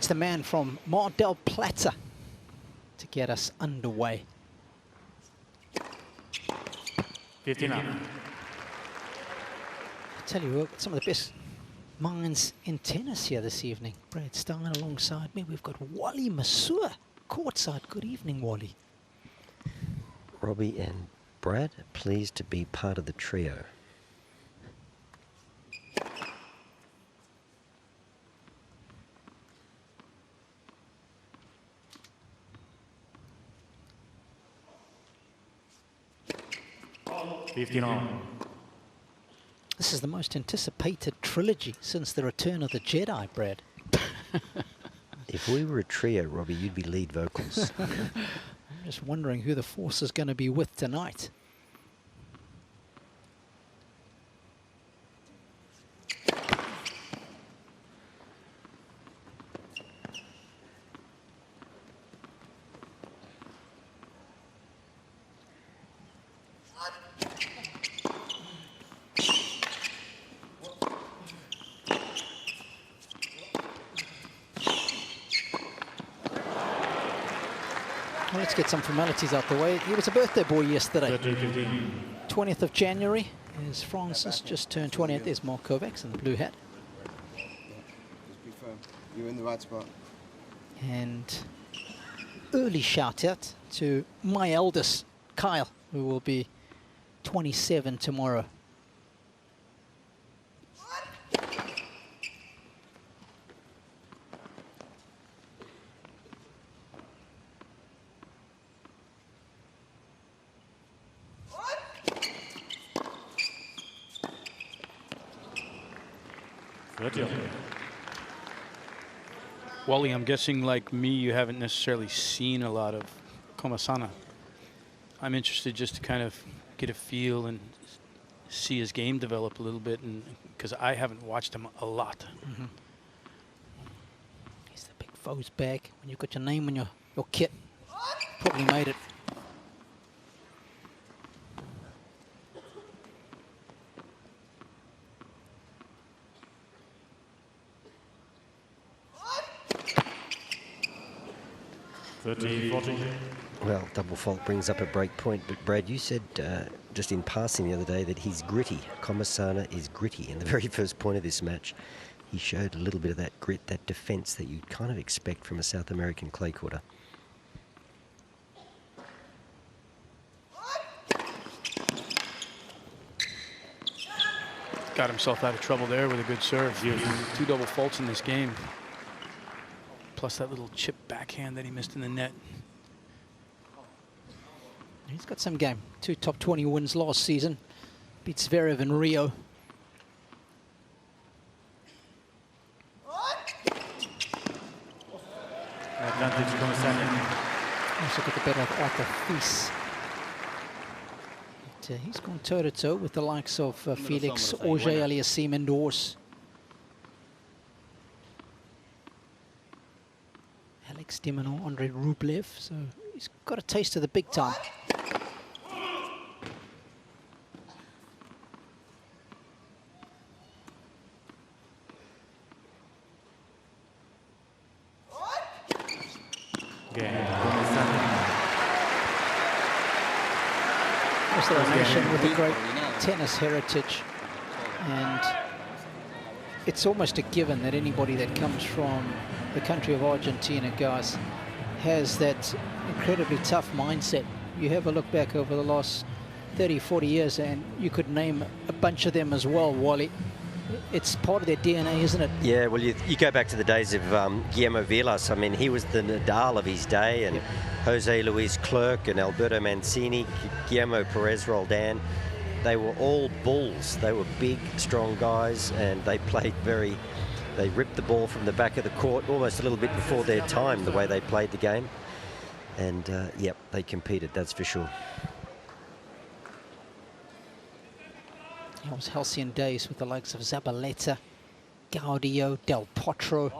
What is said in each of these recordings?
the man from Mar del Plata to get us underway. 59. I tell you what, some of the best minds in tennis here this evening. Brad Stein alongside me. We've got Wally Masur courtside. Good evening, Wally. Robbie and Brad, pleased to be part of the trio. This is the most anticipated trilogy since the return of the Jedi, Brad. If we were a trio, Robbie, you'd be lead vocals. I'm just wondering who the Force is going to be with tonight. Well, let's get some formalities out the way. He was a birthday boy yesterday. 20th of January is Francis, just turned 20th. There's Mark Kovacs in the blue hat. Yeah, just be firm. You're in the right spot. And early shout out to my eldest, Kyle, who will be 27 tomorrow. Wally, I'm guessing like me, you haven't necessarily seen a lot of Comesana. I'm interested just to kind of get a feel and see his game develop a little bit, and because I haven't watched him a lot. Mm-hmm. He's the big foes bag. When you've got your name on your kit, probably made it. Well, double fault brings up a break point, but Brad, you said just in passing the other day that he's gritty. Comesana is gritty. In the very first point of this match, he showed a little bit of that grit, that defence that you'd kind of expect from a South American clay courter. Got himself out of trouble there with a good serve. Two double faults in this game. Plus that little chip backhand that he missed in the net. He's got some game. 2 top 20 wins last season. Beats Zverev in Rio. Also got the better of Arthur Fils. He's gone toe-to-toe with the likes of Felix Auger-Aliassime indoors. Alex de Minaur, Andrei Rublev, so he's got a taste of the big time. Is there a nation with a great tennis heritage, and it's almost a given that anybody that comes from the country of Argentina, guys, has that incredibly tough mindset. You have a look back over the last 30, 40 years, and you could name a bunch of them as well, Wally. It's part of their DNA, isn't it? Yeah, well, you go back to the days of Guillermo Vilas. I mean, he was the Nadal of his day, and Jose Luis Clerc and Alberto Mancini, Guillermo Perez Roldan. They were all bulls. They were big, strong guys, and they played they ripped the ball from the back of the court almost a little bit before their time, the way they played the game. And, yep, they competed, that's for sure. It was halcyon days with the likes of Zabaleta, Gaudio, Del Potro,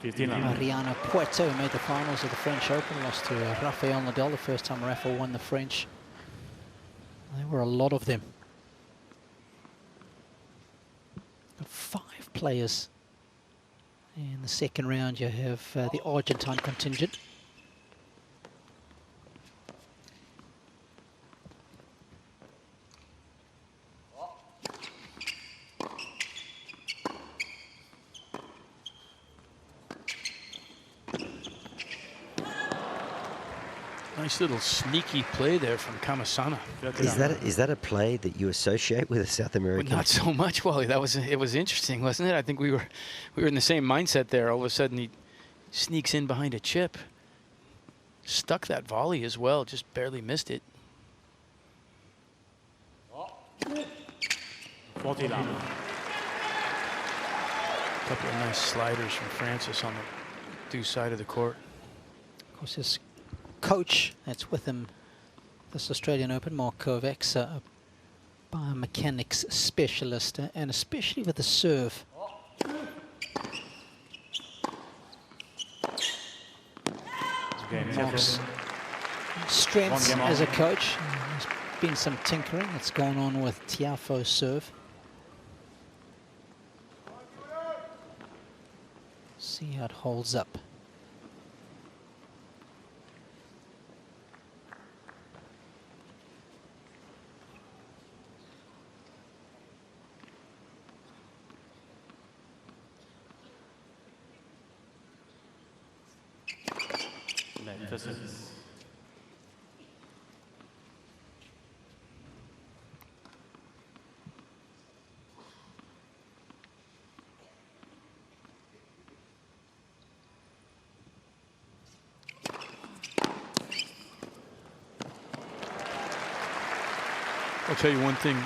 Mariana Puerto, who made the finals of the French Open, lost to Rafael Nadal the first time Rafa won the French. There were a lot of them. 5 players In the second round, you have the Argentine contingent. Nice little sneaky play there from Comesana. Is that a play that you associate with a South American? Well, not so much, Wally. It was interesting, wasn't it? I think we were in the same mindset there. All of a sudden, he sneaks in behind a chip, stuck that volley as well, just barely missed it. A couple of nice sliders from Francis on the due side of the court. Of course, his coach that's with him this Australian Open, Mark Kovacs, a biomechanics specialist, and especially with the serve. Mark's strengths as a coach. There's been some tinkering that's gone on with Tiafoe's serve. See how it holds up. I'll tell you one thing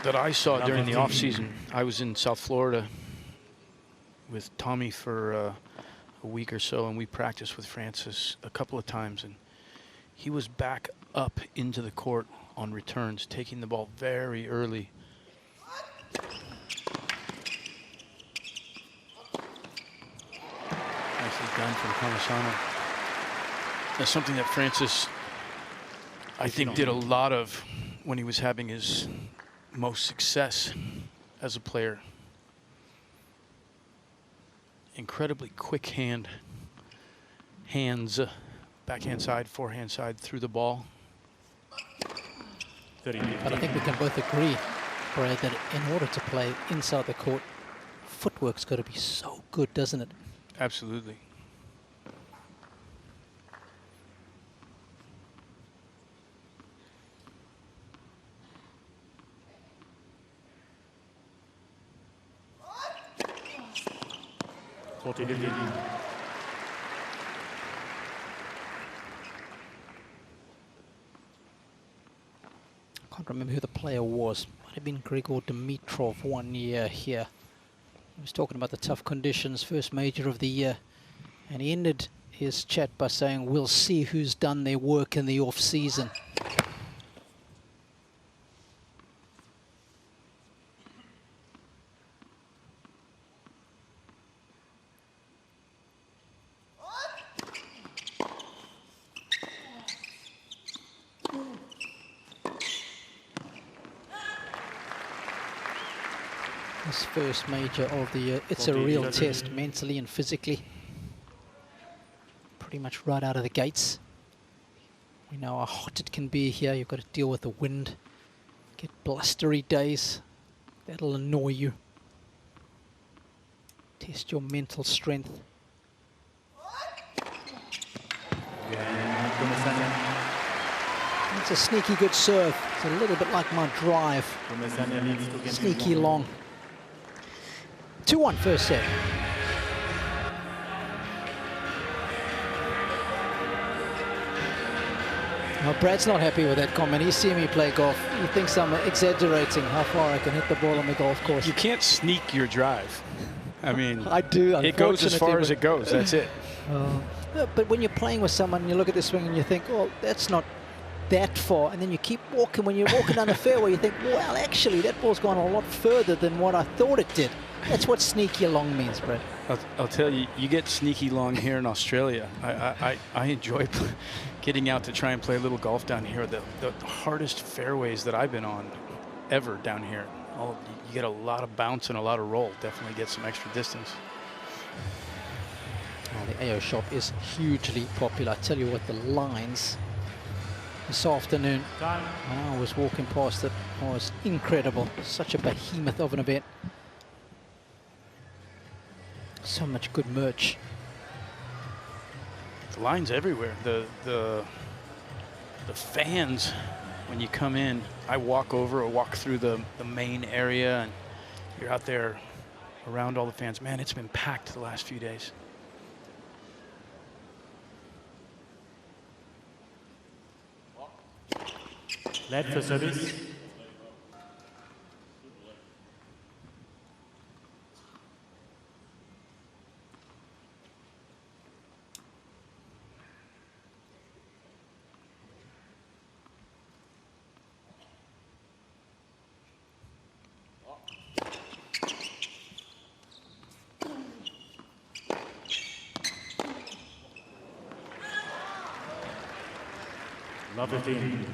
that I saw during the off-season. I was in South Florida with Tommy for a week or so, and we practiced with Francis a couple of times, and he was back up into the court on returns, taking the ball very early. Nicely done from Comesana. That's something that Francis, I think, did a lot of when he was having his most success as a player. Incredibly quick hands, backhand side, forehand side through the ball. But I think we can both agree, Brad, that in order to play inside the court, footwork's got to be so good, doesn't it? Absolutely. I can't remember who the player was. Might have been Grigor Dimitrov one year here. He was talking about the tough conditions, first major of the year. And he ended his chat by saying, we'll see who's done their work in the off-season. This first major of the year, it's a real test mentally and physically. Pretty much right out of the gates. We know how hot it can be here. You've got to deal with the wind. Get blustery days. That'll annoy you. Test your mental strength. It's a sneaky good serve. It's a little bit like my drive. Sneaky long. 2-1 first set. Well, Brad's not happy with that comment. He's seen me play golf. He thinks I'm exaggerating how far I can hit the ball on the golf course. You can't sneak your drive. I mean, I do. It goes as far as it goes. That's it. But when you're playing with someone, you look at the swing and you think, oh, that's not that far. And then you keep walking. When you're walking down the fairway, you think, well, actually, that ball's gone a lot further than what I thought it did. That's what sneaky long means, Brad. I'll tell you, you get sneaky long here in Australia. I enjoy getting out to try and play a little golf down here. The hardest fairways that I've been on ever down here. You get a lot of bounce and a lot of roll. Definitely get some extra distance. The AO shop is hugely popular. I tell you what, the lines this afternoon when I was walking past it was incredible. Such a behemoth of an event. So much good merch. The lines everywhere. The fans, when you come in, I walk over or walk through the main area, and you're out there around all the fans. Man, it's been packed the last few days. Led for service. Love 15.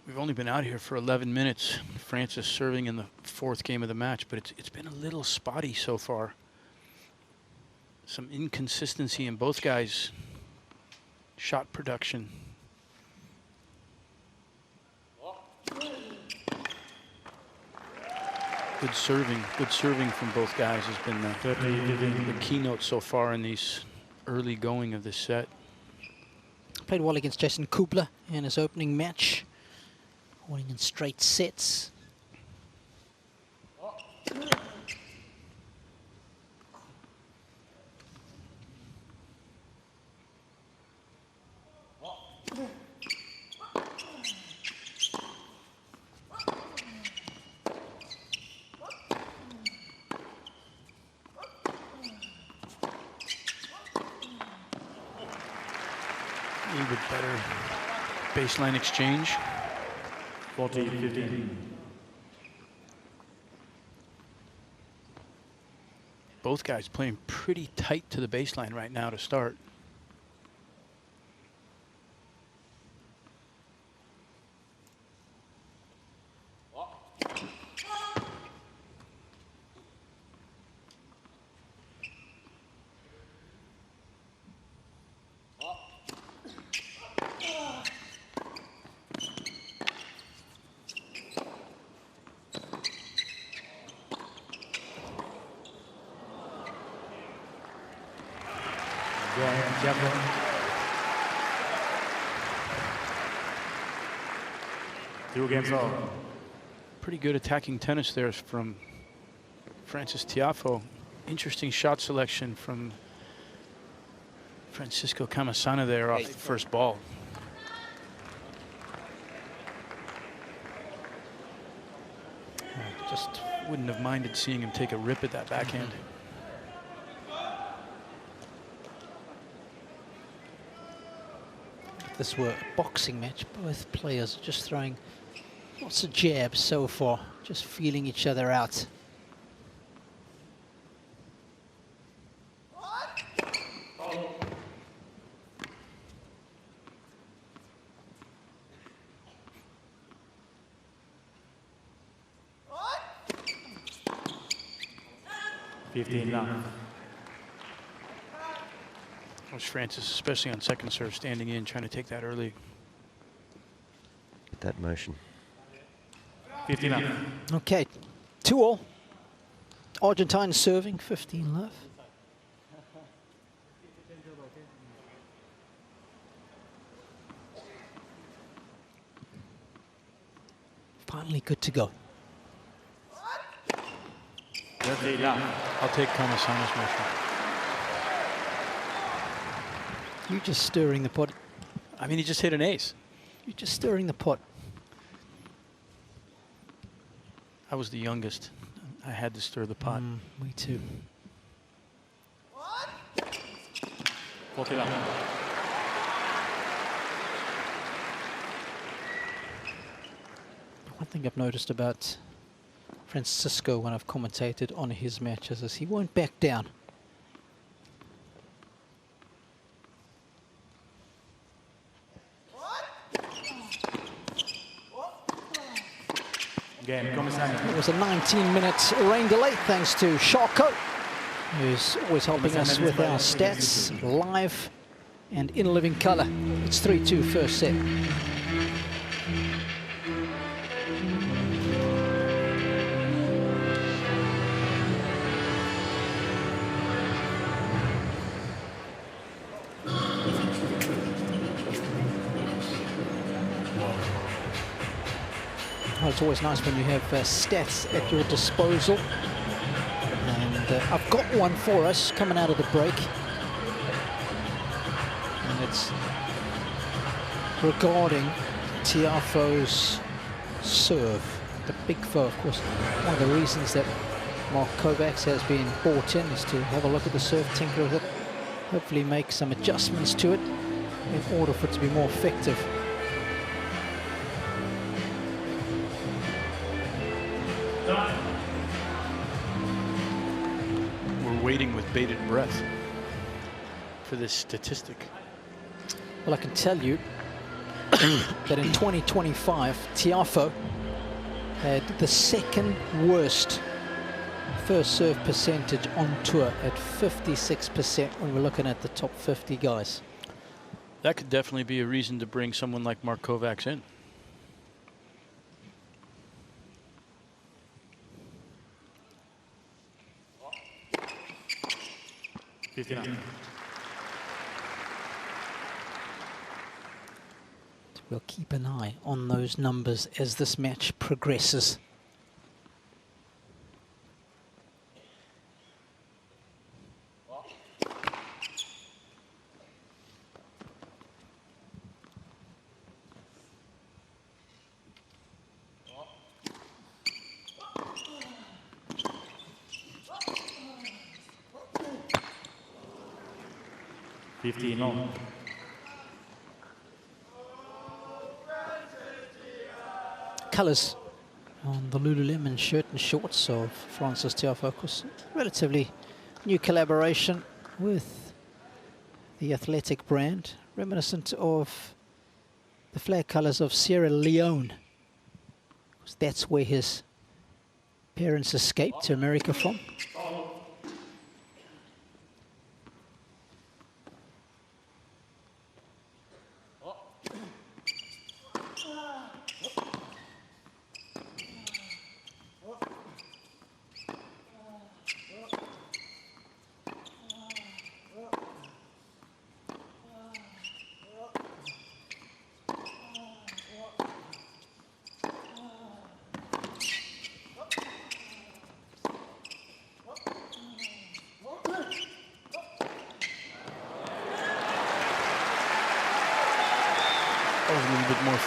We've only been out here for 11 minutes. Frances serving in the 4th game of the match, but it's been a little spotty so far. Some inconsistency in both guys' shot production. Good serving from both guys has been the keynote so far in these early going of this set. Played well against Jason Kubler in his opening match, winning in straight sets. A little bit better baseline exchange. 40-15. Both guys playing pretty tight to the baseline right now to start. Two games off. Pretty good attacking tennis there from Frances Tiafoe. Interesting shot selection from Francisco Comesana there off the first ball. Just wouldn't have minded seeing him take a rip at that backhand. If this were a boxing match, both players are just throwing lots of jabs so far, just feeling each other out. Was Frances, especially on second serve, standing in, trying to take that early. That motion. 15 Okay, 2-all. Argentine serving, 15 love. Finally good to go. I'll take Comesana's motion. You're just stirring the pot. I mean, he just hit an ace. You're just stirring the pot. I was the youngest. I had to stir the pot. Me too. I think I've noticed about Francisco when I've commentated on his matches is he won't back down. Game, Comesana. It was a 19-minute rain delay thanks to Sharko, who's always helping us with our stats live and in living color. It's 3-2 first set. Well, it's always nice when you have stats at your disposal. And I've got one for us coming out of the break. And it's regarding Tiafoe's serve. The big foe, of course. One of the reasons that Mark Kovacs has been brought in is to have a look at the serve, tinker with it, hopefully make some adjustments to it in order for it to be more effective. We're waiting with bated breath for this statistic. Well, I can tell you that in 2025, Tiafoe had the second worst first serve percentage on tour at 56% when we're looking at the top 50 guys. That could definitely be a reason to bring someone like Mark Kovacs in. We'll keep an eye on those numbers as this match progresses. Colours on the Lululemon shirt and shorts of Frances Tiafoe, of course, relatively new collaboration with the athletic brand, reminiscent of the flag colours of Sierra Leone. That's where his parents escaped to America from.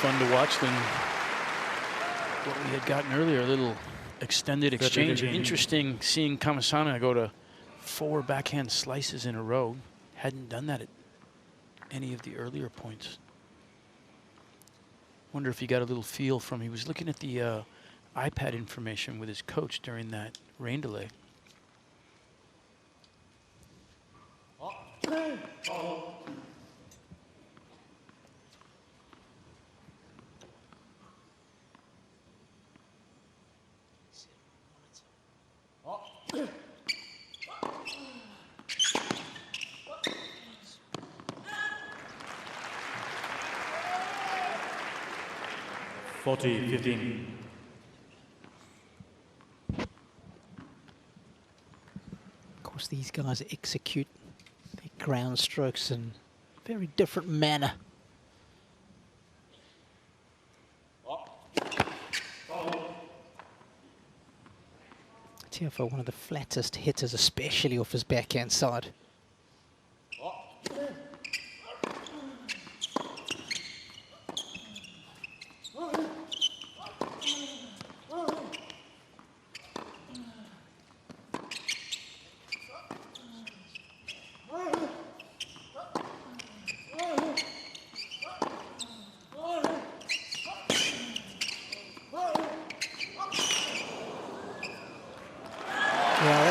Fun to watch than what we had gotten earlier. A little extended exchange. Interesting seeing Comesana go to 4 backhand slices in a row. Hadn't done that at any of the earlier points. Wonder if he got a little feel from, he was looking at the iPad information with his coach during that rain delay. Of course, these guys execute their ground strokes in a very different manner. Tiafoe, one of the flattest hitters, especially off his backhand side.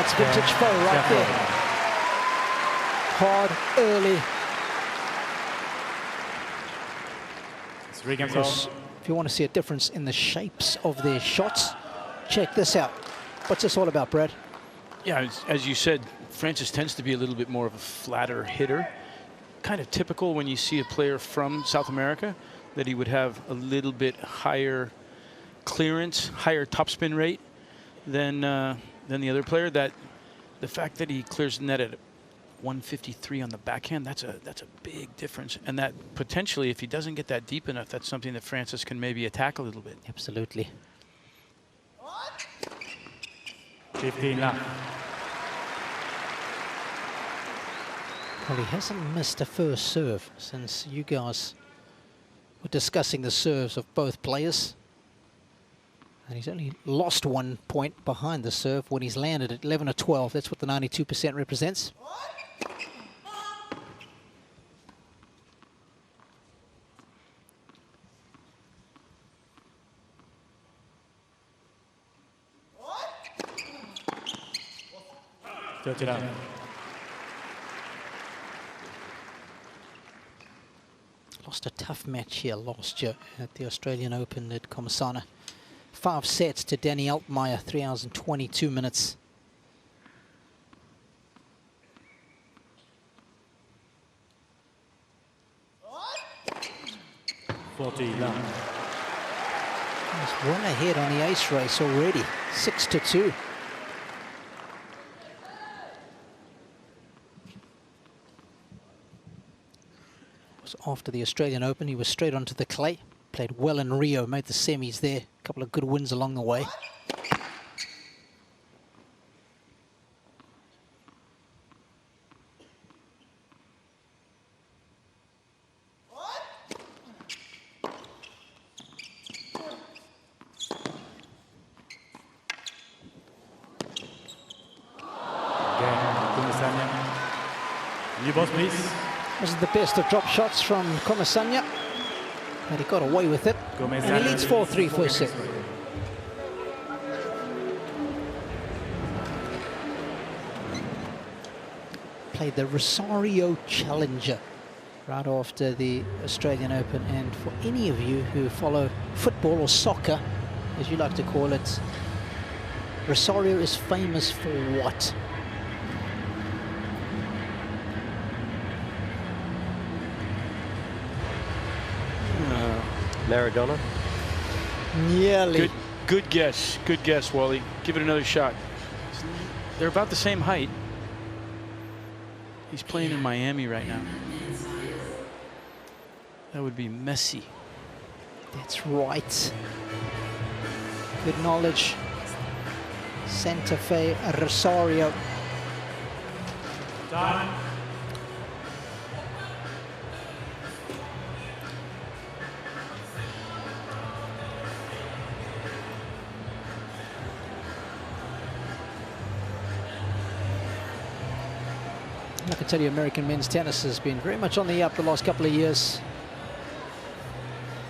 That's vintage Foe right there. Hard, early. 3 games Because all. if you want to see a difference in the shapes of their shots, check this out. What's this all about, Brad? Yeah, as you said, Francis tends to be a little bit more of a flatter hitter. Kind of typical when you see a player from South America that he would have a little bit higher clearance, higher topspin rate than the other player. That the fact that he clears the net at 153 on the backhand, that's a big difference. And that potentially, if he doesn't get that deep enough, that's something that Francis can maybe attack a little bit. Absolutely. 15 left. Well, he hasn't missed a first serve since you guys were discussing the serves of both players. And he's only lost 1 point behind the serve when he's landed at 11 or 12. That's what the 92% represents. Lost a tough match here last year at the Australian Open at Comesana. 5 sets to Danny Altmaier, 3 hours and 22 minutes. He's well ahead on the ace race already, 6-2. After the Australian Open, he was straight onto the clay. Played well in Rio, made the semis there. A couple of good wins along the way. You both, please. Wasn't the best of drop shots from Comesana, but he got away with it. And he leads 4-3 first set. Played the Rosario Challenger right after the Australian Open. And for any of you who follow football or soccer, as you like to call it, Rosario is famous for what? Maradona? Nearly. Good guess. Good guess, Wally. Give it another shot. They're about the same height. He's playing in Miami right now. That would be Messi. That's right. Good knowledge. Santa Fe, Rosario. Time. I can tell you American men's tennis has been very much on the up the last couple of years.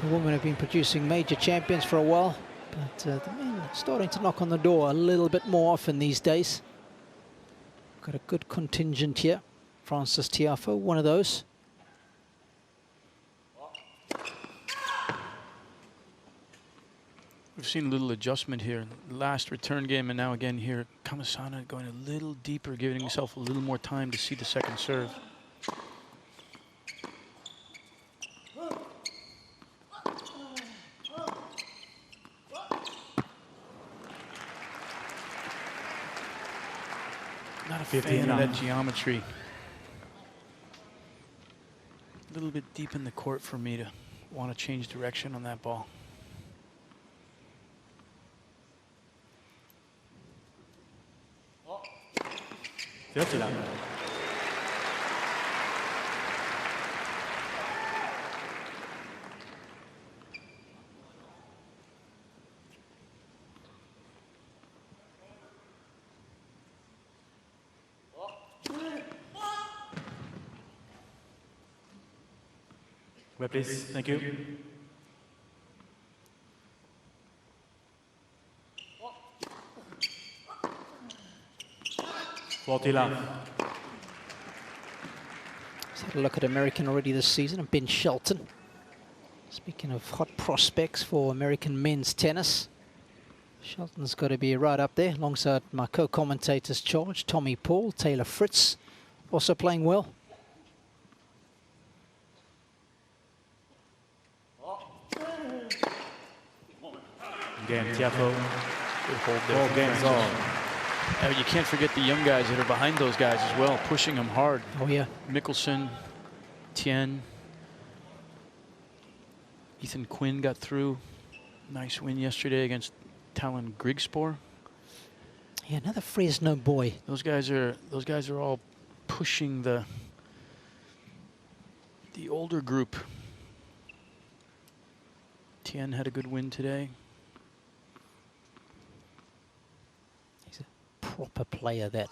The women have been producing major champions for a while, but the men are starting to knock on the door a little bit more often these days. Got a good contingent here. Frances Tiafoe, one of those. We've seen a little adjustment here. Last return game and now again here. Comesana going a little deeper, giving himself a little more time to see the second serve. Not a fan of that geometry. A little bit deep in the court for me to want to change direction on that ball. Well, please. Thank you. 40 love. Let's have a look at American already this season, and Ben Shelton. Speaking of hot prospects for American men's tennis, Shelton's got to be right up there alongside my co-commentators George, Tommy Paul, Taylor Fritz, also playing well. Game Tiafoe. Good hold there. 4 games all. You can't forget the young guys that are behind those guys as well, pushing them hard. Oh yeah. Mickelson, Tien, Ethan Quinn got through. Nice win yesterday against Talon Grigspor. Yeah, another Fresno boy. Those guys are all pushing the older group. Tien had a good win today. He's a proper player, that.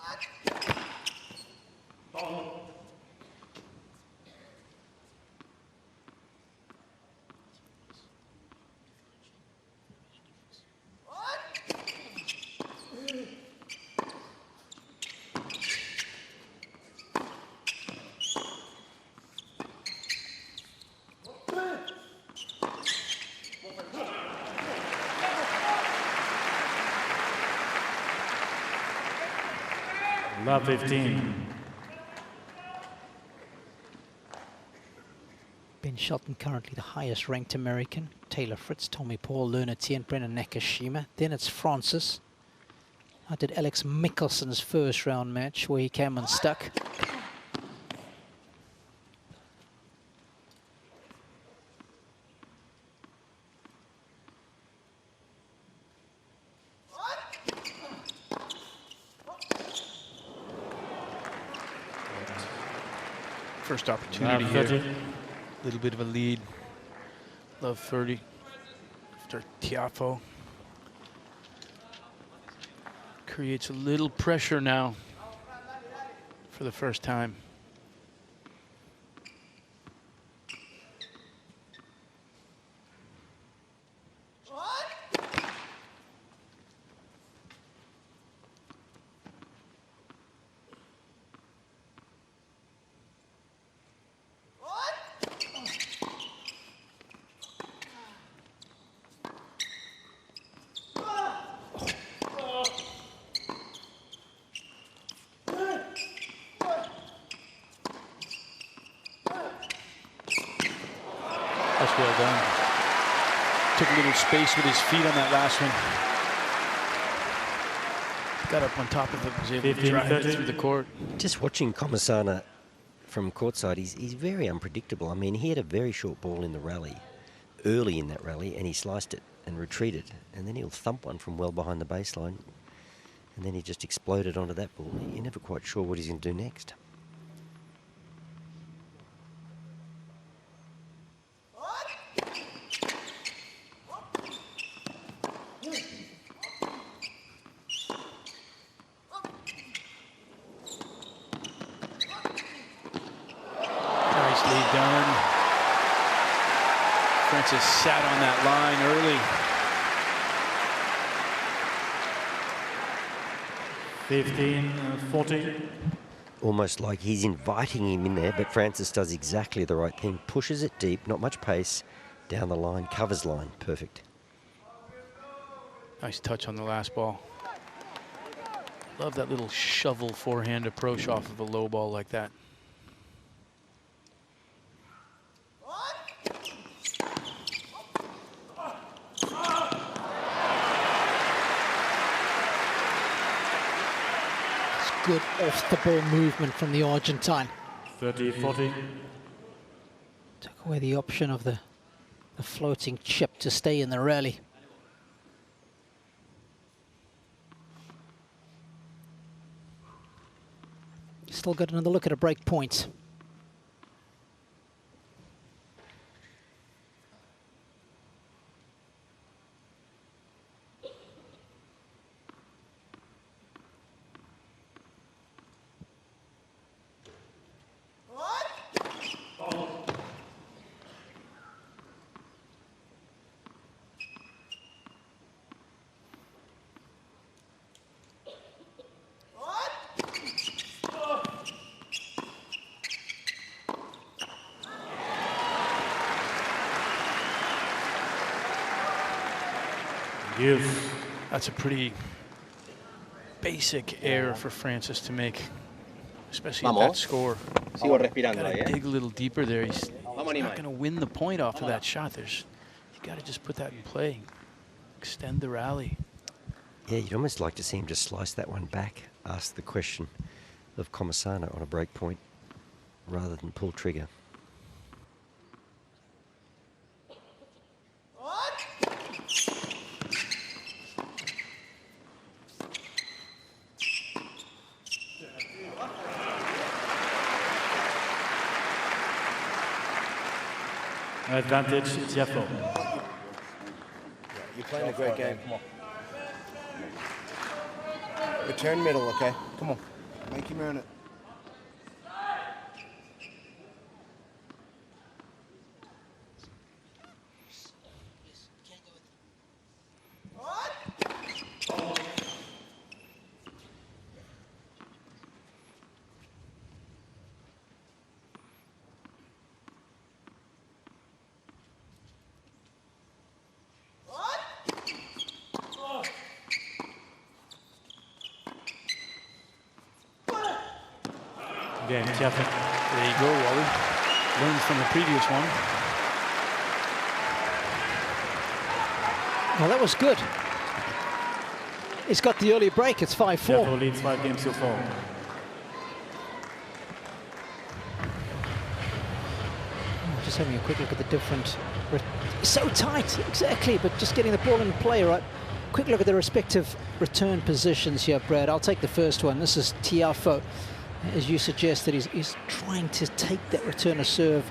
Love 15. Ben Shelton currently the highest ranked American. Taylor Fritz, Tommy Paul, Lerner Tien, Brennan Nakashima. Then it's Francis. I did Alex Mickelson's first round match where he came unstuck. First opportunity here. A little bit of a lead. Love 30 after Tiafoe. Creates a little pressure now for the first time. That's well done. Took a little space with his feet on that last one. Got up on top of it, was able to drive it through the court. Just watching Comesana from courtside, he's very unpredictable. I mean, he had a very short ball in the rally, early in that rally, and he sliced it and retreated. And then he'll thump one from well behind the baseline. And then he just exploded onto that ball. You're never quite sure what he's going to do next. Nicely done. Francis sat on that line early. 15-40. Almost like he's inviting him in there, but Francis does exactly the right thing. Pushes it deep, not much pace, down the line, covers line. Perfect. Nice touch on the last ball. Love that little shovel forehand approach off of a low ball like that. Good off-the-ball movement from the Argentine. 30-40. Took away the option of the floating chip to stay in the rally. Still got another look at a break point. Use. That's a pretty basic error for Francis to make, especially at that score. Sigo respirando Gotta ahí, dig a little deeper there. He's Vamos, not Nimai. going to win the point off of that shot. You got to just put that in play. Extend the rally. Yeah, you'd almost like to see him just slice that one back, ask the question of Comesana on a break point, rather than pull trigger. Advantage, Tiafoe. You're playing a great game. Come on. Return middle, okay? Come on. Make him earn it. Game, Tiafoe. There you go, Wally. Learned from the previous one. Well, that was good. He's got the early break. It's 5-4. Tiafoe leads 5 games to 4. Just having a quick look at the different... So tight, exactly, but just getting the ball in play, right? Quick look at the respective return positions here, Brad. I'll take the first one. This is Tiafoe. As you suggested, he's trying to take that return of serve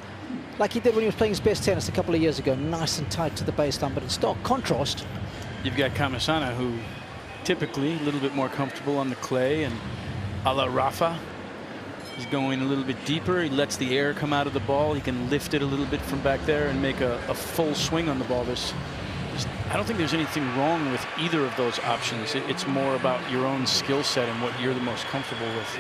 like he did when he was playing his best tennis a couple of years ago, nice and tight to the baseline, but in stark contrast. You've got Comesana, who typically a little bit more comfortable on the clay, and a la Rafa, he's going a little bit deeper. He lets the air come out of the ball. He can lift it a little bit from back there and make a full swing on the ball. I don't think there's anything wrong with either of those options. It's more about your own skill set and what you're the most comfortable with.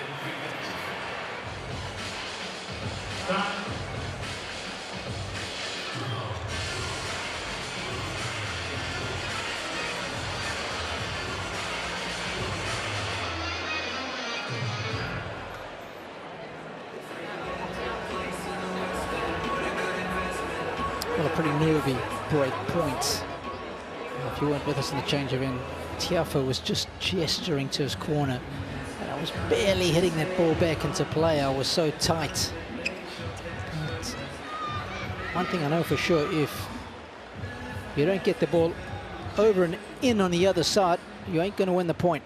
Well, a pretty nervy break point. If you weren't with us in the change of end, Tiafoe was just gesturing to his corner. And I was barely hitting that ball back into play. I was so tight. But one thing I know for sure, if you don't get the ball over and in on the other side, you ain't going to win the point.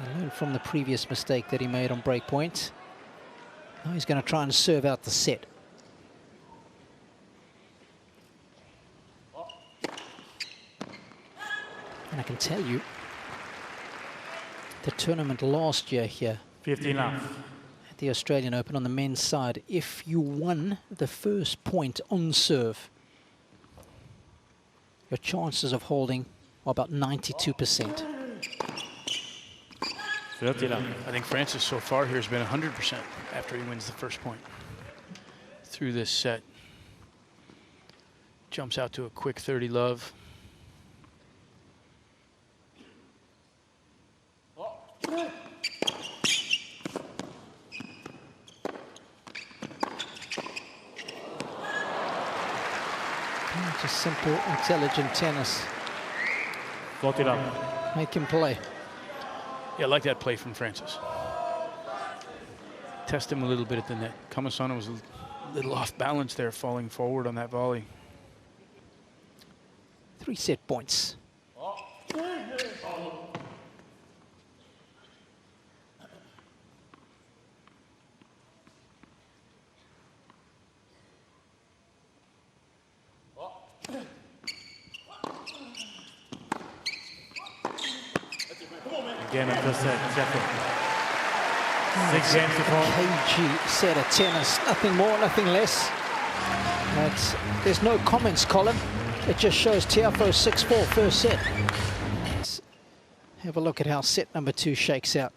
He learned from the previous mistake that he made on break point. Now he's going to try and serve out the set. And I can tell you, the tournament last year here 15 love. at the Australian Open on the men's side, if you won the first point on serve, your chances of holding are about 92%. 30 love. I think Francis so far here has been 100% after he wins the first point through this set. Jumps out to a quick 30 love. Just simple, intelligent tennis. 40 love. Make him play. Yeah, I like that play from Francis. Test him a little bit at the net. Comesana was a little off balance there, falling forward on that volley. 3 set points. Game at first set, Tiafoe. 6 games to 4. KG set of tennis, nothing more, nothing less. There's no comments column. It just shows Tiafoe 6-4 first set. Let's have a look at how set number 2 shakes out.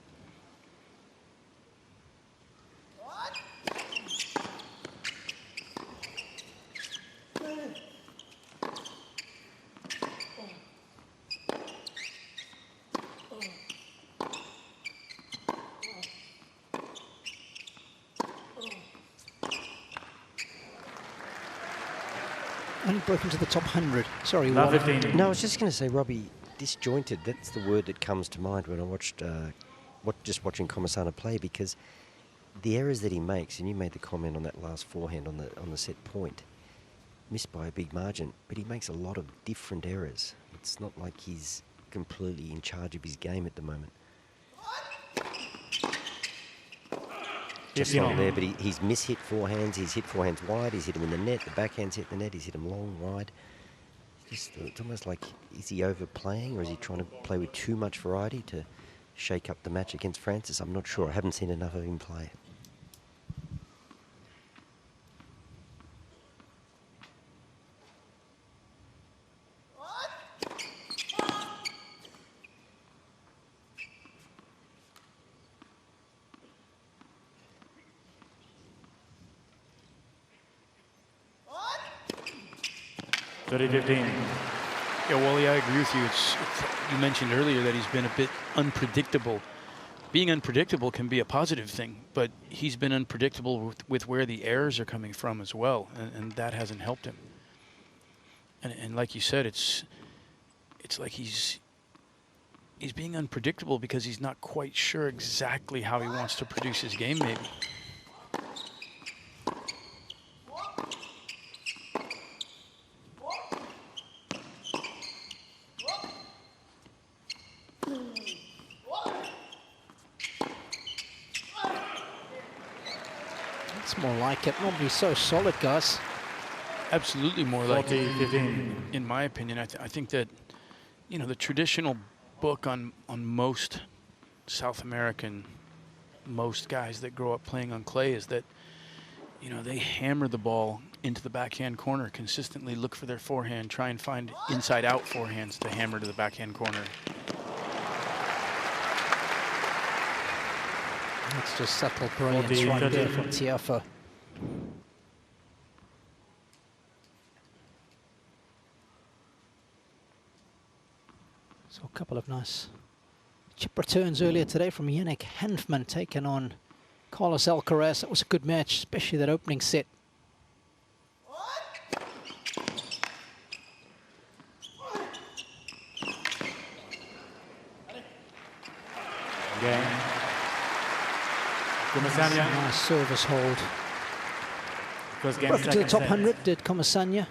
only broken to the top 100. Sorry, Love Wally. 15. No, I was just going to say, Robbie, disjointed. That's the word that comes to mind when I watched, just watching Comesana play, because the errors that he makes, and you made the comment on that last forehand on the set point, missed by a big margin, but he makes a lot of different errors. It's not like he's completely in charge of his game at the moment. Just not there, but he's mishit forehands. He's hit forehands wide. He's hit them in the net. The backhand's hit the net. He's hit them long, wide. It's almost like, is he overplaying, or is he trying to play with too much variety to shake up the match against Francis? I'm not sure. I haven't seen enough of him play. Yeah, Wally, I agree with you. You mentioned earlier that he's been a bit unpredictable. Being unpredictable can be a positive thing, but he's been unpredictable with where the errors are coming from as well, and that hasn't helped him. And like you said, it's like he's being unpredictable because he's not quite sure exactly how he wants to produce his game, maybe. More like it. Not be so solid, guys. Absolutely more like it, 15. in my opinion. I think that, you know, the traditional book on most South American, most guys that grow up playing on clay is that, you know, they hammer the ball into the backhand corner consistently, look for their forehand, try and find inside-out forehands to hammer to the backhand corner. That's just subtle brilliance right there from Tiafoe. So a couple of nice chip returns earlier today from Yannick Hanfmann taking on Carlos Alcaraz. That was a good match, especially that opening set. Game. Comesana. Nice service hold. First game, Broke to the second top set. 100, did Comesana,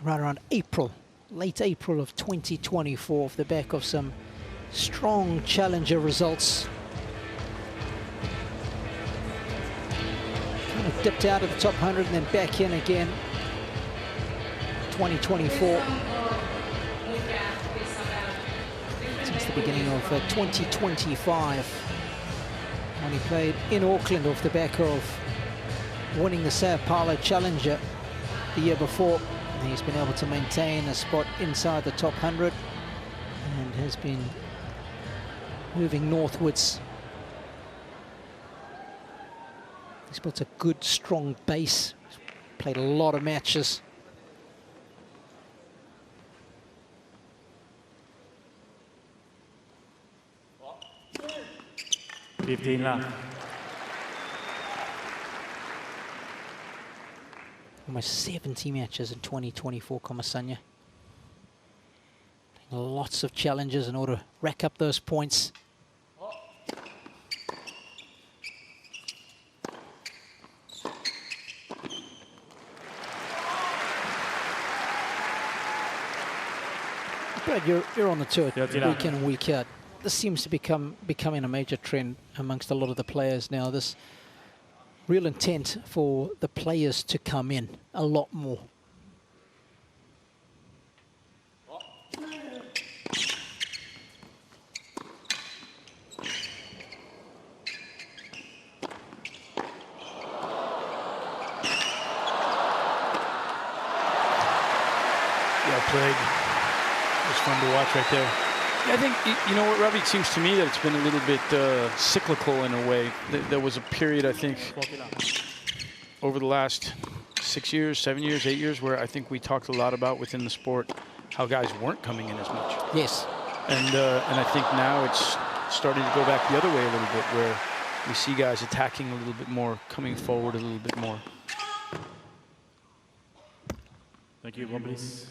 right around April, late April of 2024, off the back of some strong challenger results. Kind of dipped out of the top 100 and then back in again. 2024. Since the beginning of 2025. When he played in Auckland off the back of winning the Sao Paulo Challenger the year before. And he's been able to maintain a spot inside the top 100 and has been moving northwards. He's built a good, strong base. He's played a lot of matches. Almost 70 matches in 2024, Comesana. Lots of challenges in order to rack up those points. Brad, you're on the tour week in and week out. This seems to becoming a major trend amongst a lot of the players now. This real intent for the players to come in a lot more. Yeah, played. It was fun to watch right there. Yeah, I think, you know what, Robbie, it seems to me that it's been a little bit cyclical in a way. There was a period, I think, over the last 6 years, 7 years, 8 years, where I think we talked a lot about within the sport how guys weren't coming in as much. Yes. And I think now it's starting to go back the other way a little bit, where we see guys attacking a little bit more, coming forward a little bit more. Thank you. One, please.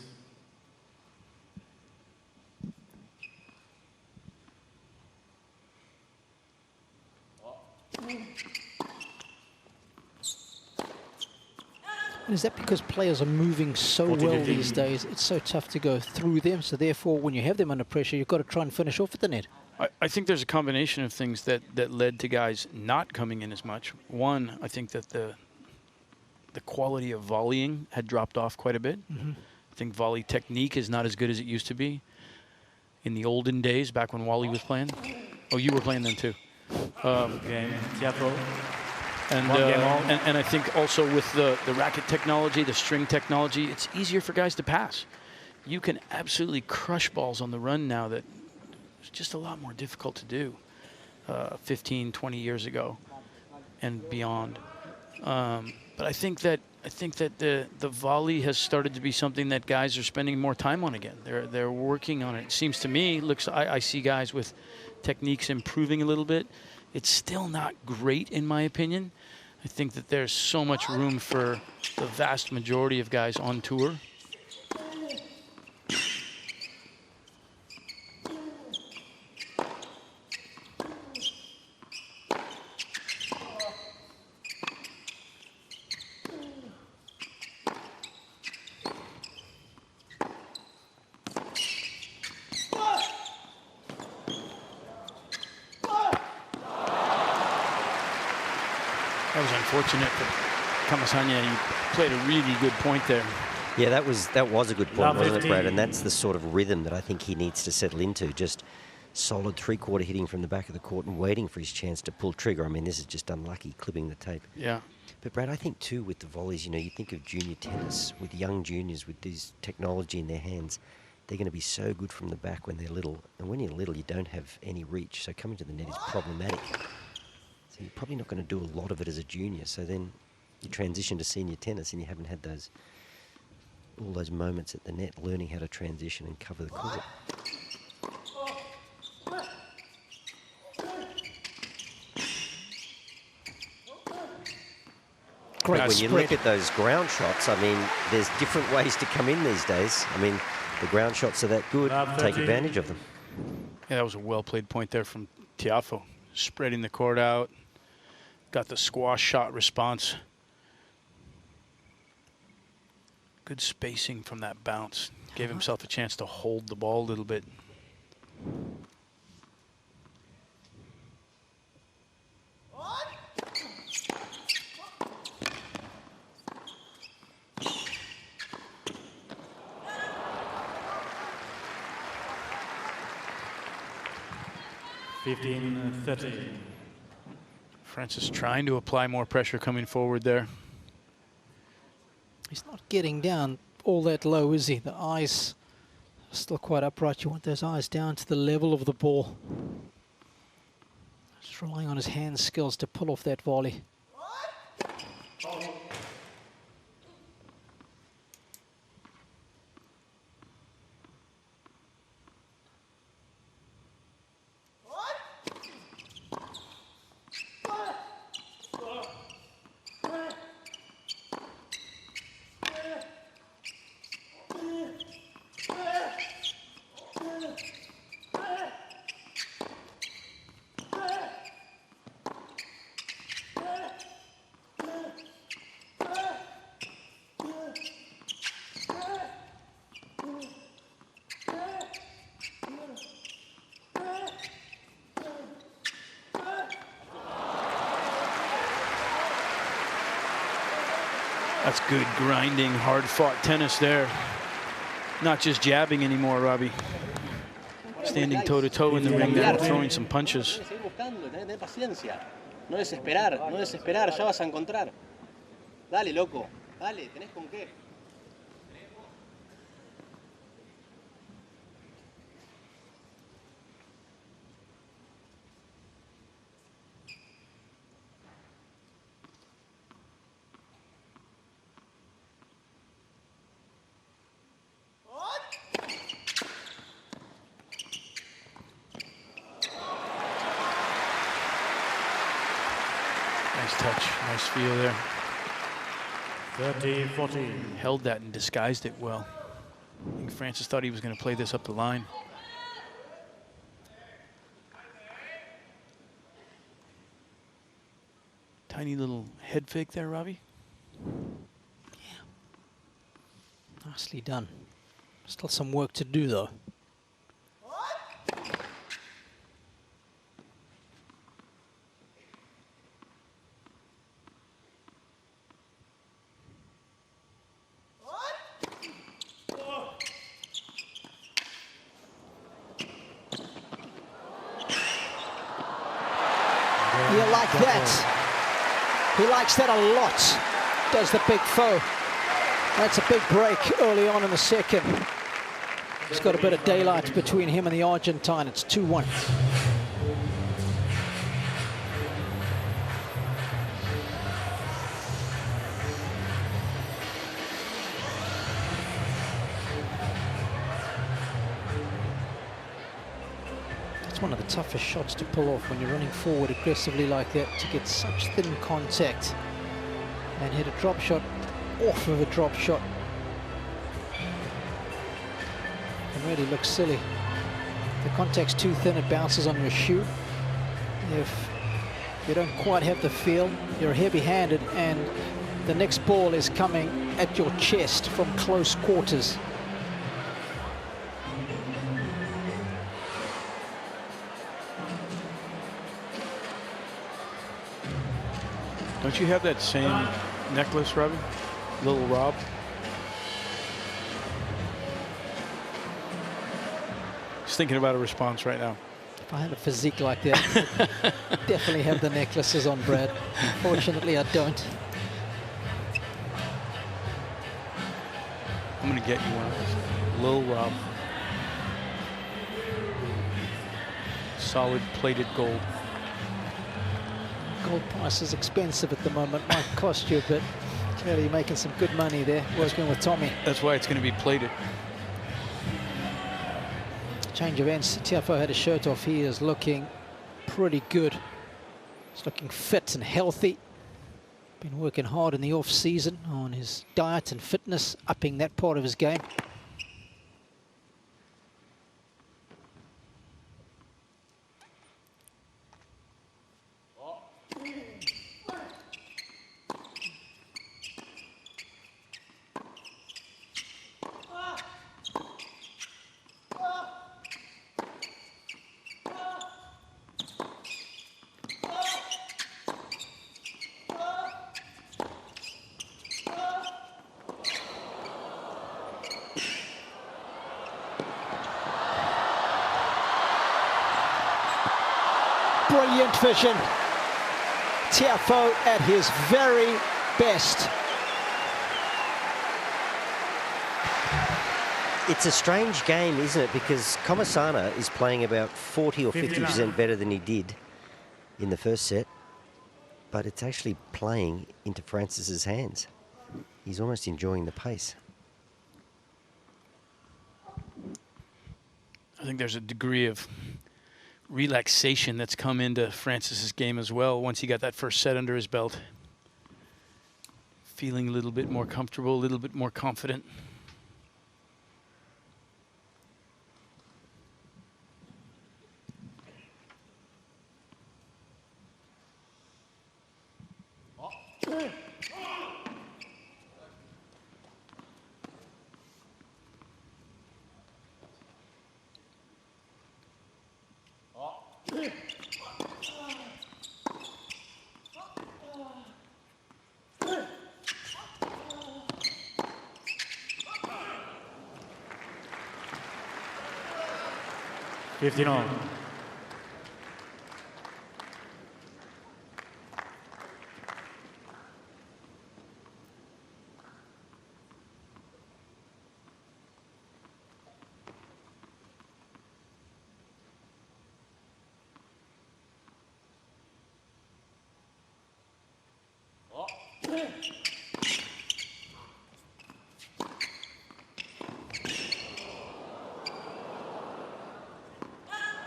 And is that because players are moving so well these days, it's so tough to go through them, so therefore when you have them under pressure, you've got to try and finish off at the net? I think there's a combination of things that led to guys not coming in as much. One, I think that the quality of volleying had dropped off quite a bit. I think volley technique is not as good as it used to be. In the olden days, back when Wally was playing. Oh, you were playing then too. Game. Tiafoe. And I think also with the racket technology, the string technology, it's easier for guys to pass. You can absolutely crush balls on the run now that it's just a lot more difficult to do 15, 20 years ago and beyond. But I think that the volley has started to be something that guys are spending more time on again. They're working on it. It seems to me, I see guys with techniques improving a little bit. It's still not great, in my opinion. I think that there's so much room for the vast majority of guys on tour. That was unfortunate for Comesana. You played a really good point there. Yeah, that was a good point, wasn't it, Brad? And that's the sort of rhythm that I think he needs to settle into. Just solid three-quarter hitting from the back of the court and waiting for his chance to pull trigger. I mean, this is just unlucky, clipping the tape. Yeah. But, Brad, I think, too, with the volleys, you know, you think of junior tennis, with young juniors, with this technology in their hands, they're going to be so good from the back when they're little. And when you're little, you don't have any reach, so coming to the net is problematic. So you're probably not going to do a lot of it as a junior. So then you transition to senior tennis and you haven't had all those moments at the net, learning how to transition and cover the court. Great when you spread. look at those ground shots, I mean, there's different ways to come in these days. I mean, the ground shots are that good. Take advantage of them. Yeah, that was a well-played point there from Tiafoe. Spreading the court out. Got the squash shot response. Good spacing from that bounce. Gave himself a chance to hold the ball a little bit. (15-13). Francis trying to apply more pressure coming forward there. He's not getting down all that low, is he? The eyes are still quite upright. You want those eyes down to the level of the ball. Just relying on his hand skills to pull off that volley. That's good grinding, hard-fought tennis there. Not just jabbing anymore, Robbie. Standing toe-to-toe in the ring there, throwing some punches. No desesperar, ya vas a encontrar. Dale, loco, dale, tenés con qué. Nice touch, nice feel there. 30-14. Held that and disguised it well. I think Francis thought he was going to play this up the line. Tiny little head fake there, Robbie. Nicely done. Still some work to do, though. You like that? He likes that a lot, does the big foe. That's a big break early on in the second. He's got a bit of daylight between him and the Argentine. It's 2-1. It's one of the toughest shots to pull off when you're running forward aggressively like that, to get such thin contact and hit a drop shot off of a drop shot. It really looks silly. The contact's too thin, it bounces on your shoe. If you don't quite have the feel, you're heavy-handed, and the next ball is coming at your chest from close quarters. Don't you have that same necklace, Robbie? Little Rob? He's thinking about a response right now. If I had a physique like that, I'd definitely have the necklaces on, Brad. Fortunately, I don't. I'm going to get you one of those. Little Rob. Solid plated gold. Gold price is expensive at the moment. Might cost you, but clearly you're making some good money there working with Tommy. That's why it's going to be plated. Change of ends. Tiafoe had his shirt off. He is looking pretty good. He's looking fit and healthy. Been working hard in the off season on his diet and fitness, upping that part of his game. Brilliant vision. Tiafoe at his very best. It's a strange game, isn't it? Because Comesana is playing about 40 or 50% better than he did in the first set, but it's actually playing into Francis's hands. He's almost enjoying the pace. I think there's a degree of relaxation that's come into Francis's game as well once he got that first set under his belt. Feeling a little bit more comfortable, a little bit more confident. $15.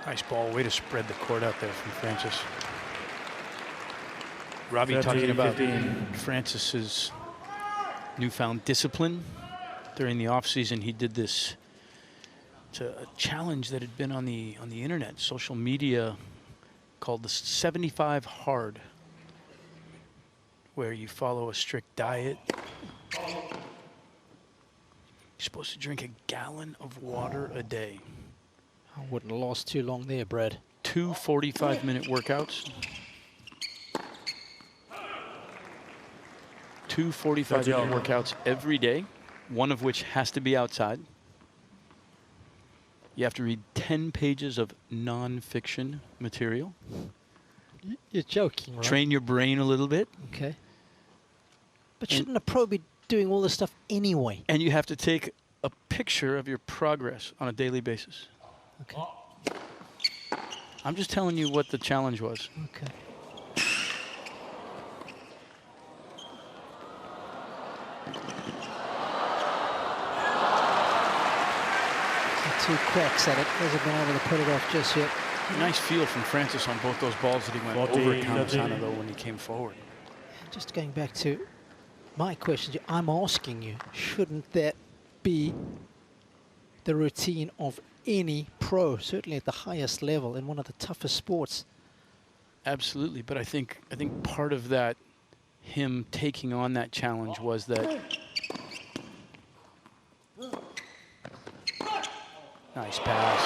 Nice ball. Way to spread the court out there from Francis. Robbie talking about Francis's newfound discipline. During the off-season, he did this. It's a challenge that had been on the internet, social media, called the 75 Hard, where you follow a strict diet. You're supposed to drink a gallon of water a day. I wouldn't last too long there, Brad. 2 45-minute workouts. 2 45-minute workouts every day, one of which has to be outside. You have to read 10 pages of non-fiction material. You're joking, right? Train your brain a little bit. Okay. But shouldn't a pro be doing all this stuff anyway? And you have to take a picture of your progress on a daily basis. Okay. I'm just telling you what the challenge was. Okay. Two cracks at it. Hasn't been able to put it off just yet. Nice feel from Francis on both those balls that he went over Comesana, though, when he came forward. Just going back to my question, I'm asking you, shouldn't that be the routine of any pro, certainly at the highest level in one of the toughest sports? Absolutely, but I think part of that, him taking on that challenge, was that. Nice pass.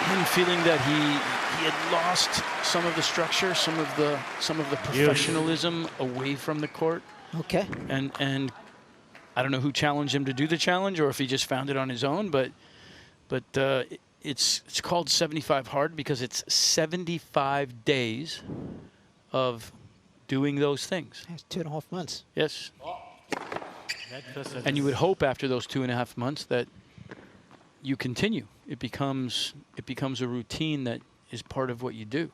Him feeling that he had lost some of the structure, some of the professionalism away from the court. Okay. And I don't know who challenged him to do the challenge, or if he just found it on his own. But it's called 75 Hard because it's 75 days of doing those things. That's 2.5 months. Yes. And you would hope after those 2.5 months that you continue. It becomes a routine that is part of what you do.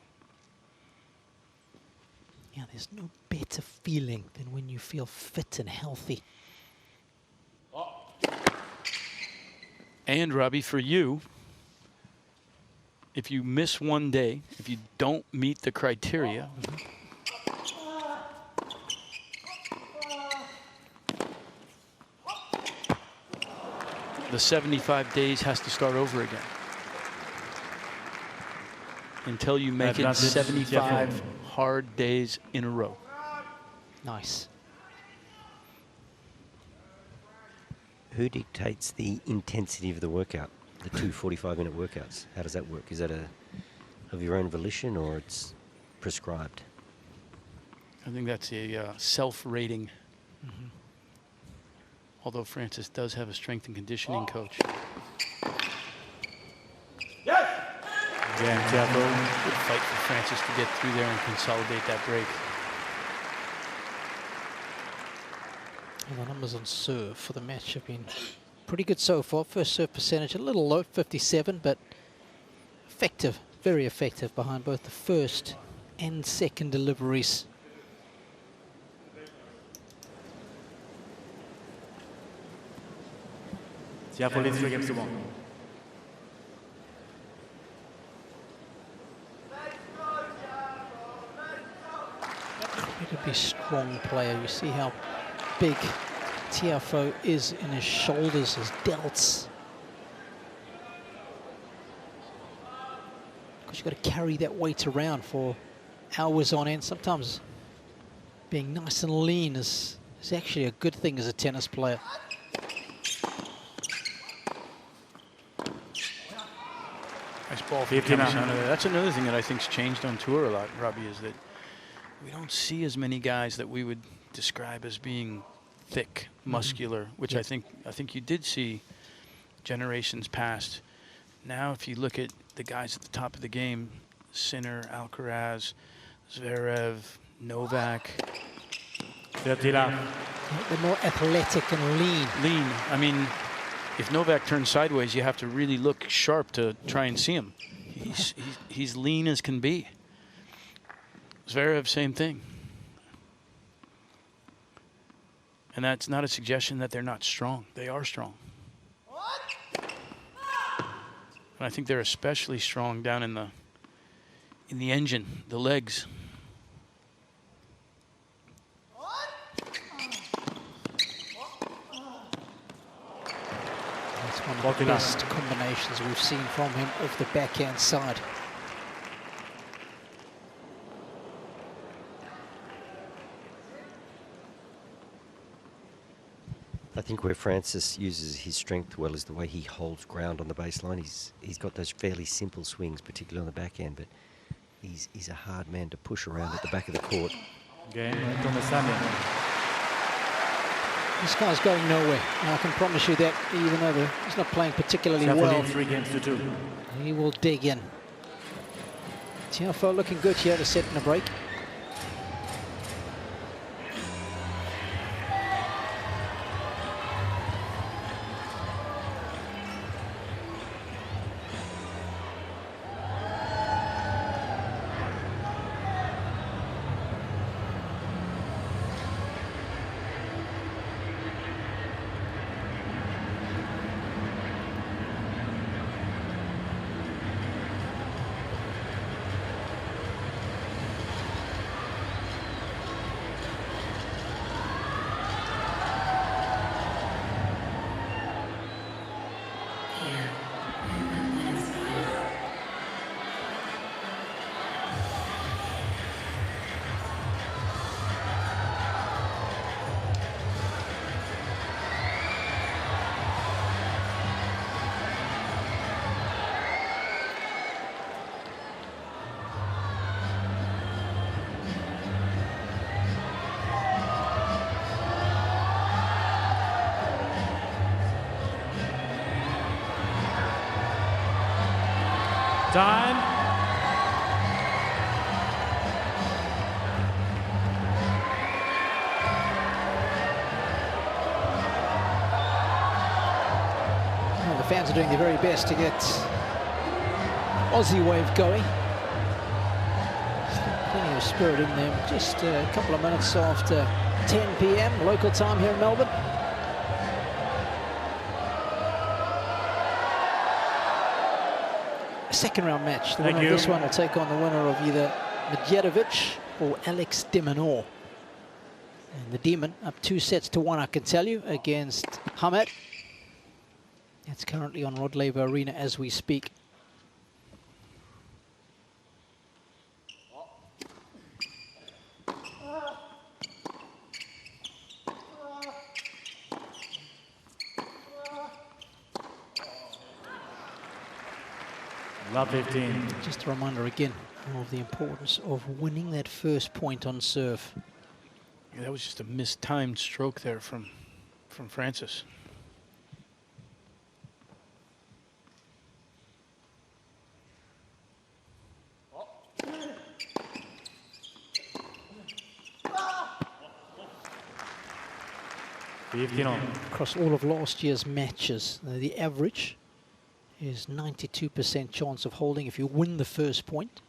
Yeah, there's no better feeling than when you feel fit and healthy. And Robbie, for you, if you miss one day, if you don't meet the criteria, the 75 days has to start over again. Until you make it 75 hard days in a row. Nice. Who dictates the intensity of the workout? The 2 45-minute workouts. How does that work? Is that of your own volition, or it's prescribed? I think that's a self-rating. Although Francis does have a strength and conditioning coach. Again, Tiafoe. Good fight for Francis to get through there and consolidate that break. And the numbers on serve for the match have been pretty good so far. First serve percentage a little low, 57, but effective, very effective behind both the first and second deliveries. Tiafoe leads 3 games to 1. Incredibly strong player. You see how big Tiafoe is in his shoulders, his delts. Because you've got to carry that weight around for hours on end. Sometimes being nice and lean is actually a good thing as a tennis player. Nice ball for Comesana there. That's another thing that I think's changed on tour a lot, Robbie, is that we don't see as many guys that we would describe as being thick, muscular, which I think you did see generations past. Now, if you look at the guys at the top of the game, Sinner, Alcaraz, Zverev, Novak. They're more athletic and lean. Lean. I mean, if Novak turns sideways, you have to really look sharp to try and see him. He's lean as can be. Zverev, same thing. And that's not a suggestion that they're not strong. They are strong. And I think they're especially strong down in the engine, the legs. It's one of the best combinations we've seen from him off the backhand side. I think where Francis uses his strength well is the way he holds ground on the baseline. He's got those fairly simple swings, particularly on the backhand, but he's a hard man to push around at the back of the court. Game, Comesana. This guy's going nowhere. I can promise you that, even though he's not playing particularly well. 3 games to 2. He will dig in. Tiafoe looking good here to set in a break. Time. Well, the fans are doing their very best to get Aussie wave going. Still plenty of spirit in them. Just a couple of minutes after 10 p.m. local time here in Melbourne. Second round match. The winner of this one will take on the winner of either Medjedovic or Alex de Minaur. And the Demon up 2-1, I can tell you, against Hamed. It's currently on Rod Laver Arena as we speak. Love 15. Just a reminder again of the importance of winning that first point on serve. Yeah, that was just a mistimed stroke there from Francis. Across all of last year's matches, the average is 92% chance of holding if you win the first point.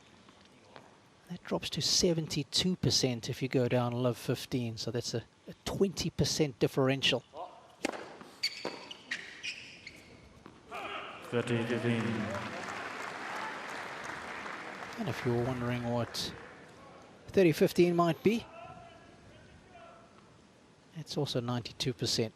That drops to 72% if you go down love 15. So that's a 20% differential. 13-15. And if you're wondering what 30-15 might be, it's also 92%.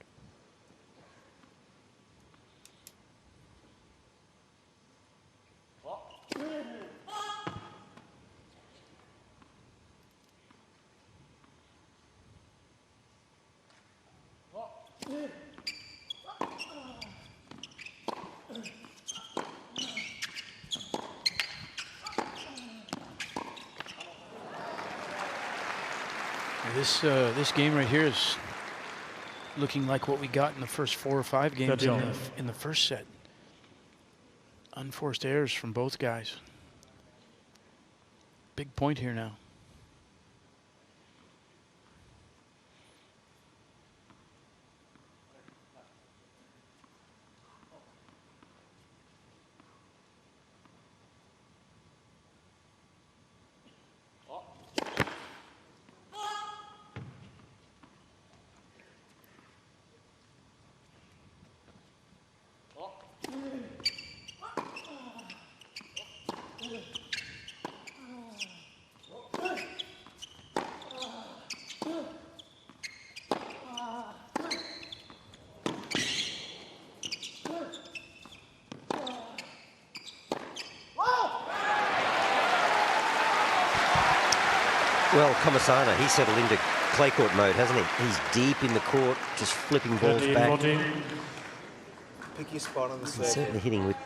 This game right here is looking like what we got in the first 4 or 5 games in the first set. Unforced errors from both guys. Big point here now. Well, Comesana, he's settled into clay court mode, hasn't he? He's deep in the court, just flipping balls back. Pick your spot on the He's circuit. certainly hitting with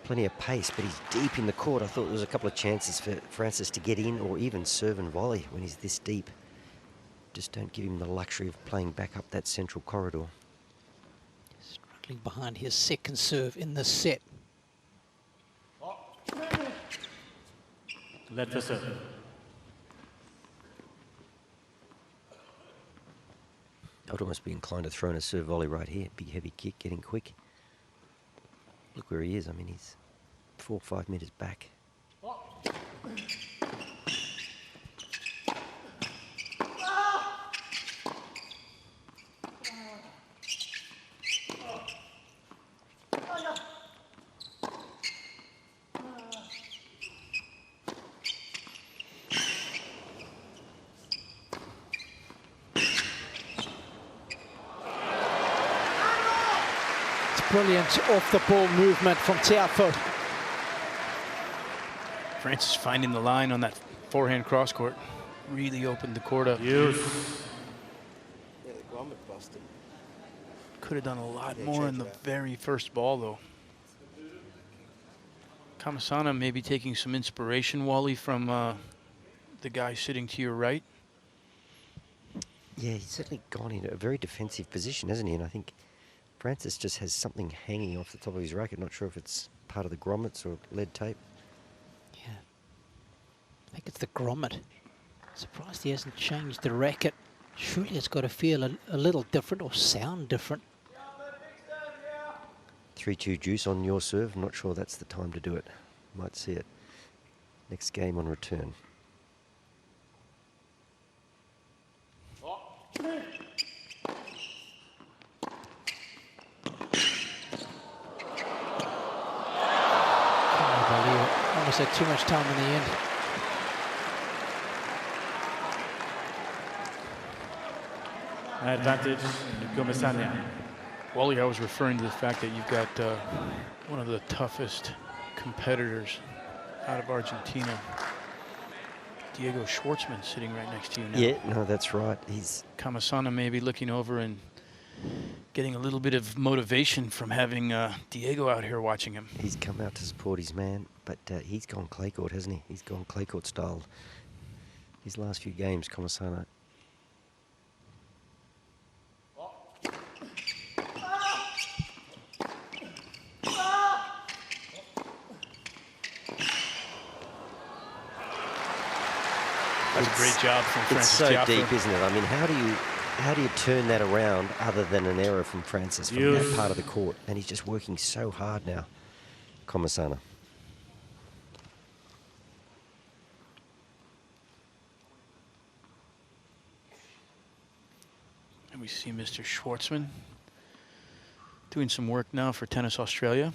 plenty of pace, but he's deep in the court. I thought there was a couple of chances for Francis to get in or even serve and volley when he's this deep. Just don't give him the luxury of playing back up that central corridor. Struggling behind his second serve in this set. Let for serve. I'd almost be inclined to throw in a serve volley right here. Big heavy kick, getting quick. Look where he is. I mean, he's 4 or 5 meters back. Brilliant off-the-ball movement from Tiafoe. Francis finding the line on that forehand cross court. Really opened the court up. Use. Yeah, the grommet busted. Could have done a lot Yeah, more check in the it out. very first ball, though. Comesana maybe taking some inspiration, Wally, from the guy sitting to your right. Yeah, he's certainly gone into a very defensive position, hasn't he? And I think Francis just has something hanging off the top of his racket. Not sure if it's part of the grommets or lead tape. Yeah, I think it's the grommet. Surprised he hasn't changed the racket. Surely it's got to feel a little different or sound different. 3-2 juice on your serve. I'm not sure that's the time to do it. Might see it next game on return. Almost had too much time in the end. Advantage, Comesana. Wally, I was referring to the fact that you've got one of the toughest competitors out of Argentina, Diego Schwartzman, sitting right next to you now. Yeah, no, that's right. He's Comesana maybe looking over and getting a little bit of motivation from having Diego out here watching him. He's come out to support his man, but he's gone clay court, hasn't he? He's gone clay court style. His last few games, Comesana. That's a great job from It's Frances so Tiafoe. deep, isn't it? I mean, how do you turn that around other than an error from Francis from Yes. that part of the court? And he's just working so hard now, Comesana. And we see Mr. Schwartzman doing some work now for Tennis Australia.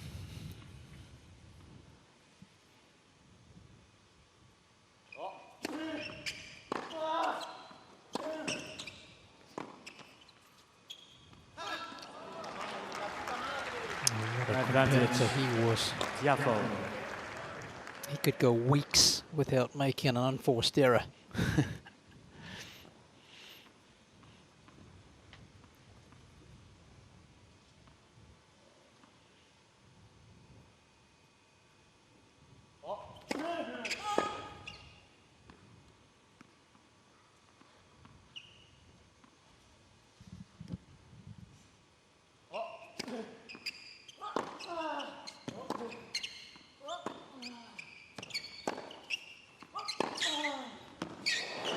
Advantage, So he was. Tiafoe. He could go weeks without making an unforced error.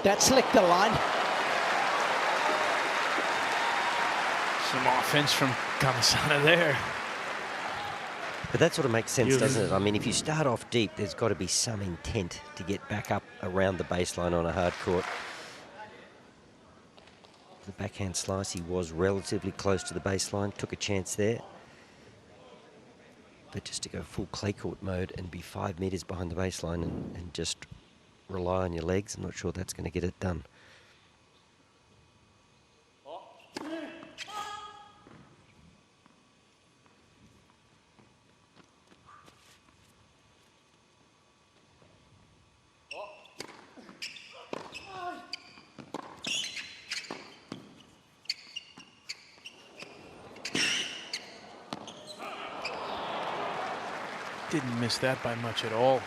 That slicked the line. Some offense from Comesana there. But that sort of makes sense, Yes. doesn't it? I mean, if you start off deep, there's got to be some intent to get back up around the baseline on a hard court. The backhand slice, he was relatively close to the baseline, took a chance there. But just to go full clay court mode and be 5 meters behind the baseline and just rely on your legs, I'm not sure that's going to get it done. Didn't miss that by much at all.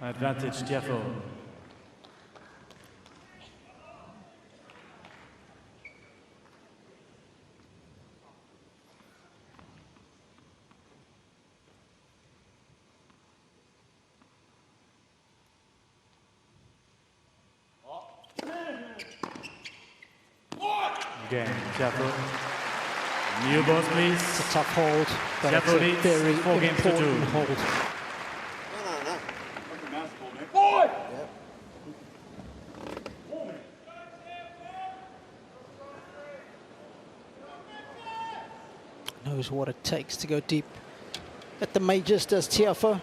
Advantage, Tiafoe. Again, Tiafoe. New balls, please. It's a tough hold, but it's Tiafoe a leads very 4 games to 2. important hold. Knows what it takes to go deep at the majors, does Tiafoe.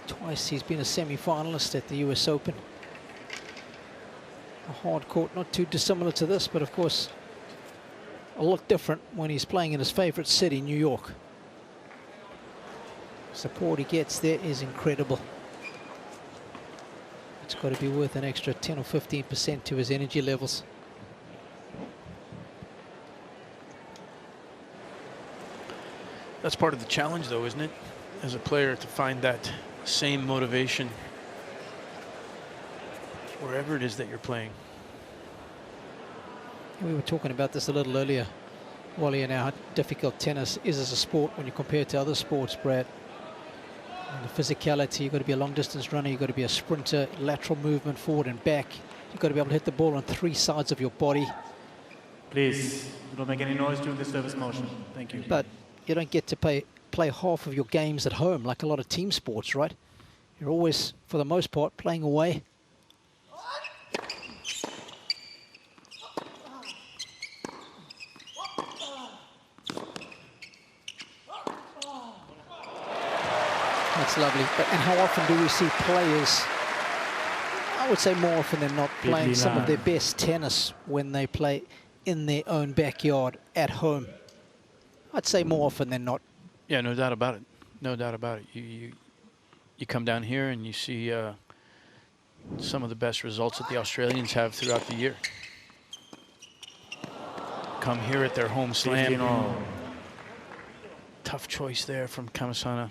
Twice he's been a semi-finalist at the US Open. A hard court, not too dissimilar to this, but of course a lot different when he's playing in his favorite city, New York. Support he gets there is incredible. It's got to be worth an extra 10 or 15% to his energy levels. That's part of the challenge, though, isn't it? As a player, to find that same motivation wherever it is that you're playing. We were talking about this a little earlier, Wally, and how difficult tennis is as a sport when you compare it to other sports, Brad. And the physicality, you've got to be a long distance runner, you've got to be a sprinter, lateral movement forward and back. You've got to be able to hit the ball on 3 sides of your body. Please, don't make any noise during the service motion. Thank you. But you don't get to play half of your games at home like a lot of team sports, right? You're always, for the most part, playing away. That's lovely. And how often do we see players, I would say more often than not, playing some of their best tennis when they play in their own backyard at home? I'd say more often than not. Yeah, no doubt about it. No doubt about it. You come down here and you see some of the best results that the Australians have throughout the year. Come here at their home slam. Tough choice there from Comesana.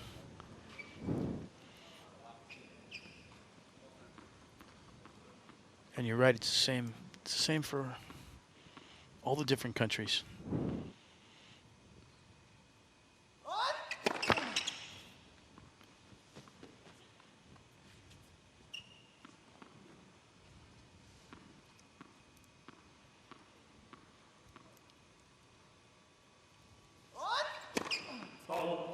And you're right, it's the same for all the different countries. Oh.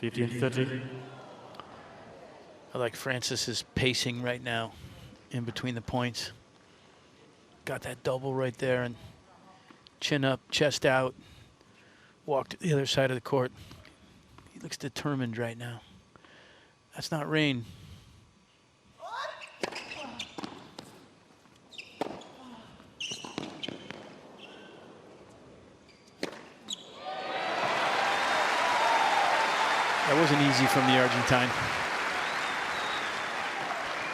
15-30. I like Francis's pacing right now in between the points. Got that double right there, and chin up, chest out, walk to the other side of the court. He looks determined right now. That's not rain. That wasn't easy from the Argentine.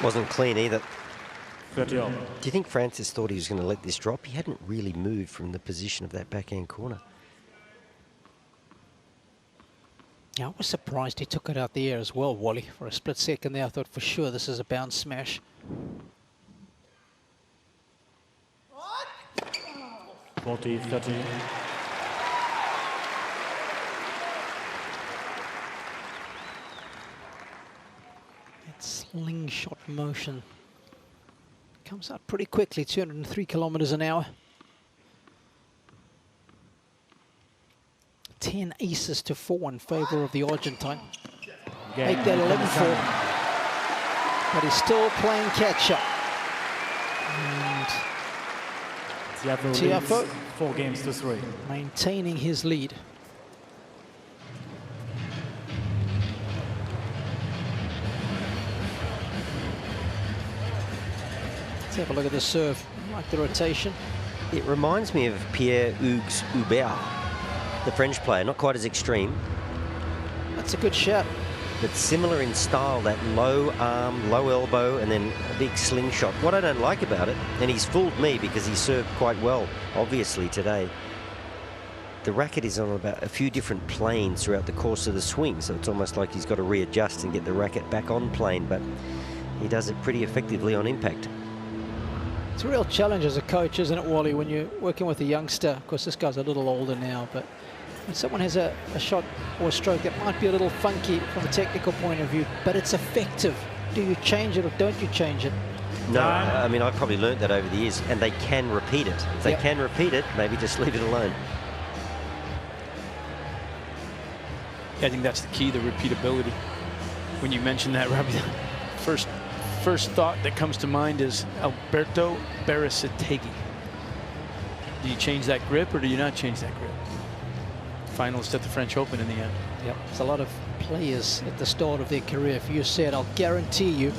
Wasn't clean either. 30 all. Do you think Francis thought he was going to let this drop? He hadn't really moved from the position of that backhand corner. Yeah, I was surprised he took it out the air as well, Wally. For a split second there, I thought for sure this is a bounce smash. 40-30. Slingshot motion comes out pretty quickly, 203 kilometers an hour. 10 aces to 4 in favor of the Argentine. Make that 11-4, but he's still playing catch up. And Tiafoe 4 games to 3, maintaining his lead. Let's have a look at the serve. I like the rotation. It reminds me of Pierre-Hugues Hubert, the French player, not quite as extreme. That's a good shot. But similar in style, that low arm, low elbow, and then a big slingshot. What I don't like about it, and he's fooled me because he served quite well, obviously, today. the racket is on about a few different planes throughout the course of the swing, so it's almost like he's got to readjust and get the racket back on plane, but he does it pretty effectively on impact. It's a real challenge as a coach, isn't it, Wally, when you're working with a youngster? Of course, this guy's a little older now, but when someone has a shot or a stroke that might be a little funky from a technical point of view, but it's effective, do you change it or don't you change it? No, I mean, I've probably learnt that over the years, and they can repeat it. If they can repeat it, maybe just leave it alone. I think that's the key, the repeatability. When you mention that, Robbie, first thought that comes to mind is Alberto Berasategui. Do you change that grip or do you not change that grip? Finalist at the French Open in the end. Yep, there's a lot of players at the start of their career. If you said, I'll guarantee you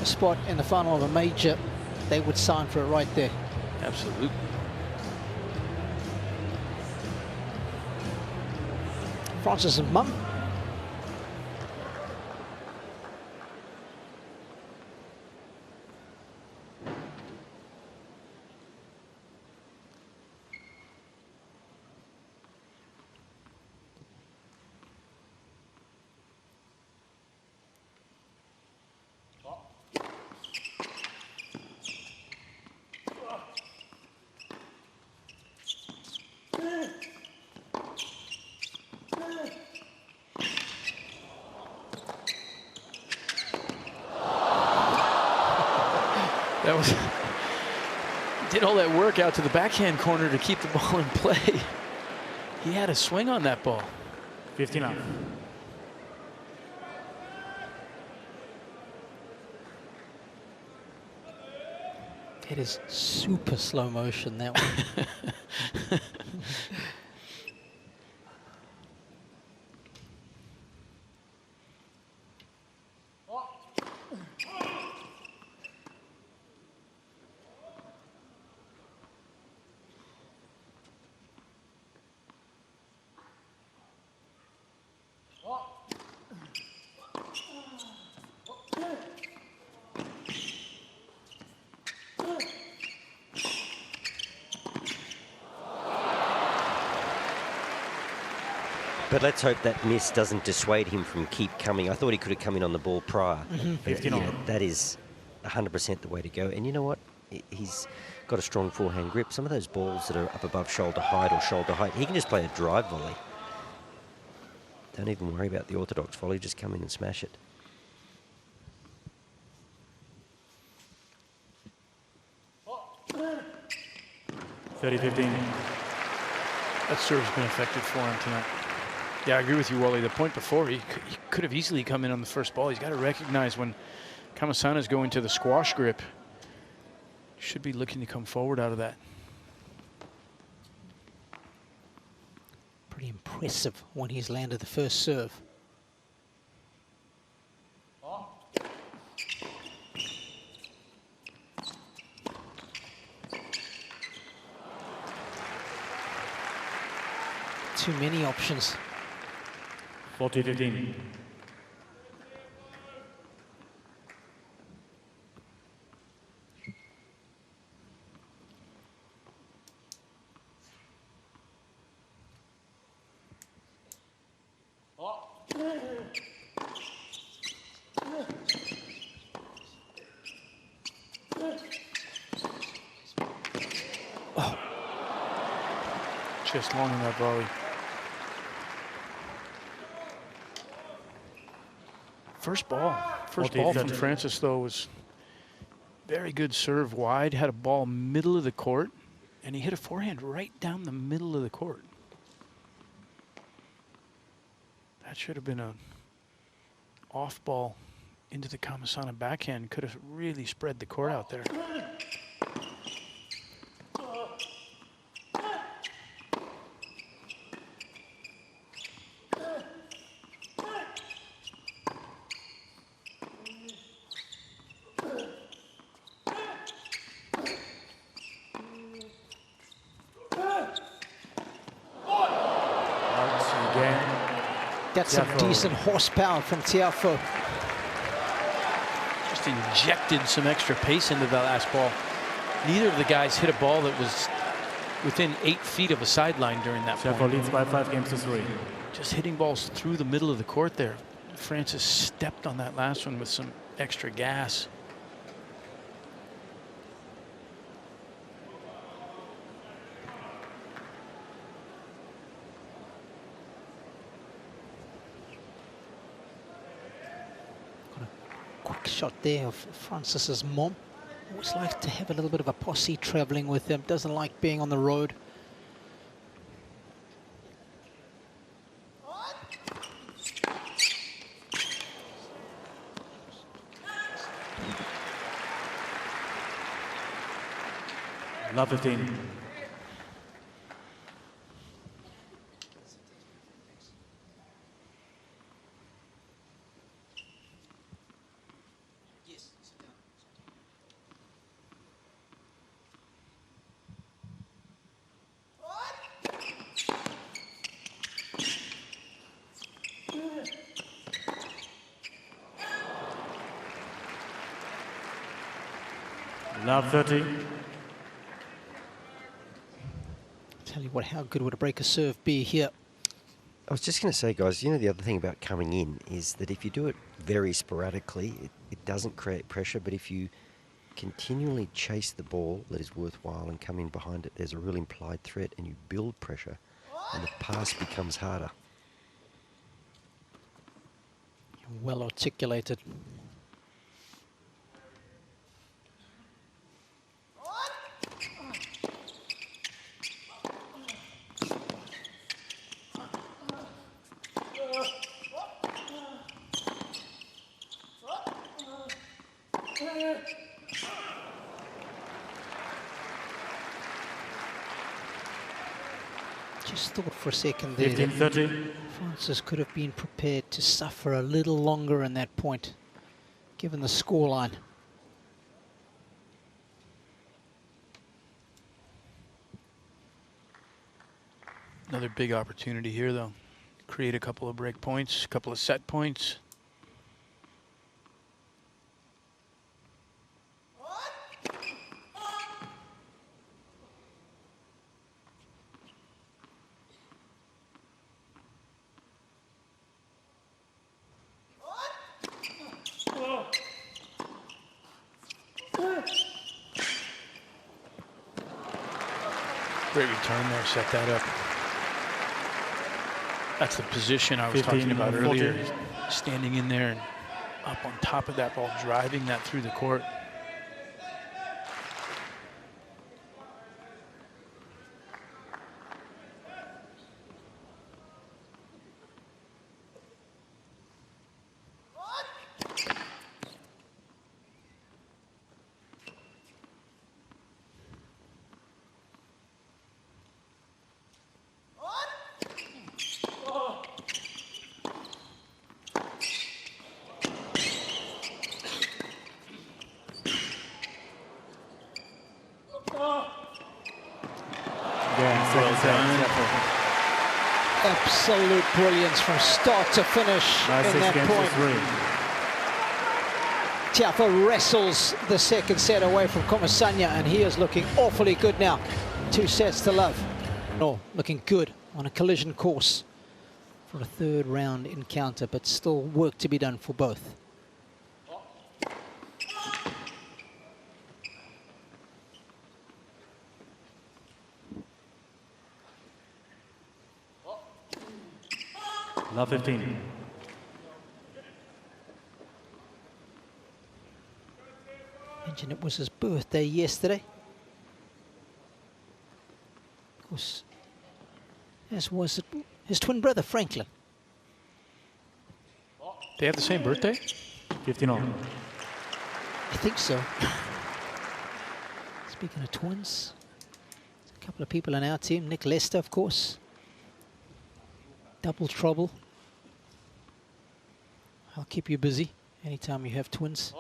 a spot in the final of a major, they would sign for it right there. Absolutely. Francis' mum. That was, did all that work out to the backhand corner to keep the ball in play. He had a swing on that ball. 59. It is super slow motion, that one. But let's hope that miss doesn't dissuade him from keep coming. I thought he could have come in on the ball prior. But yeah, that is 100% the way to go. And you know what? He's got a strong forehand grip. Some of those balls that are up above shoulder height or shoulder height, he can just play a drive volley. Don't even worry about the orthodox volley. Just come in and smash it. That serve's been effective for him tonight. Yeah, I agree with you, Wally. The point before, he could have easily come in on the first ball. He's got to recognize when Comesana's going to the squash grip, should be looking to come forward out of that. Pretty impressive when he's landed the first serve. Too many options. 40-15. Just long in that volley. First ball from Francis, though, was very good serve wide, had a ball middle of the court, and he hit a forehand right down the middle of the court. That should have been a off ball into the Comesana backhand. Could have really spread the court out there. That's some decent horsepower from Tiafoe. Just injected some extra pace into the last ball. Neither of the guys hit a ball that was within 8 feet of a sideline during that Tiafoe point. leads by 5 games to 3. Just hitting balls through the middle of the court there. Frances stepped on that last one with some extra gas. Quick shot there of Frances's mom. Always likes to have a little bit of a posse traveling with them. Doesn't like being on the road. Love 15. Love 30. Tell you what, how good would a breaker serve be here? I was just going to say, guys, you know, the other thing about coming in is that if you do it very sporadically, it doesn't create pressure. But if you continually chase the ball that is worthwhile and come in behind it, there's a real implied threat and you build pressure and the pass becomes harder. Well articulated. Just thought for a second there that 15-30. Frances could have been prepared to suffer a little longer in that point, given the scoreline. Another big opportunity here, though. Create a couple of break points, a couple of set points. Great return there, set that up. That's the position I was talking about earlier. Standing in there and up on top of that ball, driving that through the court. Absolute brilliance from start to finish in that point. Tiafoe wrestles the second set away from Comesana, and he is looking awfully good now. 2 sets to love. Oh, looking good on a collision course for a third round encounter, but still work to be done for both. Love 15. Mentioned it was his birthday yesterday. Of course, as was his twin brother, Franklin. They have the same birthday? 15 all. I think so. Speaking of twins, there's a couple of people on our team. Nick Lester, of course. Double trouble. I'll keep you busy anytime you have twins.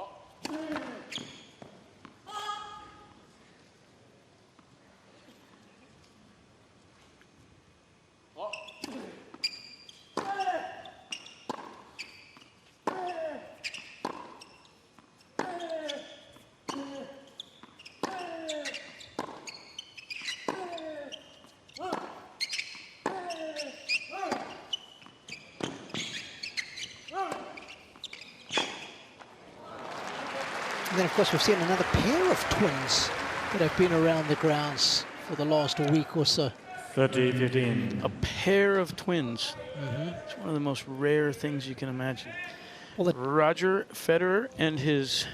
of course, we've seen another pair of twins that have been around the grounds for the last week or so. 30-15. A pair of twins. It's one of the most rare things you can imagine. Well, Roger Federer and his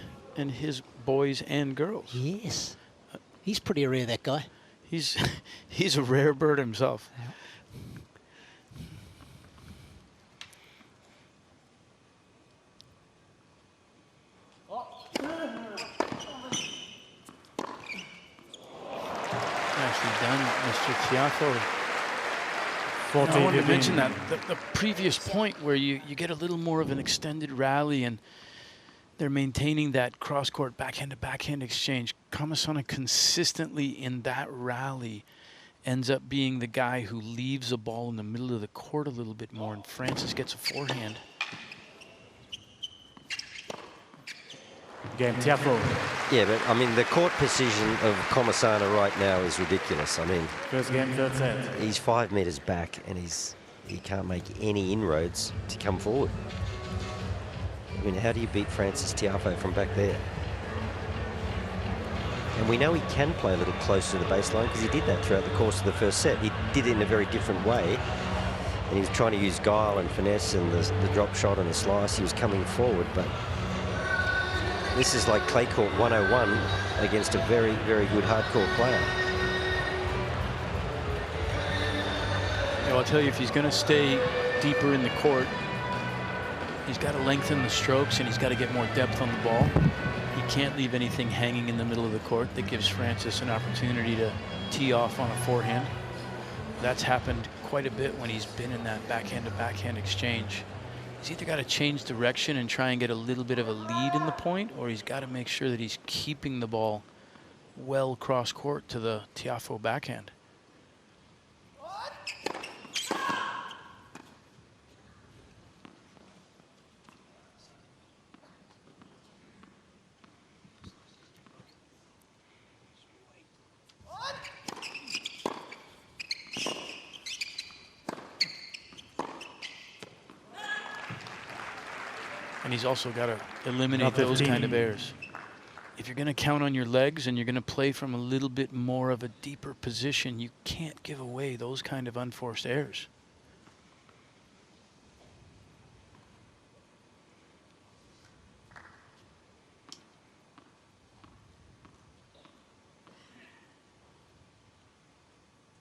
boys and girls. yes. He's pretty rare, that guy. He's a rare bird himself. Yeah. Nicely done, Mr. Tiafoe. 40, I wanted to 15. mention that the previous point where you get a little more of an extended rally and they're maintaining that cross-court backhand-to-backhand exchange. Comesana consistently in that rally ends up being the guy who leaves the ball in the middle of the court a little bit more, and Francis gets a forehand. Game, Tiafoe. Yeah, but I mean, the court position of Comesana right now is ridiculous. I mean, First game, third set. he's 5 meters back and he can't make any inroads to come forward. I mean, how do you beat Frances Tiafoe from back there? And we know he can play a little closer to the baseline because he did that throughout the course of the first set. He did it in a very different way. And he was trying to use guile and finesse and the drop shot and the slice. He was coming forward, but this is like clay court 101 against a very, very good hardcourt player. Yeah, I'll tell you, if he's going to stay deeper in the court, he's got to lengthen the strokes and he's got to get more depth on the ball. He can't leave anything hanging in the middle of the court that gives Francis an opportunity to tee off on a forehand. That's happened quite a bit when he's been in that backhand-to-backhand exchange. He's either got to change direction and try and get a little bit of a lead in the point, or he's got to make sure that he's keeping the ball well cross-court to the Tiafoe backhand. And he's also got to eliminate those kind of errors. If you're going to count on your legs and you're going to play from a little bit more of a deeper position, you can't give away those kind of unforced errors.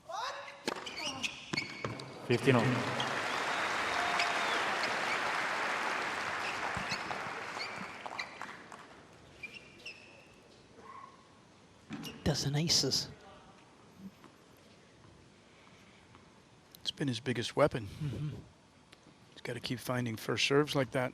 What? 15-0. Dozen aces. It's been his biggest weapon. He's got to keep finding first serves like that.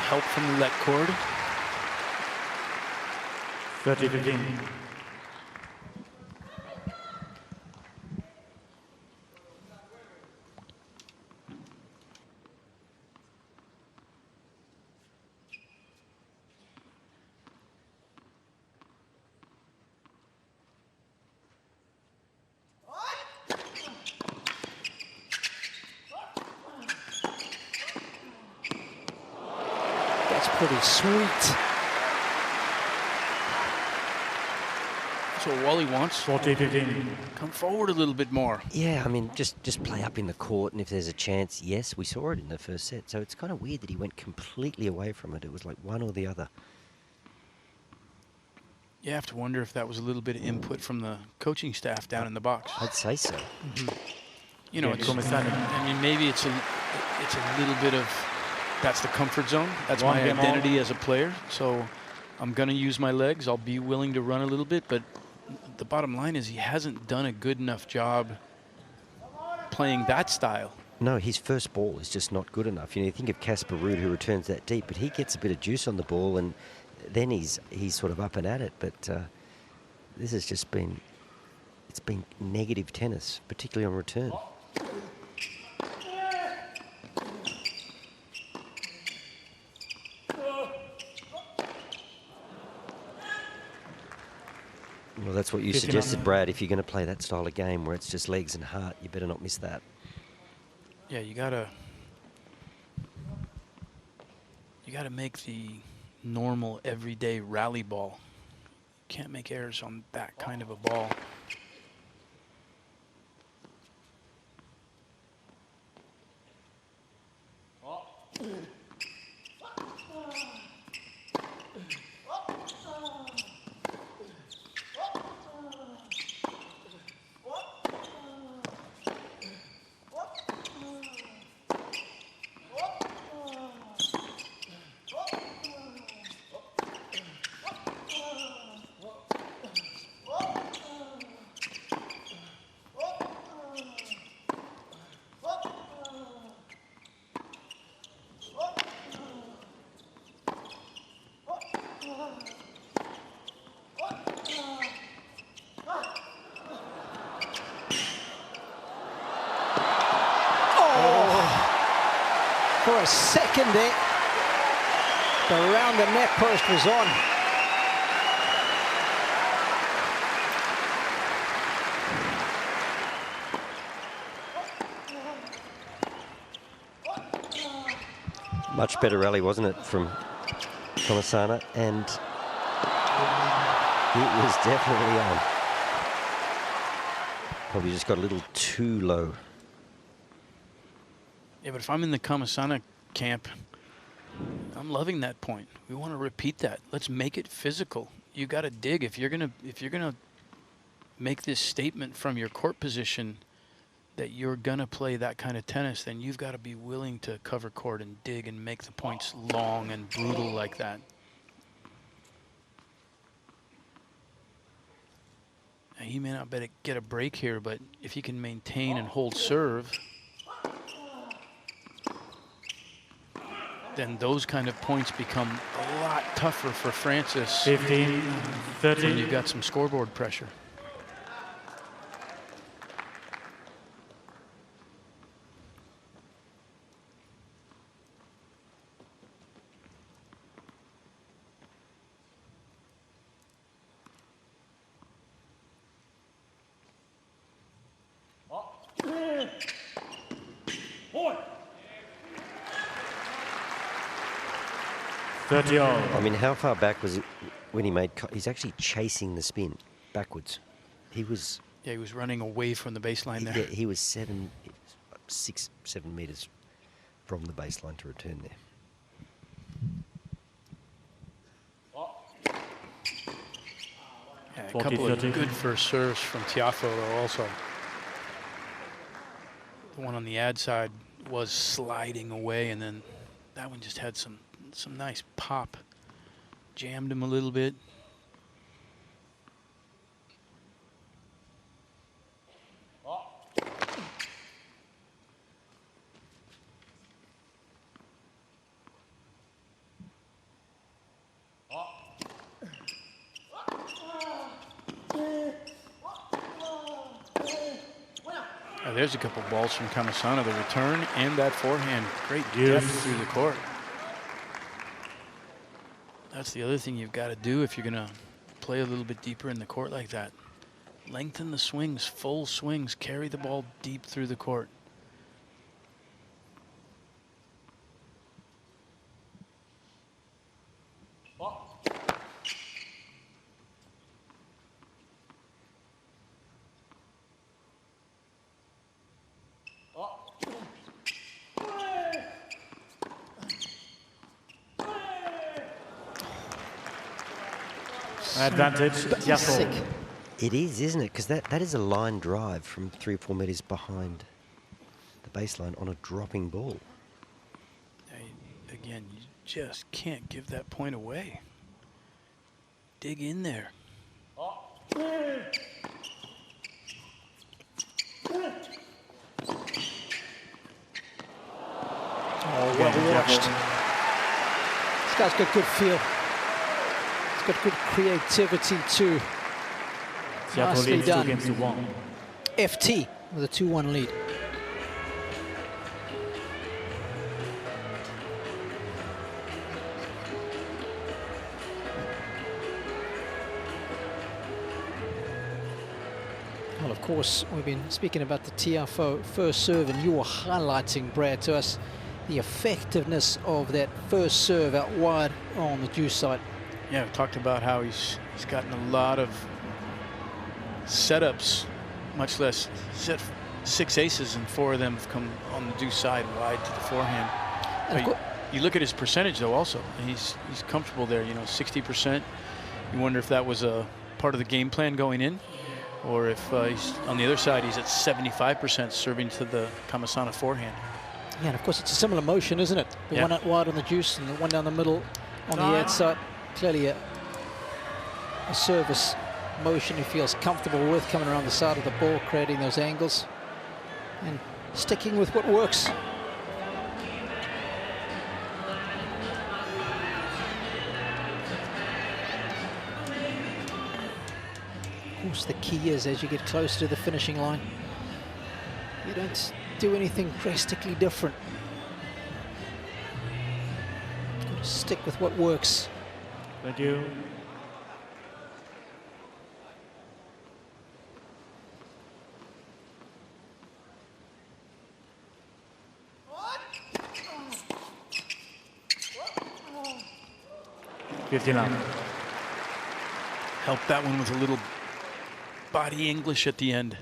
Help from the let cord. 30-15. Pretty sweet. That's what Wally wants. 40-15. Come forward a little bit more. Yeah, I mean, just play up in the court, and if there's a chance, yes, we saw it in the first set. So it's kind of weird that he went completely away from it. It was like one or the other. You have to wonder if that was a little bit of input from the coaching staff down in the box. I'd say so. You know, it's, I mean, maybe it's a little bit of, that's the comfort zone. That's my identity as a player. So I'm going to use my legs. I'll be willing to run a little bit. But the bottom line is he hasn't done a good enough job playing that style. No, his first ball is just not good enough. You know, you think of Casper Ruud, who returns that deep, but he gets a bit of juice on the ball, and then he's sort of up and at it. But this has just been, it's been negative tennis, particularly on return. Well, that's what you suggested, Brad. If you're going to play that style of game where it's just legs and heart, you better not miss that. Yeah, you gotta make the normal everyday rally ball. You can't make errors on that kind of a ball. For a second there, the round the net post was on. Much better rally, wasn't it, from Comesana? And it was definitely on. Probably just got a little too low. Yeah, but if I'm in the Comesana camp, I'm loving that point. We want to repeat that. Let's make it physical. You got to dig. If you're gonna make this statement from your court position that you're gonna play that kind of tennis, then you've got to be willing to cover court and dig and make the points long and brutal like that. Now, he may not get a break here, but if he can maintain and hold serve, then those kind of points become a lot tougher for Francis 15, 30. when you've got some scoreboard pressure. I mean, how far back was it when he made? He's actually chasing the spin backwards. He was. Yeah, he was running away from the baseline there. Yeah, he was 7 meters from the baseline to return there. Yeah, a couple of good first serves from Tiafoe though also. The one on the ad side was sliding away, and then that one just had some nice pop. Jammed him a little bit. There's a couple balls from Comesana, the return and that forehand. Great depth through the court. That's the other thing you've got to do if you're going to play a little bit deeper in the court like that. Lengthen the swings, full swings, carry the ball deep through the court. Advantage, Tiafoe. It is, isn't it? Because that is a line drive from 3 or 4 meters behind the baseline on a dropping ball. Again, you just can't give that point away. Dig in there. Oh, well watched. This guy's got good feel. got good creativity too. Tiafoe Nicely leads 2 done. games to 1. FT with a 2-1 lead. Well, of course, we've been speaking about the Tiafoe first serve, and you were highlighting, Brad, to us the effectiveness of that first serve out wide on the deuce side. Yeah, we talked about how he's gotten a lot of setups, much less set 6 aces, and 4 of them have come on the deuce side wide to the forehand. But you look at his percentage though also, and he's comfortable there, you know, 60%. You wonder if that was a part of the game plan going in, or if he's on the other side, he's at 75% serving to the Comesana forehand. Yeah, and of course it's a similar motion, isn't it? The one out wide on the deuce and the one down the middle on the outside. Clearly a service motion he feels comfortable with, coming around the side of the ball, creating those angles and sticking with what works. Of course, the key is, as you get closer to the finishing line, you don't do anything drastically different. Got to stick with what works. Thank you. Helped that one with a little body English at the end.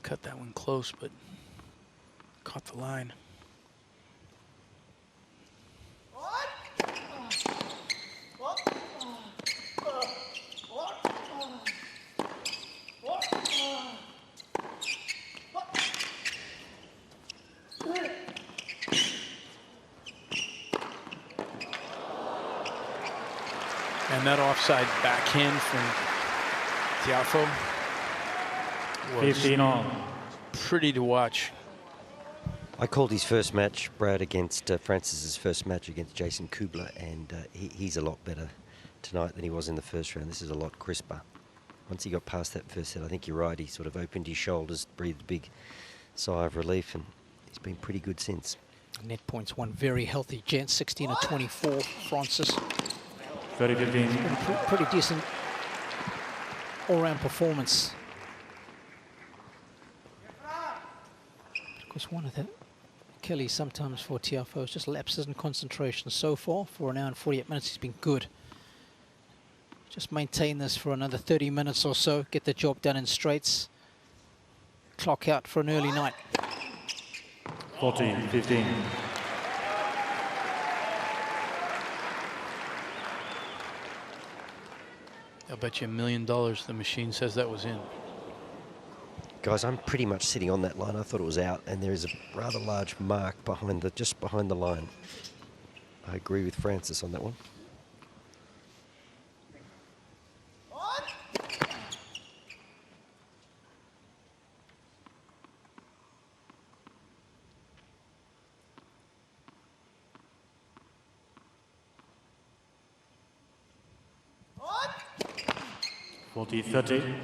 Cut that one close, but caught the line. And that offside backhand from Tiafoe was 15 all. pretty to watch. I called his first match, Brad, against Francis's first match against Jason Kubler, and he's a lot better tonight than he was in the first round. This is a lot crisper. Once he got past that first set, I think you're right, he sort of opened his shoulders, breathed a big sigh of relief, and he's been pretty good since. Net points, one very healthy gent, 16 of 24, Francis. 30-15. Pretty decent all-round performance. Of course, one of the Achilles sometimes for Tiafoe is just lapses in concentration. So far, for an hour and 48 minutes, he's been good. Just maintain this for another 30 minutes or so, get the job done in straights. Clock out for an early night. 14-15. I'll bet you $1 million the machine says that was in. Guys, I'm pretty much sitting on that line. I thought it was out, and there is a rather large mark behind just behind the line. I agree with Francis on that one. What? 40-30.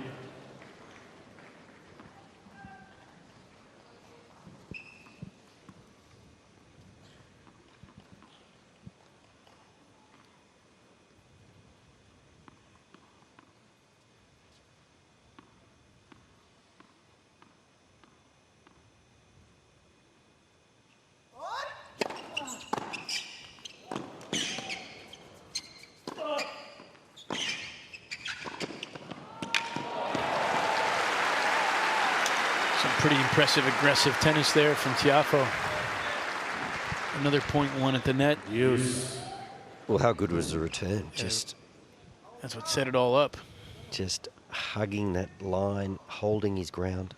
Pretty impressive, aggressive tennis there from Tiafoe. Another .1 at the net. Use. Well, how good was the return? Just that's what set it all up. Just hugging that line, holding his ground.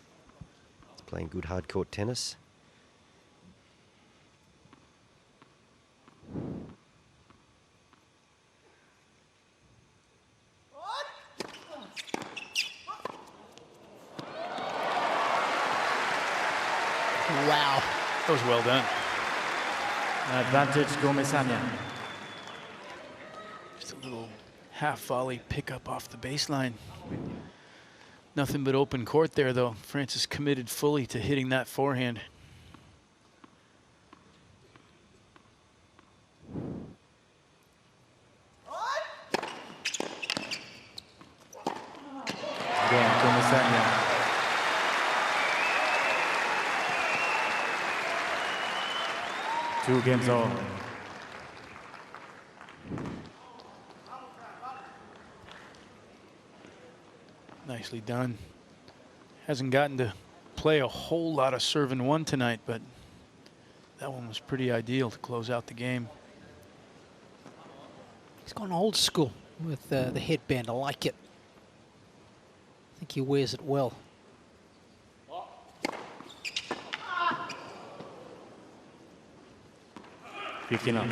He's playing good hard court tennis. Wow. That was well done. Advantage Comesana. Just a little half volley pickup off the baseline. Nothing but open court there, though. Frances committed fully to hitting that forehand. Again, Comesana. Two games all. Nicely done. Hasn't gotten to play a whole lot of serve and one tonight, but that one was pretty ideal to close out the game. He's gone old school with the headband. I like it. I think he wears it well. Picking up.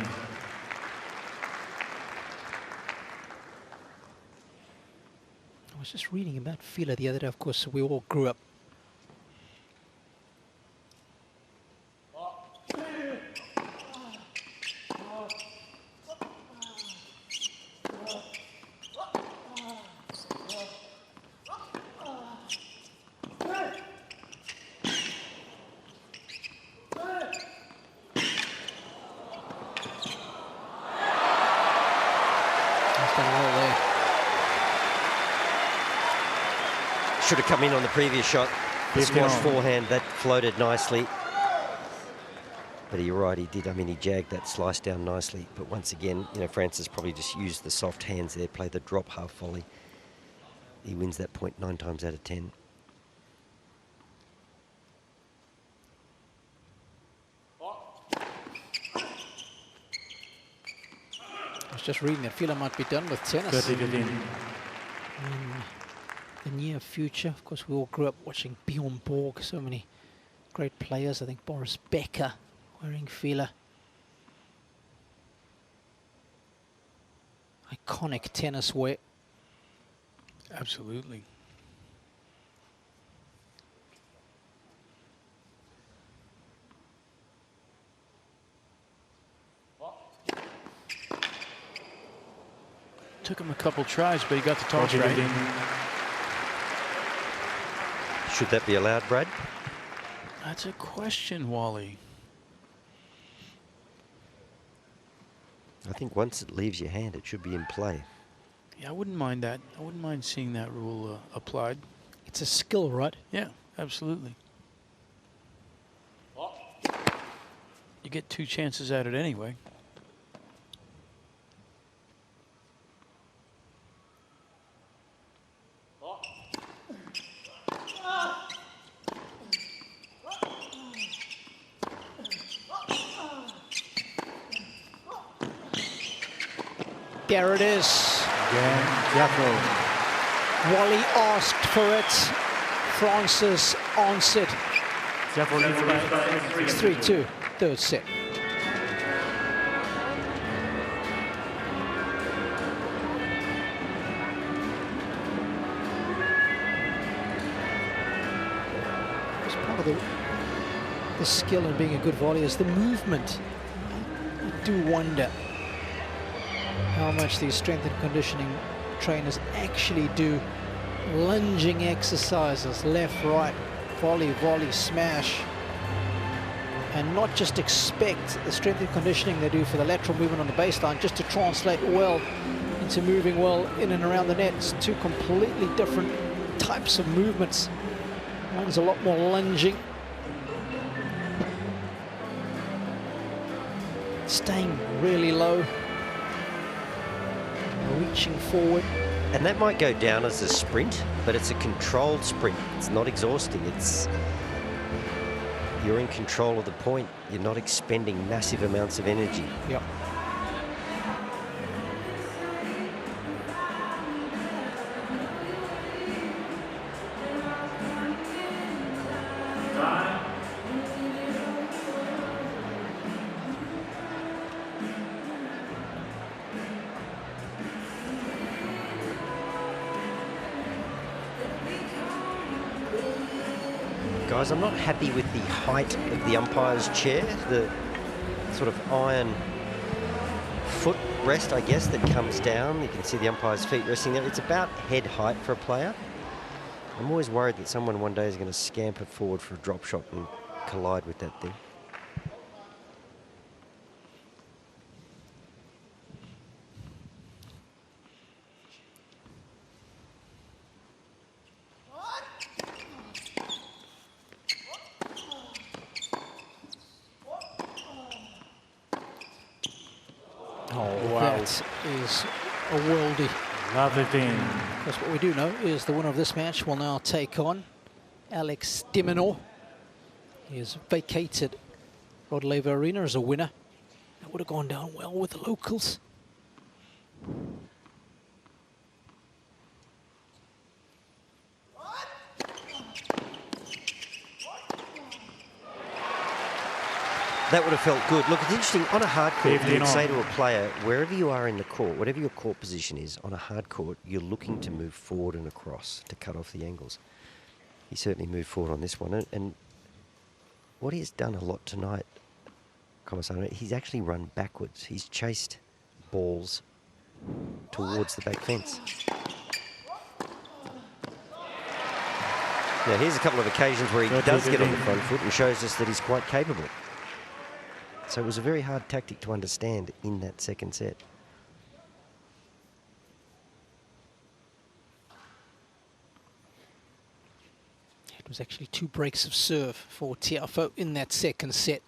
I was just reading about Fila the other day. Of course, we all grew up. Should have come in on the previous shot. The squash forehand, that floated nicely. But you're right, he did. I mean, he jagged that slice down nicely. But once again, you know, Francis probably just used the soft hands there, play the drop half volley. He wins that point 9 times out of 10. I was just reading that Fila might be done with tennis. In the near future. Of course, we all grew up watching Bjorn Borg, so many great players. I think Boris Becker wearing Fila. Iconic tennis wear. Absolutely. Took him a couple tries, but he got the toss right. Should that be allowed, Brad? That's a question, Wally. I think once it leaves your hand, it should be in play. Yeah, I wouldn't mind that. I wouldn't mind seeing that rule applied. It's a skill, right? Yeah, absolutely. You get 2 chances at it anyway. There it is. Again, Tiafoe. Wally asked for it. Francis answered. Tiafoe leads It's 3-2, third set. It's part of the skill in being a good volley is the movement. I do wonder how much these strength and conditioning trainers actually do lunging exercises, left, right, volley, volley, smash, and not just expect the strength and conditioning they do for the lateral movement on the baseline just to translate well into moving well in and around the net. It's 2 completely different types of movements. One's a lot more lunging, staying really low, reaching forward. And that might go down as a sprint, but it's a controlled sprint. It's not exhausting. You're in control of the point. You're not expending massive amounts of energy. Yep. Guys, I'm not happy with the height of the umpire's chair. sort of iron foot rest, I guess, that comes down. You can see the umpire's feet resting there. It's about head height for a player. I'm always worried that someone one day is going to scamper forward for a drop shot and collide with that thing. That is a worldie. Lovely thing. Because what we do know is the winner of this match will now take on Alex de Minaur. He has vacated Rod Laver Arena as a winner. That would have gone down well with the locals. That would have felt good. Look, it's interesting. On a hard court, you would say to a player, wherever you are in the court, whatever your court position is, on a hard court, you're looking to move forward and across to cut off the angles. He certainly moved forward on this one. And what he has done a lot tonight, Comesana, he's actually run backwards. He's chased balls towards the back fence. Now, here's a couple of occasions where he does get on the front foot and shows us that he's quite capable. So it was a very hard tactic to understand in that second set. It was actually 2 breaks of serve for Tiafoe in that second set.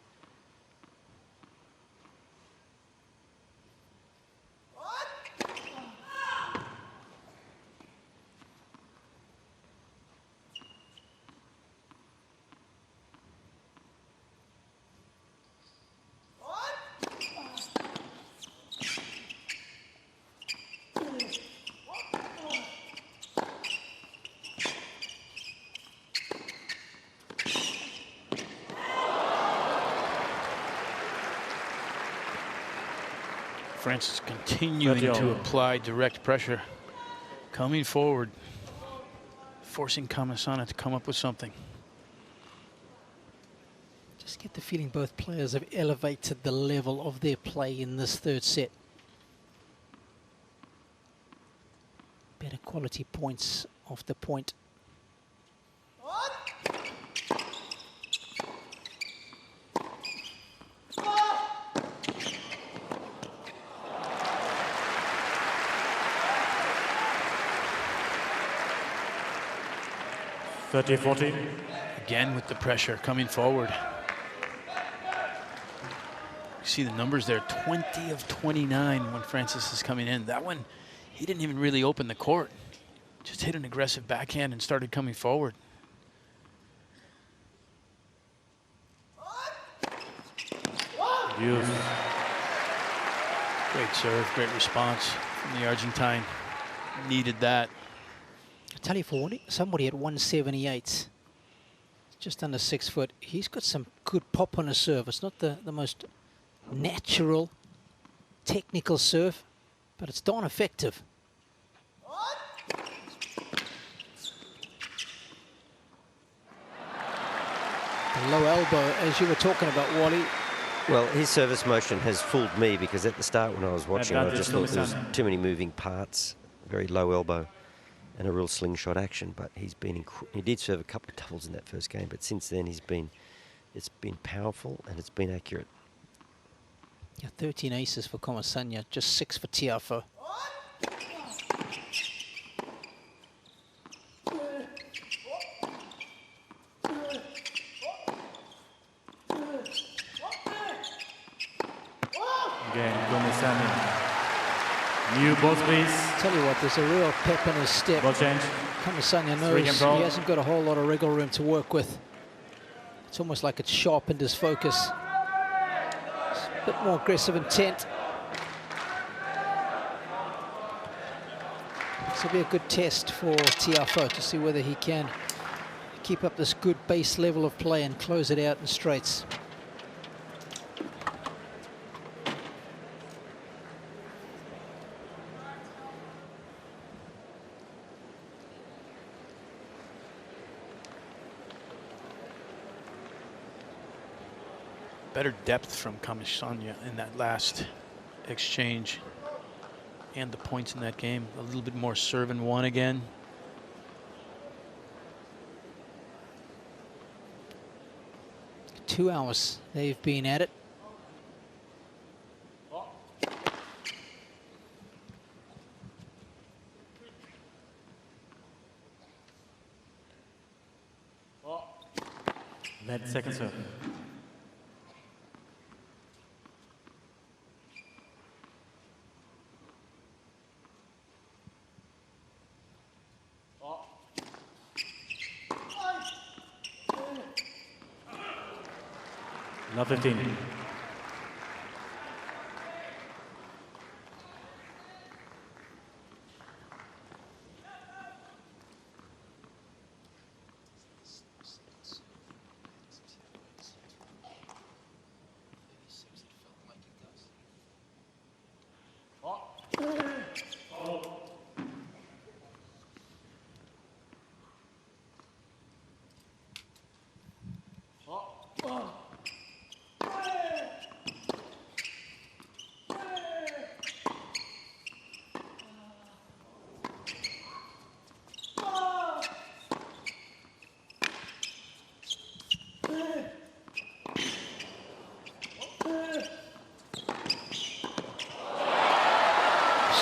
Francis continuing to apply direct pressure, coming forward, forcing Comesana to come up with something. Just get the feeling both players have elevated the level of their play in this third set. Better quality points off the point. Again with the pressure coming forward. You see the numbers there, 20 of 29 when Francis is coming in. That one, he didn't even really open the court. Just hit an aggressive backhand and started coming forward. Yes. Great serve, great response from the Argentine. Needed that. I tell you, for somebody at 178, just under 6 foot, he's got some good pop on his serve. It's not the most natural, technical serve, but it's darn effective. The low elbow, as you were talking about, Wally. Well, his service motion has fooled me because at the start when I was watching, I just thought there was too many moving parts, very low elbow and a real slingshot action. But he's been he did serve a couple of doubles in that first game, but since then it's been powerful and it's been accurate. Yeah, 13 aces for Comesana, just 6 for Tiafoe. Again, Comesana. New balls, please. Tell you what, there's a real pep in his step. Ball change. Comesana knows he hasn't got a whole lot of wriggle room to work with. It's almost like it's sharpened his focus. It's a bit more aggressive intent. This will be a good test for Tiafoe to see whether he can keep up this good base level of play and close it out in straights. better depth from Comesana in that last exchange and the points in that game. A little bit more serve and one again. Two hours they've been at it. Net second serve. Now 15.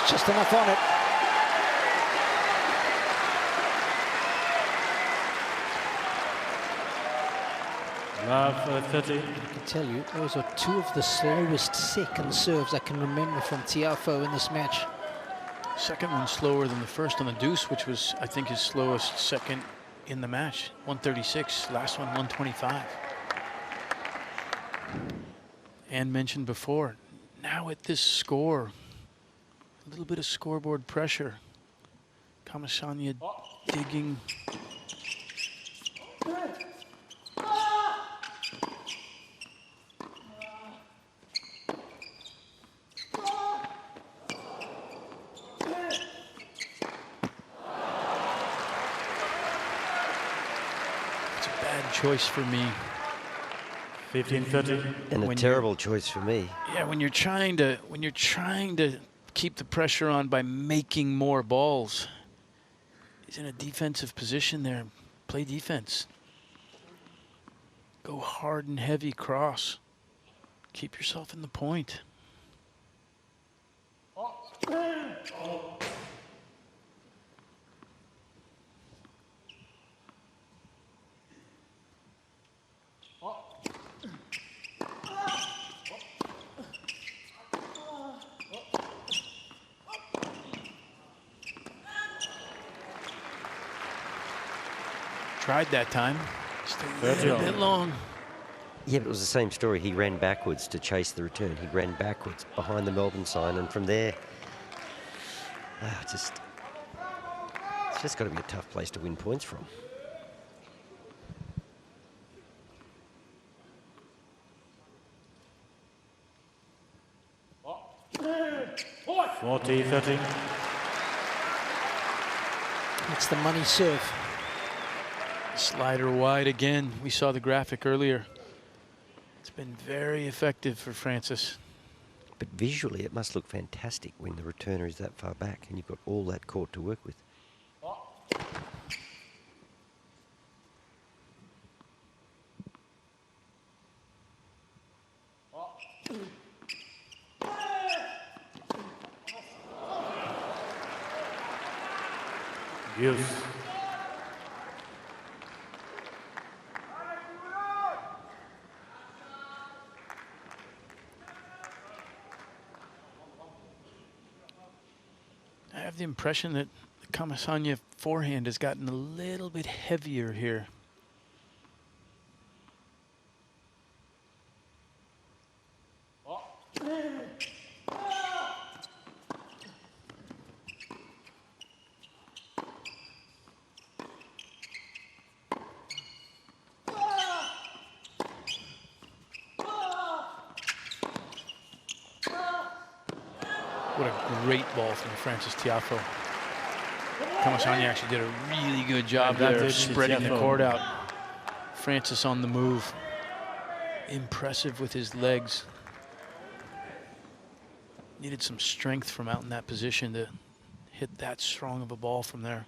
Just enough on it. Love 30. I can tell you, those are two of the slowest second serves I can remember from Tiafoe in this match. Second one slower than the first on the deuce, which was, I think, his slowest second in the match. 136, last one 125. And mentioned before, now at this score, a little bit of scoreboard pressure. Comesana digging. It's a bad choice for me. 15-30. And a terrible choice for me. Yeah, when you're trying to keep the pressure on by making more balls. He's in a defensive position there. Play defense. Go hard and heavy cross. Keep yourself in the point. Tried that time. Still a bit long. Yeah, but it was the same story. He ran backwards to chase the return. He ran backwards behind the Melbourne sign, and from there, it's just got to be a tough place to win points from. Oh. 40-30. It's the money serve. Slider wide again. We saw the graphic earlier. It's been very effective for Francis. But visually, it must look fantastic when the returner is that far back and you've got all that court to work with. Use. I have the impression that the Comesana forehand has gotten a little bit heavier here. What a great ball from Frances Tiafoe. Comesana actually did a really good job there of spreading the court out. Francis on the move. impressive with his legs. Needed some strength from out in that position to hit that strong of a ball from there.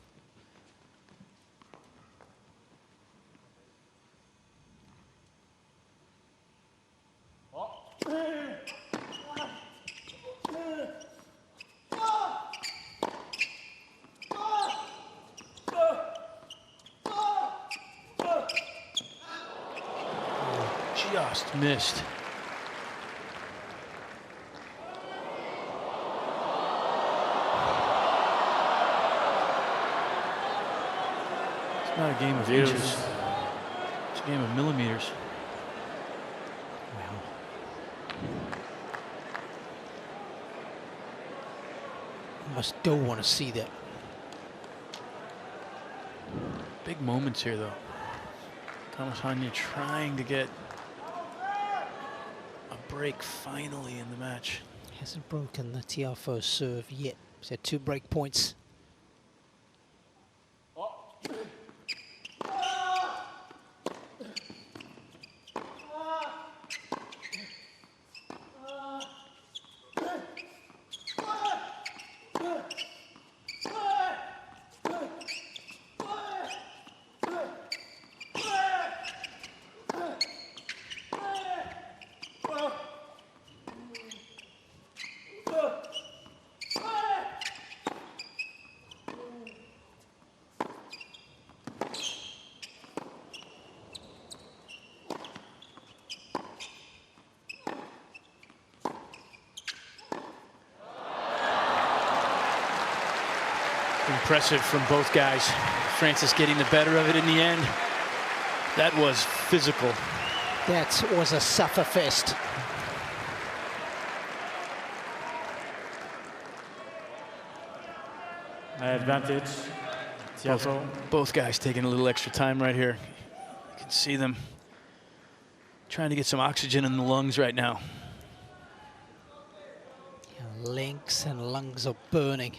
Just missed. It's not a game of inches. It's a game of millimeters. Wow. I still want to see that. Big moments here, though. Comesana trying to get a break finally in the match. Hasn't broken the Tiafoe serve yet. He's had 2 break points. Impressive from both guys. Francis getting the better of it in the end. That was physical. That was a sufferfest. Advantage. Tiafoe. Both guys taking a little extra time right here. You can see them trying to get some oxygen in the lungs right now. Yeah, legs and lungs are burning.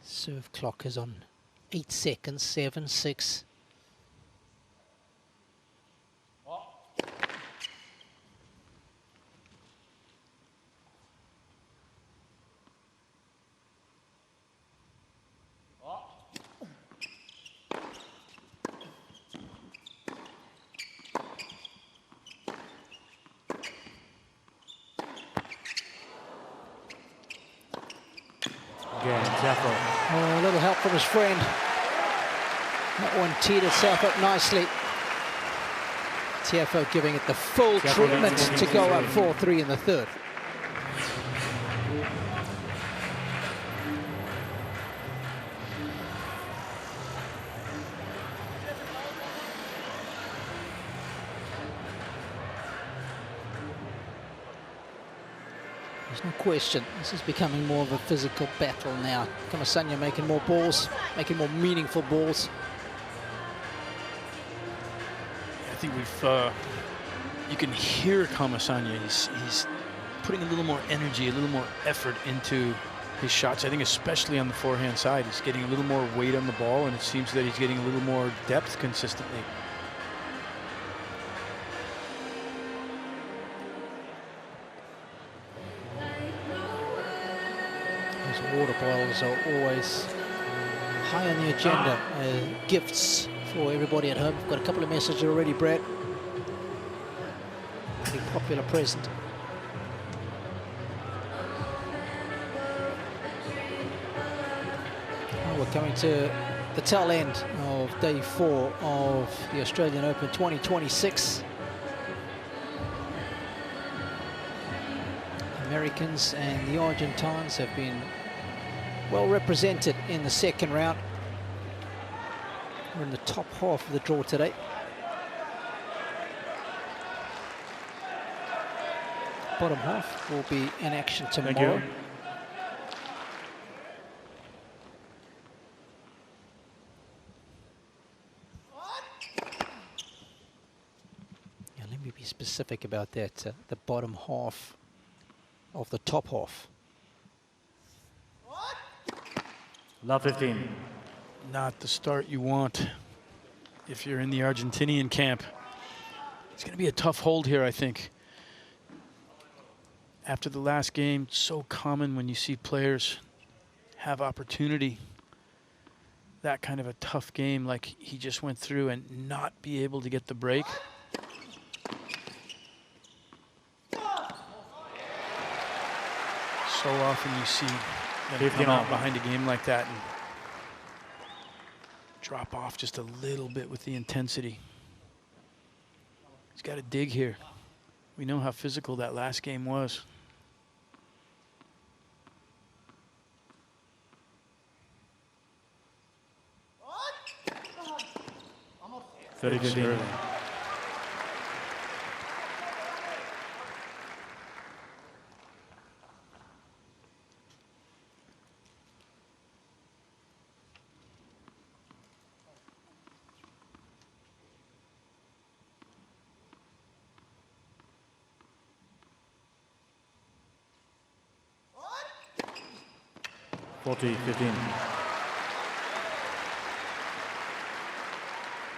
Serve clock is on 8 seconds, 7, 6. Oh, a little help from his friend. That one teed itself up nicely. Tiafoe giving it the full treatment to go up 4-3 in the third. There's no question, this is becoming more of a physical battle now. Comesana making more balls, making more meaningful balls. I think you can hear Comesana. He's putting a little more energy, a little more effort into his shots. I think especially on the forehand side, he's getting a little more weight on the ball, and it seems that he's getting a little more depth consistently. Water bottles are always high on the agenda. Gifts for everybody at home. We've got a couple of messages already, Brad. Pretty popular present. Oh, we're coming to the tail end of day 4 of the Australian Open 2026. Americans and the Argentines have been well represented in the second round. We're in the top half of the draw today. Bottom half will be in action tomorrow. Thank you. Yeah, let me be specific about that. The bottom half of the top half. Love 15. not the start you want if you're in the Argentinian camp. It's going to be a tough hold here, I think. After the last game, so common when you see players have opportunity. That kind of a tough game like he just went through and not be able to get the break. So often you see them come out behind a game like that and drop off just a little bit with the intensity. He's got to dig here. We know how physical that last game was. Early.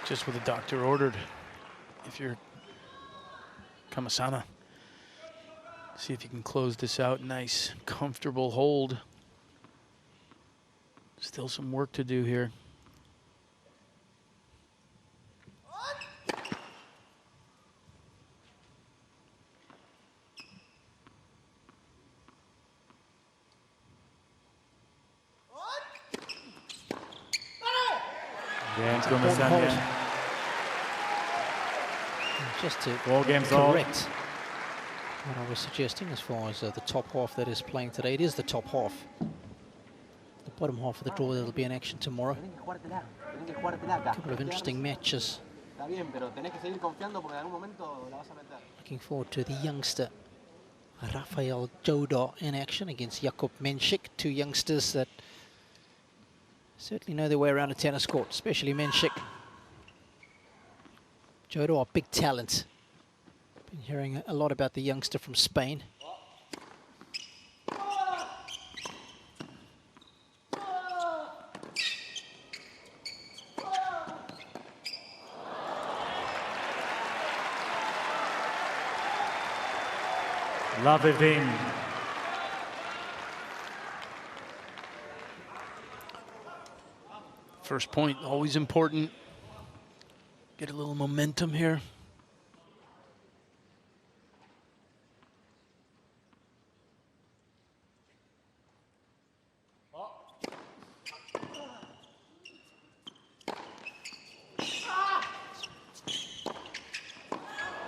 Just what the doctor ordered. If you're Comesana, see if you can close this out. Nice, comfortable hold. Still some work to do here. Comesana. Just to Correct what I was suggesting as far as the top half that is playing today. It is the top half. The bottom half of the draw that'll be in action tomorrow. A couple of interesting matches. Looking forward to the youngster Rafael Jodo in action against Jakub Menšik, two youngsters that certainly know their way around a tennis court, especially Menšik. Jodo, a big talent. Been hearing a lot about the youngster from Spain. Laver Arena. First point, always important. Get a little momentum here.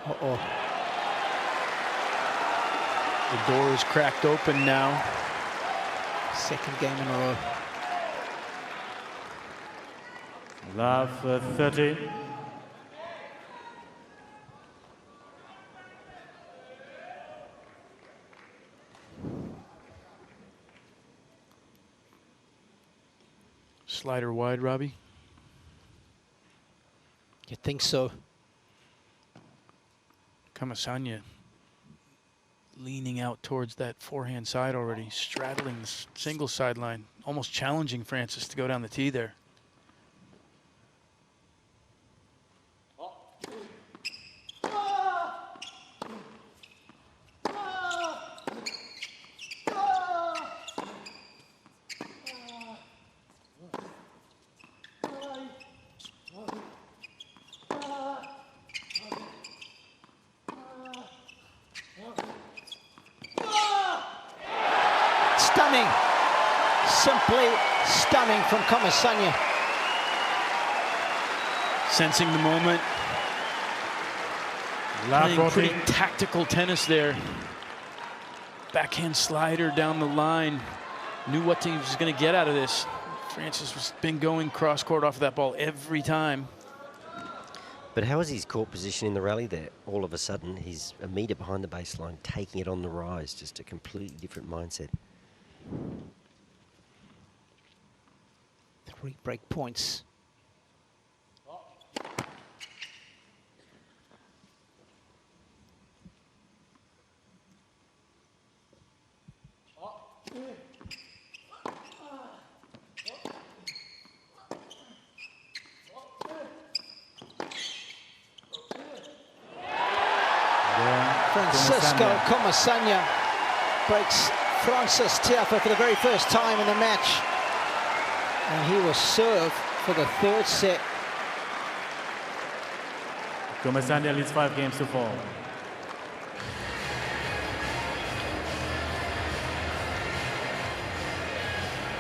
Uh-oh. The door is cracked open now. Second game in a row. Love 30. Slider wide, Robbie. You think so? Comesana leaning out towards that forehand side already, straddling the single sideline, almost challenging Francis to go down the tee there. Stunning, simply stunning from Comesana. Sensing the moment. Playing pretty tactical tennis there. Backhand slider down the line. Knew what he was going to get out of this. Francis has been going cross court off of that ball every time. But how is his court position in the rally there? All of a sudden, he's a metre behind the baseline, taking it on the rise. Just a completely different mindset. 3 break points. Francisco Comesana breaks Frances Tiafoe for the very first time in the match. And he will serve for the third set. Comesana leads 5 games to 4.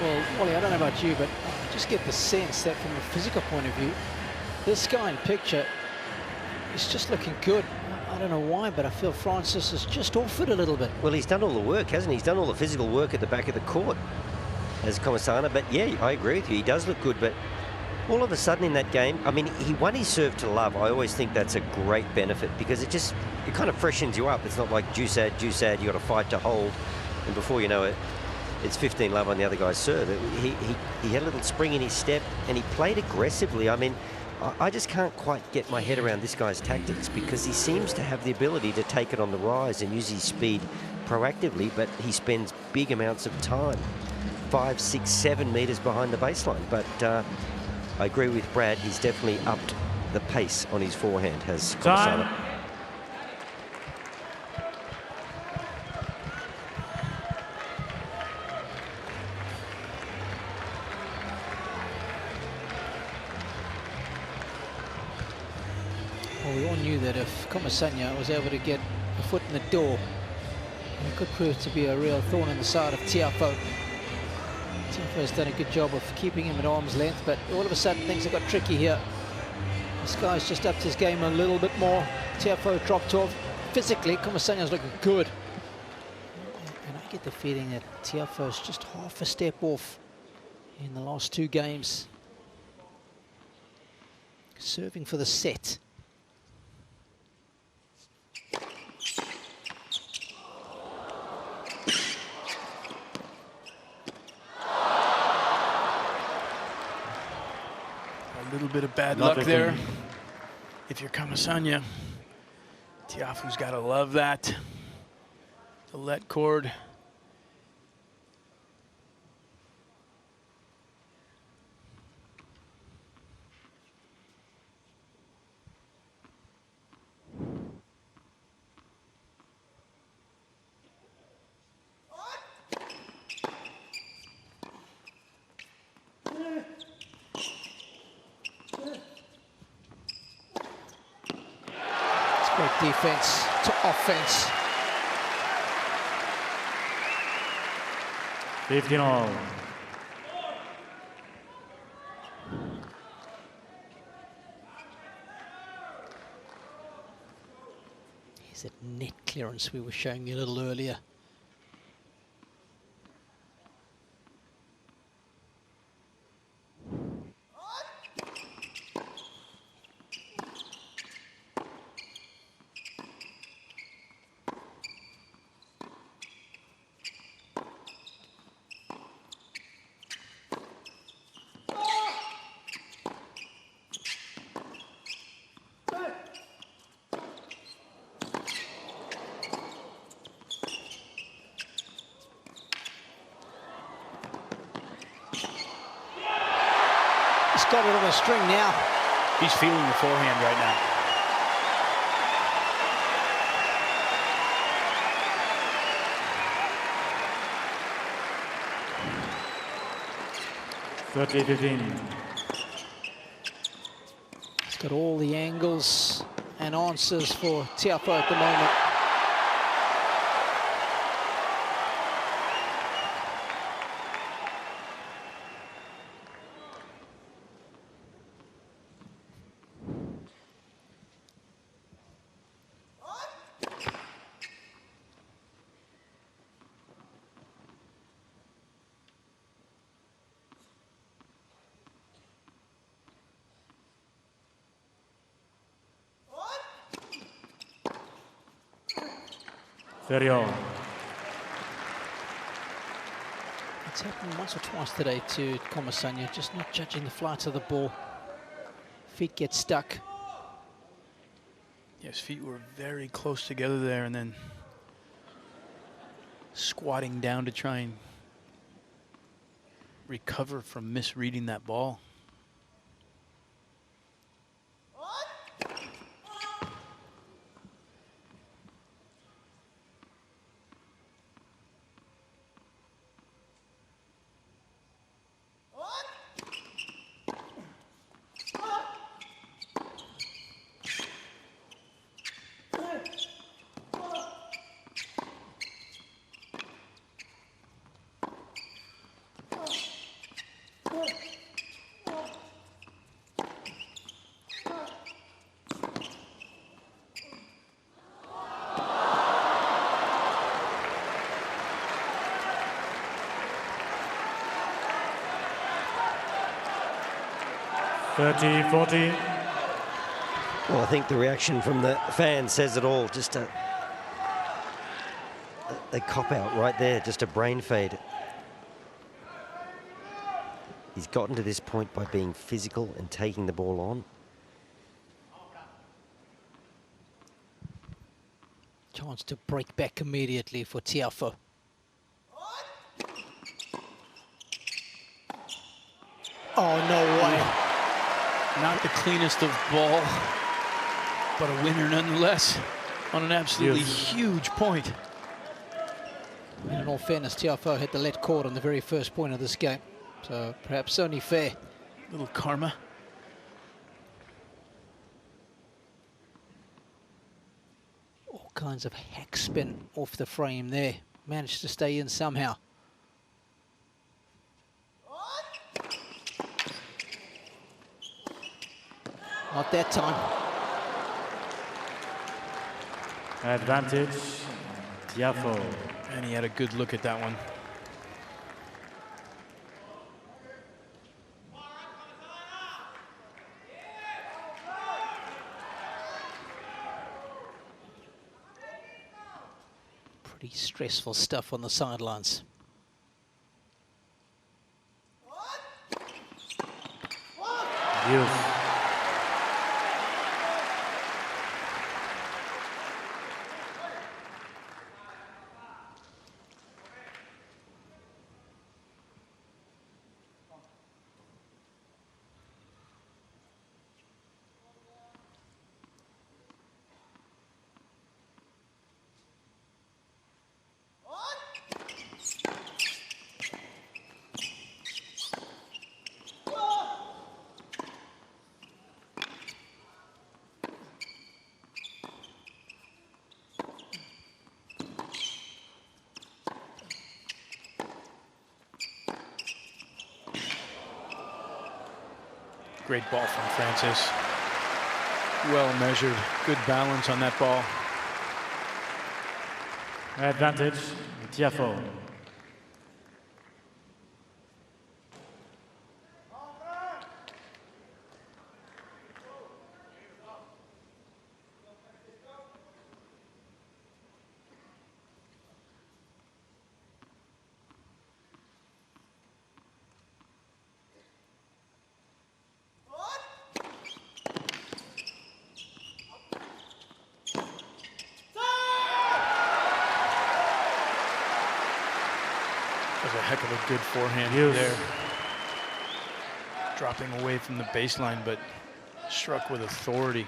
Well, Wally, I don't know about you, but I just get the sense that from a physical point of view, this guy in picture is just looking good. I don't know why, but I feel Francis is just off it a little bit. Well, he's done all the work, hasn't he? He's done all the physical work at the back of the court as Comesana. But yeah, I agree with you. He does look good, but all of a sudden in that game, I mean, he won his serve to love. I always think that's a great benefit because it kind of freshens you up. It's not like juice ad, you got to fight to hold, and before you know it, it's 15 love on the other guy's serve. He had a little spring in his step, and he played aggressively. I mean, I just can't quite get my head around this guy's tactics because he seems to have the ability to take it on the rise and use his speed proactively, but he spends big amounts of time, 5, 6, 7 meters behind the baseline. But I agree with Brad. He's definitely upped the pace on his forehand, has Comesana. Well, we all knew that if Comesana was able to get a foot in the door, it could prove to be a real thorn in the side of Tiafoe. Tiafoe's done a good job of keeping him at arm's length, but all of a sudden things have got tricky here. This guy's just upped his game a little bit more. Tiafoe dropped off. Physically, Comesana's looking good. And I get the feeling that Tiafoe's just half a step off in the last 2 games. Serving for the set. A little bit of bad luck there. If you're Comesana, Tiafoe's got to love that. The let cord. Great defense to offense. 15 all. Here's that net clearance we were showing you a little earlier. Got it on the string now. He's feeling the forehand right now. He's got all the angles and answers for Tiafoe at the moment. It's happened once or twice today to Comesana, just not judging the flight of the ball. Feet get stuck. Yes, feet were very close together there, and then squatting down to try and recover from misreading that ball. 30-40. Well, I think the reaction from the fans says it all. Just a cop out right there, just a brain fade. He's gotten to this point by being physical and taking the ball on. Chance to break back immediately for Tiafoe. Oh, no way. Not the cleanest of ball, but a winner nonetheless on an absolutely huge point. And in all fairness, Tiafoe had the let court on the very first point of this game, so perhaps only fair. Little karma. All kinds of hack spin off the frame there. Managed to stay in somehow. Not that time. Advantage, Tiafoe. And he had a good look at that one. Pretty stressful stuff on the sidelines. Use. Great ball from Francis. Well measured, good balance on that ball. Advantage, Tiafoe. That was a heck of a good forehand there. Dropping away from the baseline, but struck with authority.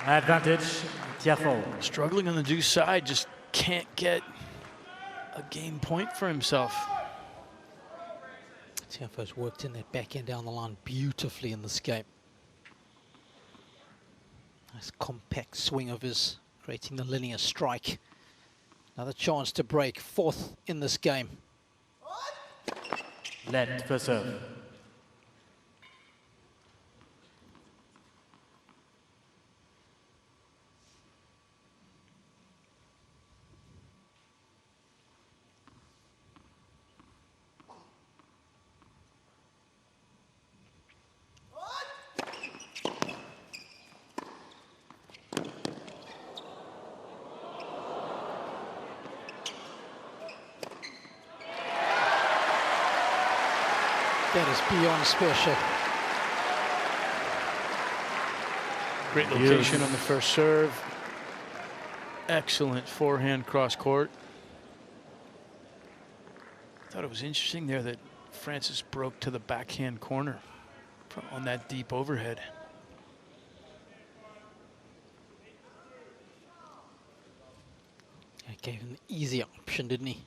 Advantage, Tiafoe. Struggling on the deuce side, just can't get a game point for himself. Tiafoe's worked in that backhand down the line beautifully in this game. Nice compact swing of his, creating the linear strike. Another chance to break, fourth in this game. Let for serve. That is beyond special. Great location on the first serve. Excellent forehand cross court. Thought it was interesting there that Francis broke to the backhand corner on that deep overhead. gave him the easy option, didn't he?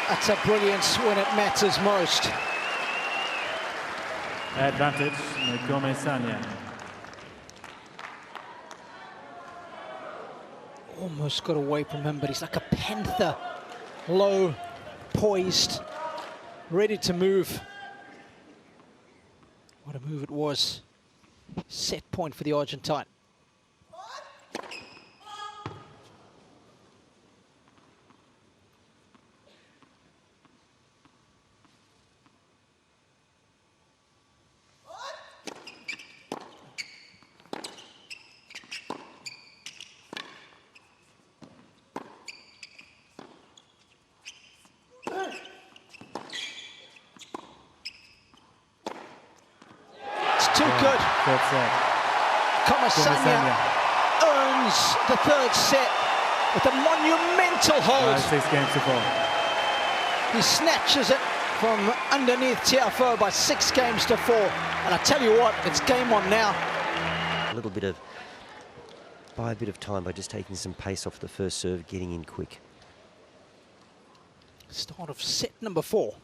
That's a brilliance when it matters most. Advantage, Comesana. Almost got away from him, but he's like a panther. Low, poised, ready to move. What a move it was. Set point for the Argentine. Too good. Comesana earns the third set with a monumental hold. 6 games to 4. He snatches it from underneath Tiafoe by 6 games to 4. And I tell you what, it's game on now. A little bit of, buy a bit of time by just taking some pace off the first serve, getting in quick. Start of set number 4.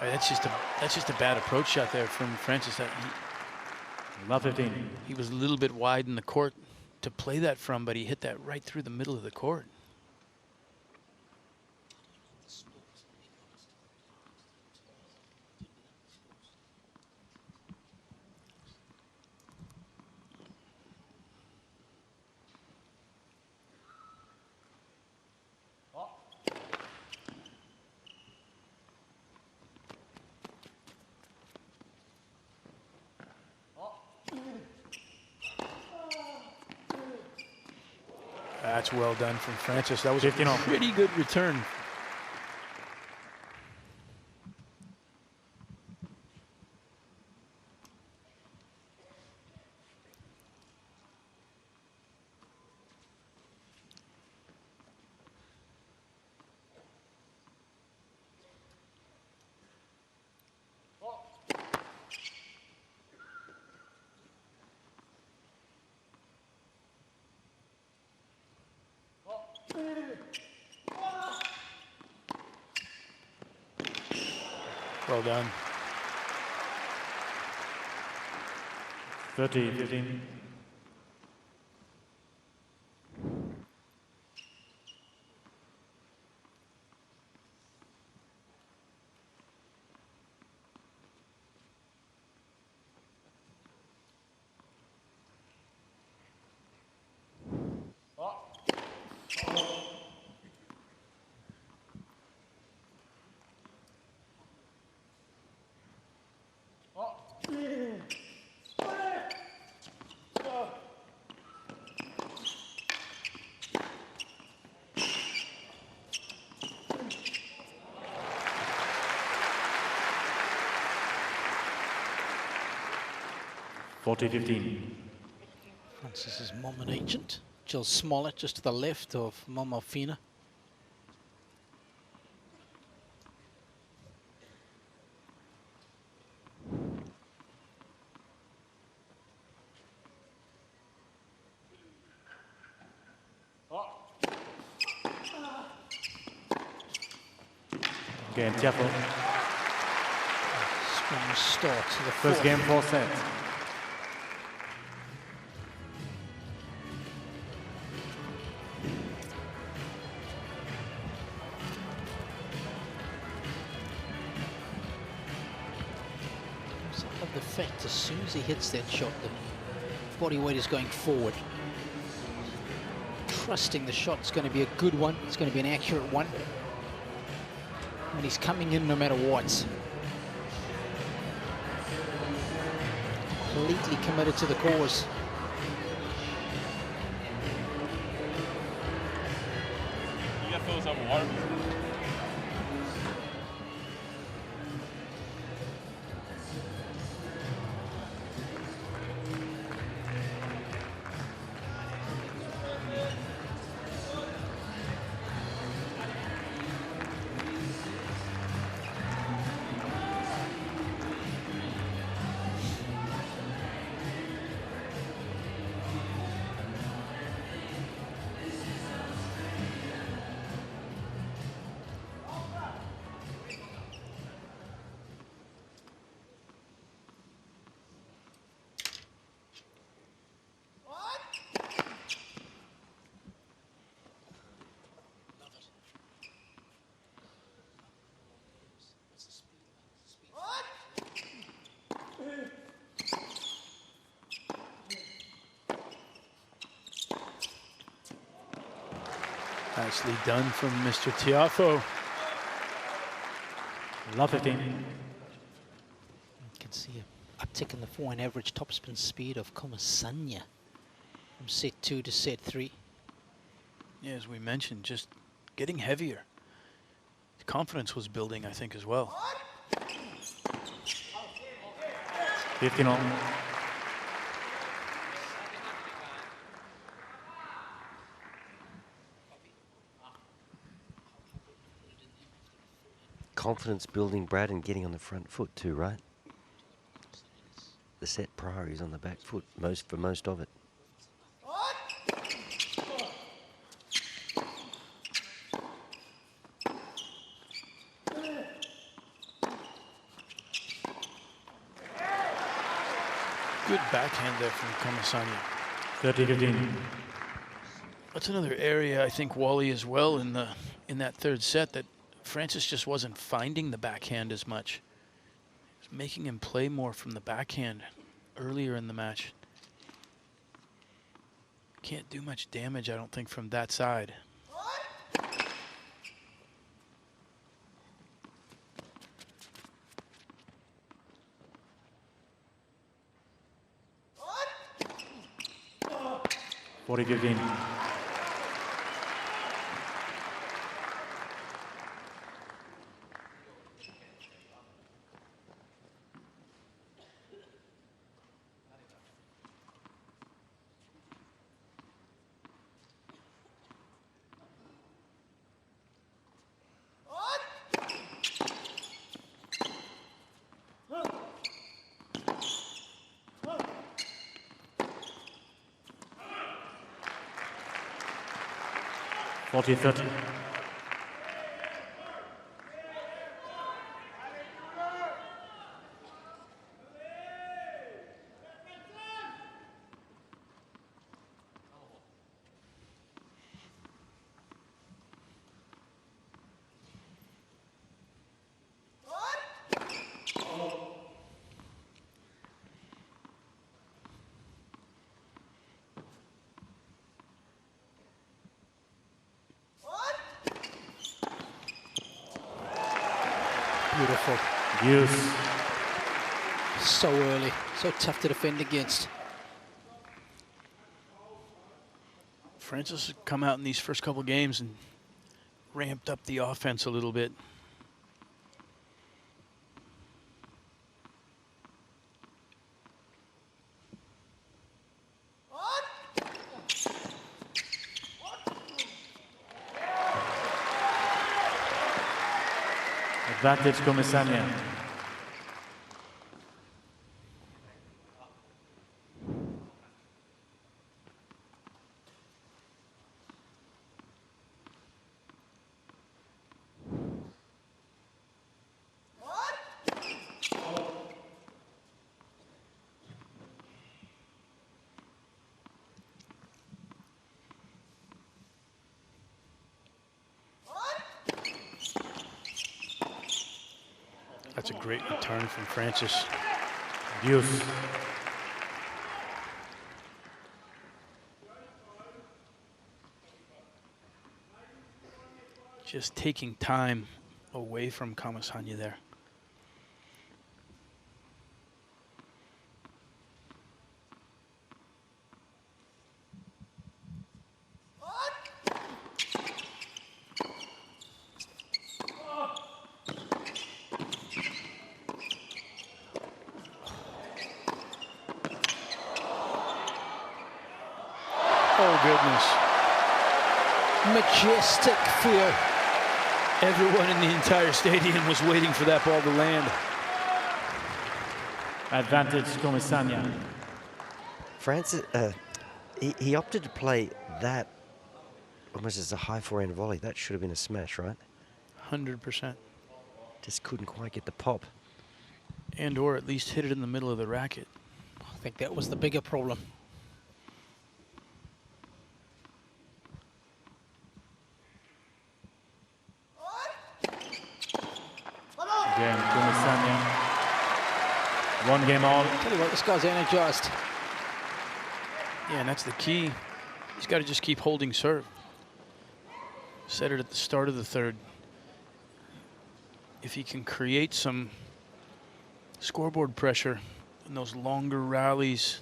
That's just a bad approach shot there from Francis. Love 15. He was a little bit wide in the court to play that from, but he hit that right through the middle of the court. That's well done from Francis. That was a pretty good return. Well done. 30-15. Francis's mom and agent, Jill Smollett, just to the left of Mama Fina. Again, Tiafoe. Strong start to the First game, 4 sets. I love the fact as soon as he hits that shot, the body weight is going forward. Trusting the shot's going to be a good one. It's going to be an accurate one. And he's coming in no matter what. Completely committed to the cause. You got fills up with water. Nicely done from Mr. Tiafoe. Love 15. You can see an uptick in the forehand average topspin speed of Comesana from set 2 to set 3. Yeah, as we mentioned, just getting heavier. The confidence was building, I think, as well. 15 all. Confidence building, Brad, and getting on the front foot too, right? The set prior is on the back foot for most of it. Good backhand there from Comesana. 30-15. That's another area, I think, Wally, as well, in that third set, that Francis just wasn't finding the backhand as much. It was making him play more from the backhand earlier in the match. Can't do much damage, I don't think, from that side. What? 40-15. (40-30). Beautiful. Use. So early, so tough to defend against. Francis has come out in these first couple games and ramped up the offense a little bit. Advantage Comesana. That's a great return from Francis. Use. Just taking time away from Comesana there. Oh, goodness. Majestic feel. Everyone in the entire stadium was waiting for that ball to land. Advantage Comesana. Francis, he opted to play that almost as a high forehand volley. That should have been a smash, right? 100%. Just couldn't quite get the pop. And or at least hit it in the middle of the racket. I think that was the bigger problem. Again, Comesana. One game all. Tell you what, this guy's energized. Yeah, and that's the key. He's got to just keep holding serve. Said it at the start of the third. If he can create some scoreboard pressure in those longer rallies,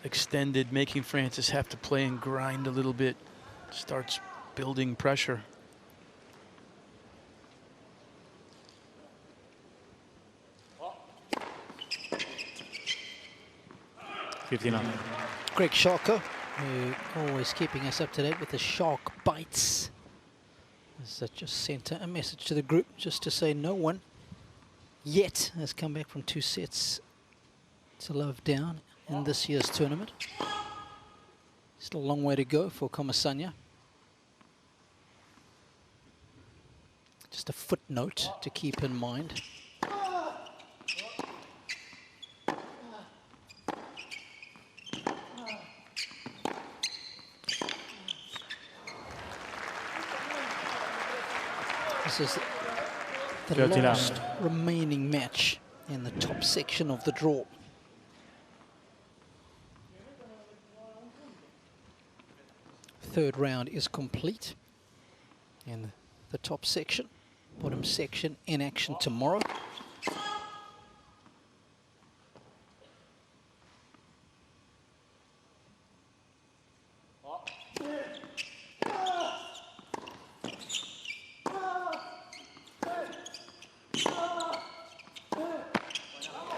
extended, making Frances have to play and grind a little bit, starts building pressure. Greg Sharko, who always keeping us up to date with the shark bites. Has just sent a message to the group just to say no one yet has come back from 2 sets to love down in this year's tournament. Still a long way to go for Comesana. Just a footnote to keep in mind. This is the last remaining match in the top section of the draw. Third round is complete in the top section. Bottom section in action tomorrow.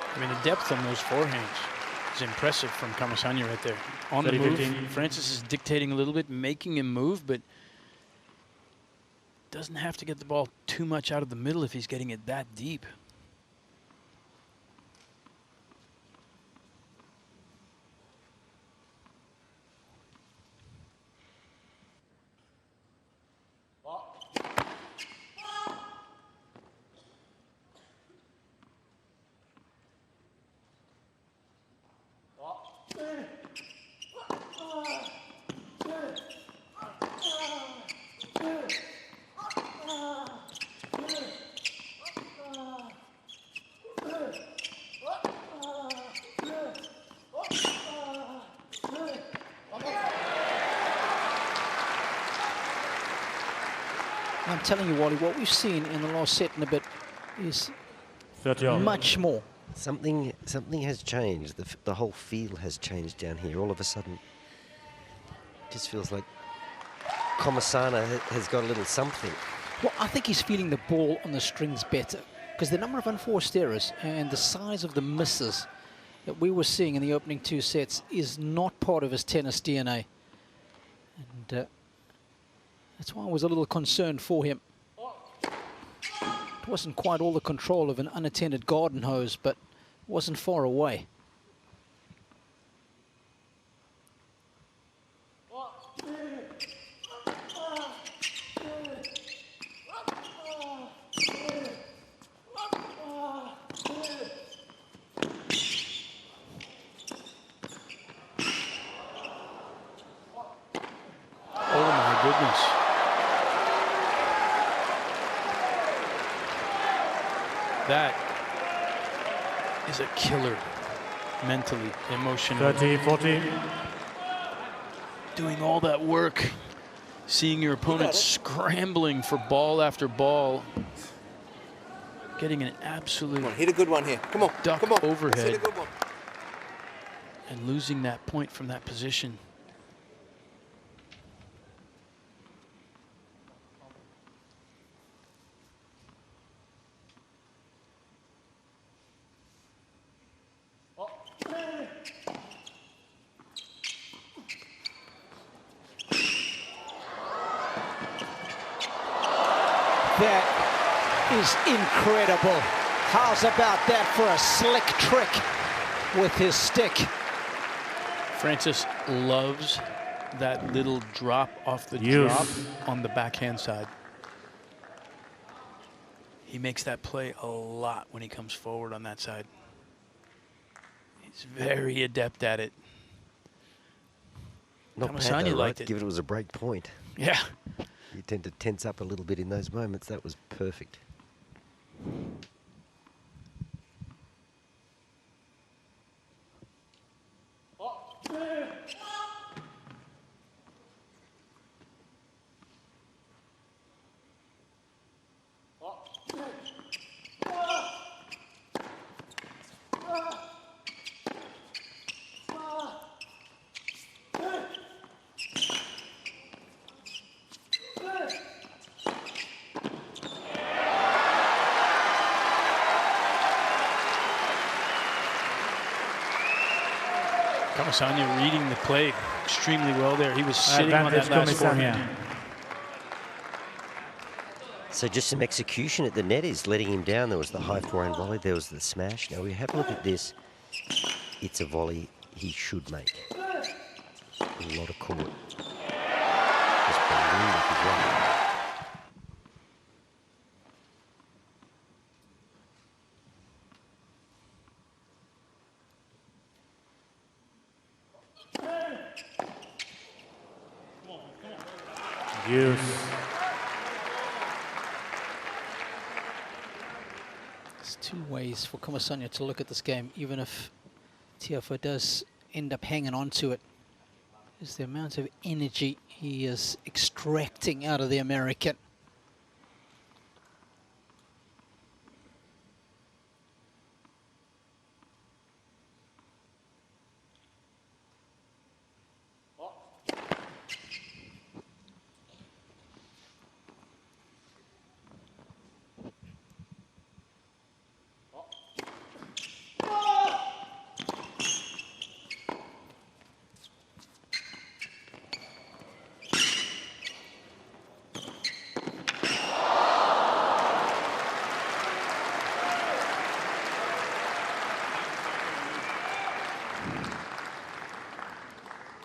I mean, the depth on those forehands is impressive from Comesana right there. On the move, Frances is dictating a little bit, making him move, but doesn't have to get the ball too much out of the middle if he's getting it that deep. I'm telling you, Wally, what we've seen in the last set and a bit is much more. Something has changed. The whole feel has changed down here. All of a sudden, it just feels like Comesana has got a little something. Well, I think he's feeling the ball on the strings better, because the number of unforced errors and the size of the misses that we were seeing in the opening 2 sets is not part of his tennis DNA. And that's why I was a little concerned for him. It wasn't quite all the control of an unattended garden hose, but it wasn't far away. Oh my goodness. That is a killer, mentally, emotionally. 30-40. Doing all that work, seeing your opponent scrambling for ball after ball, getting an absolute hit a good one here. Come on, duck come on. overhead, Hit a good one. and losing that point from that position. That is incredible. How's about that for a slick trick with his stick? Frances loves that little drop off the drop on the backhand side. He makes that play a lot when he comes forward on that side. He's very adept at it. Not bad Comesana though, liked right? it. Given it was a break point. Yeah. You tend to tense up a little bit in those moments. That was perfect. Comesana reading the play extremely well there. He was sitting on that Advantage last forehand. Comesana. So just some execution at the net is letting him down. There was the high forehand volley. There was the smash. Now we have a look at this. It's a volley he should make. A lot of court. Just ballooned up his right. Use. There's two ways for Comesana to look at this game, even if Tiafoe does end up hanging on to it, is the amount of energy he is extracting out of the American.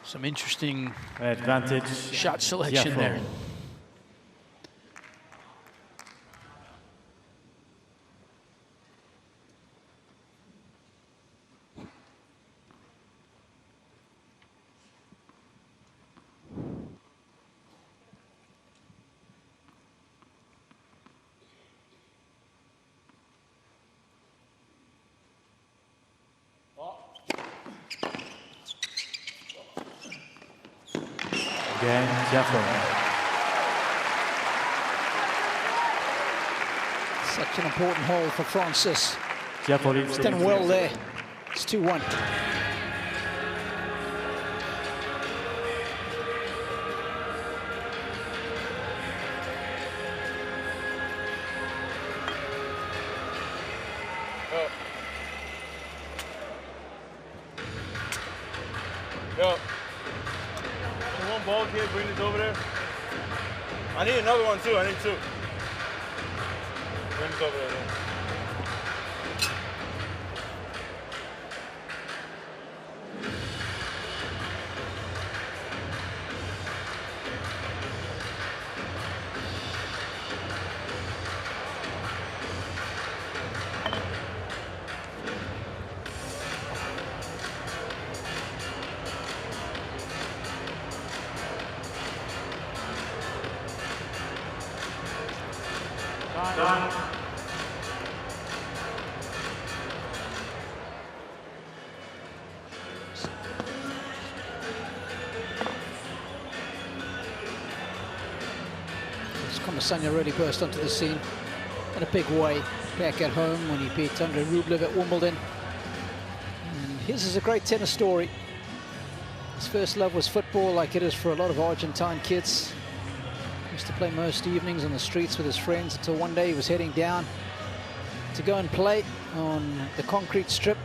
Some interesting Advantage. shot selection Tiafoe. there. Again, Tiafoe. Such an important hole for Francis. Tiafoe leads. He's done well there. It's 2-1. Yo, one ball, kid, bring this over there. I need another one too. I need two. Bring this over there. Then. Comesana really burst onto the scene in a big way back at home when he beat Andrei Rublev at Wimbledon. And his is a great tennis story. His first love was football, like it is for a lot of Argentine kids. He used to play most evenings on the streets with his friends until one day he was heading down to go and play on the concrete strip.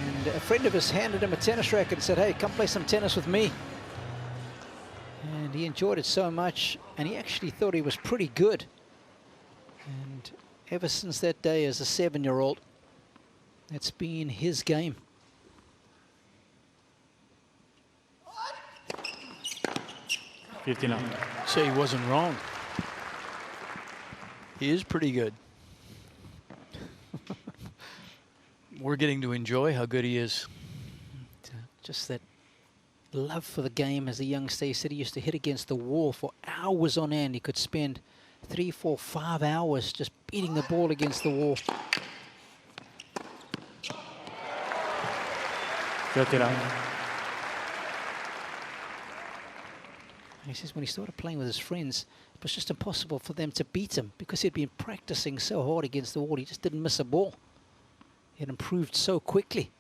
And a friend of his handed him a tennis racket and said, "Hey, come play some tennis with me." And he enjoyed it so much, and he actually thought he was pretty good. And ever since that day as a 7-year-old, that's been his game. Say he wasn't wrong. He is pretty good. We're getting to enjoy how good he is. Just that love for the game as a youngster. He said he used to hit against the wall for hours on end. He could spend 3, 4, 5 hours just beating the ball against the wall. He says when he started playing with his friends, it was just impossible for them to beat him because he'd been practicing so hard against the wall. He just didn't miss a ball. He had improved so quickly.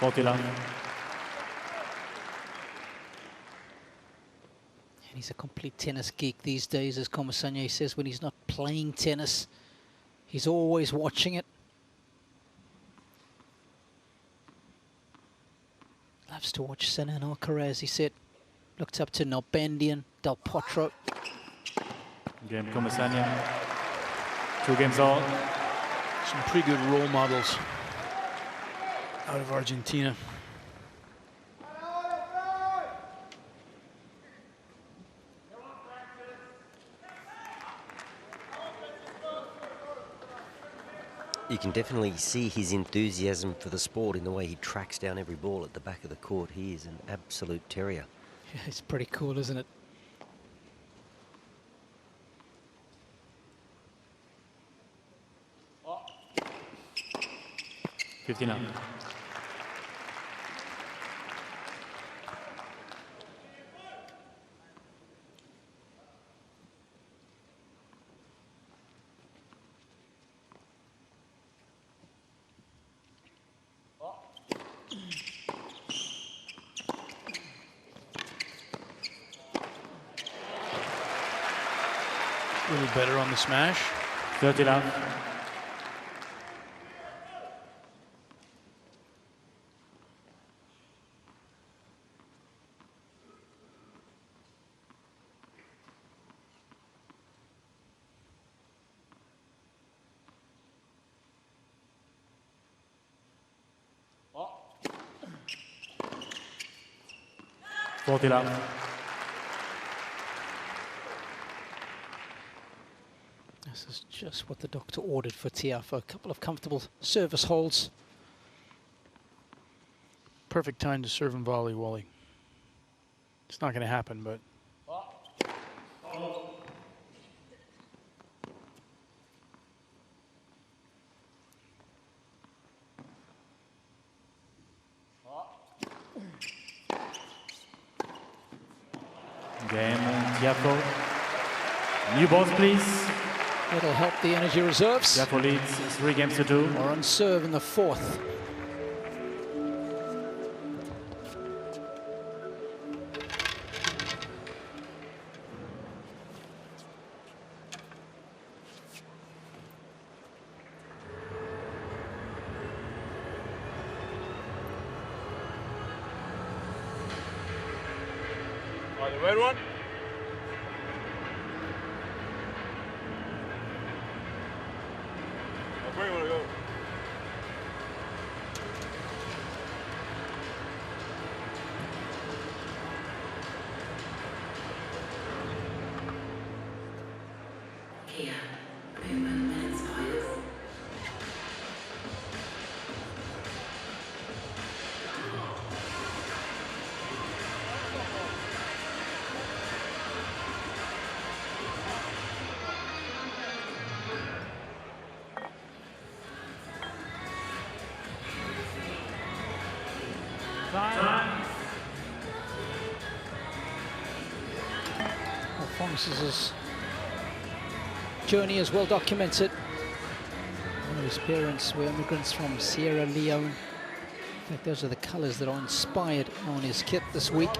40 love. And he's a complete tennis geek these days, as Comesana says. When he's not playing tennis, he's always watching it. Loves to watch Sinner and Alcaraz, he said. Looked up to Nalbandian, Del Potro. Game Comesana. 2 games all. Some pretty good role models out of Argentina. You can definitely see his enthusiasm for the sport in the way he tracks down every ball at the back of the court. He is an absolute terrier. Yeah, it's pretty cool, isn't it? Oh. 59. A little better on the smash. 30 love. Oh. 40 love. This is just what the doctor ordered for Tiafoe. A couple of comfortable service holds. Perfect time to serve and volley, Wally. It's not going to happen, but... Game Tiafoe. New balls, please. It'll help the energy reserves. Tiafoe leads 3 games to 2. Or on serve in the 4th. The red one? Where do you want to go? Here, movement minutes players. Well, Francis's journey is well documented. One of his parents were immigrants from Sierra Leone. In fact, those are the colors that are inspired on his kit this week.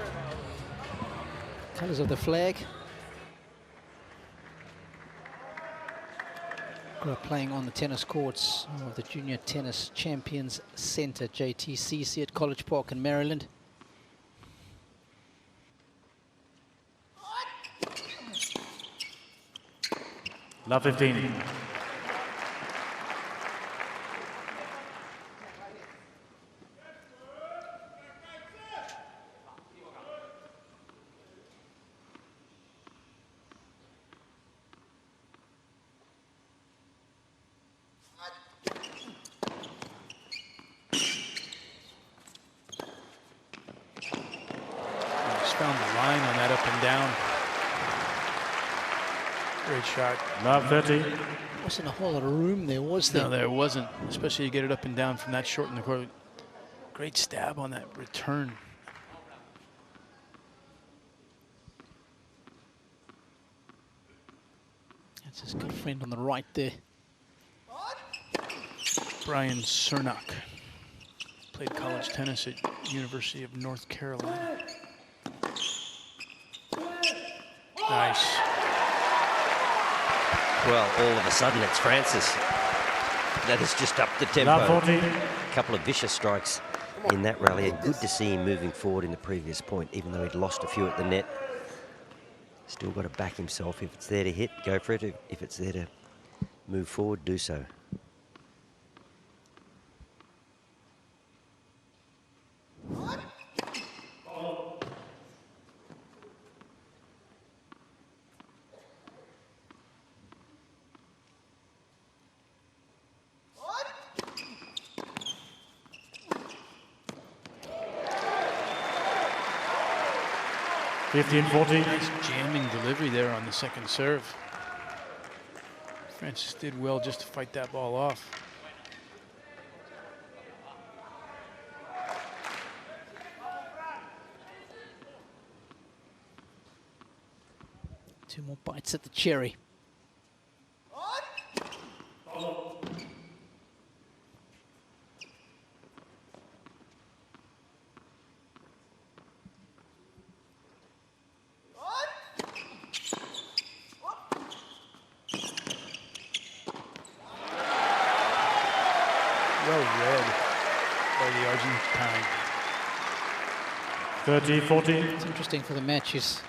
Colors of the flag. Grew up playing on the tennis courts of the Junior Tennis Champions Center, JTCC, at College Park in Maryland. Love 15. Just found the line on that up and down. Great shot. Love 30. Wasn't a whole lot of room there, was there? No, there wasn't. Especially you get it up and down from that short in the court. Great stab on that return. That's his good friend on the right there. Brian Cernock. Played college tennis at University of North Carolina. Nice. Well, all of a sudden it's Francis that has just upped the tempo. A couple of vicious strikes in that rally, and good to see him moving forward in the previous point, even though he'd lost a few at the net. Still got to back himself. If it's there to hit, go for it. If it's there to move forward, do so. Nice jamming delivery there on the second serve. Francis did well just to fight that ball off. Two more bites at the cherry. Well read by the Argentine. 30-40. It's interesting for the match. He's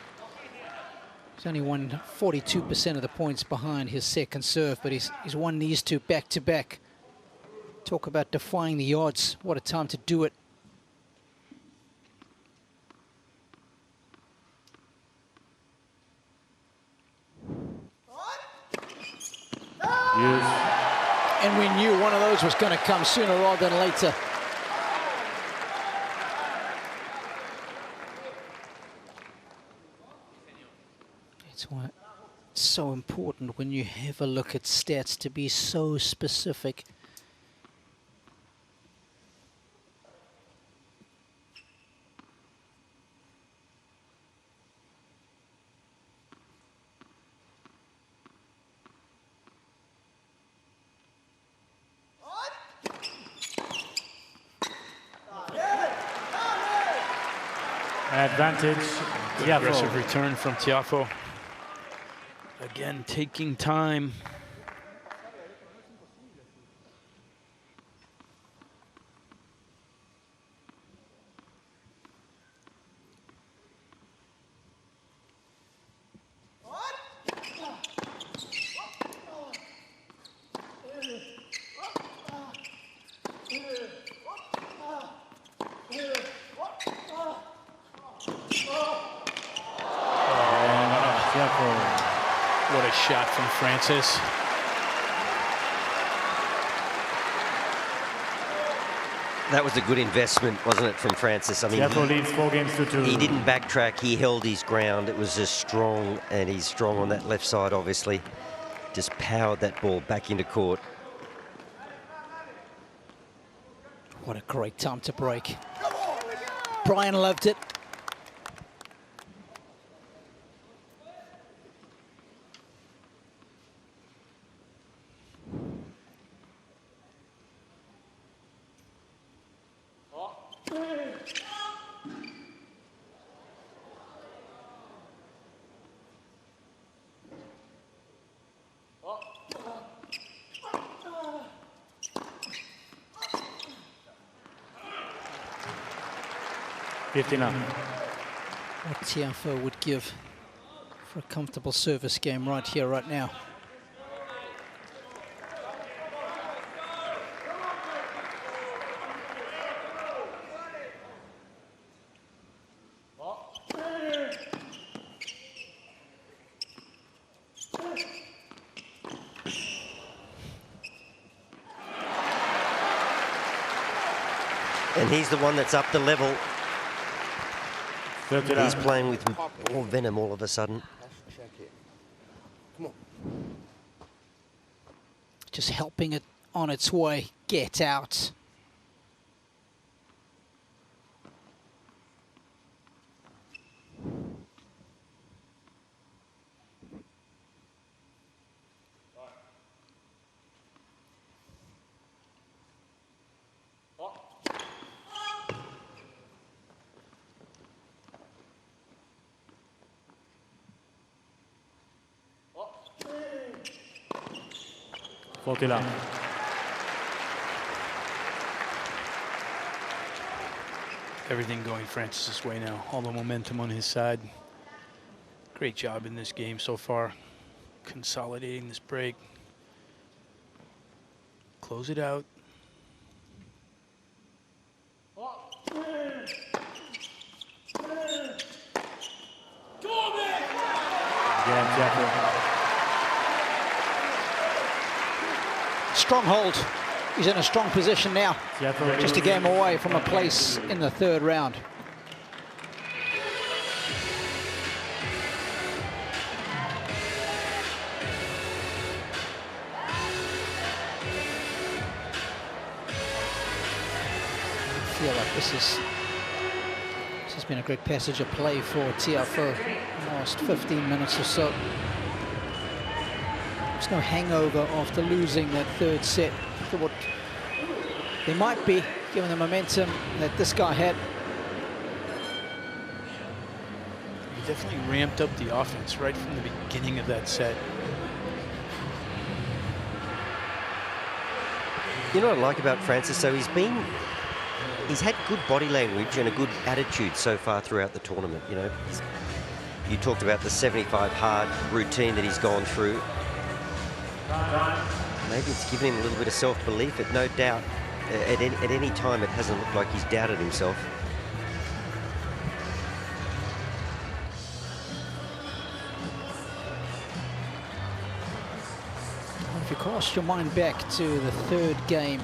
only won 42% of the points behind his second serve, but he's won these two back-to-back. Talk about defying the odds. What a time to do it. Yes. And we knew one of those was going to come sooner rather than later. It's why it's so important when you have a look at stats to be so specific. Advantage. Good aggressive return from Tiafoe. Again, taking time. What a shot from Francis. That was a good investment, wasn't it, from Francis? I mean, Tiafoe leads 4-2. he didn't backtrack. He held his ground. It was just strong, and he's strong on that left side, obviously. Just powered that ball back into court. What a great time to break. Brian loved it. What Tiafoe would give for a comfortable service game right here, right now. And he's the one that's up the level. He's playing with more venom all of a sudden. Come on. Just helping it on its way. Get out. Potila. Everything going Francis's way now. All the momentum on his side. Great job in this game so far. Consolidating this break. Close it out. Strong hold. He's in a strong position now. Just a game away from a place in the third round. I feel like this has been a great passage of play for Tiafoe in the last 15 minutes or so. There's no hangover after losing that third set. I thought they might be, given the momentum that this guy had. He definitely ramped up the offense right from the beginning of that set. You know what I like about Francis? So he's had good body language and a good attitude so far throughout the tournament. You know, you talked about the 75 hard routine that he's gone through. Maybe it's given him a little bit of self-belief, but no doubt at any time it hasn't looked like he's doubted himself. If you cast your mind back to the third game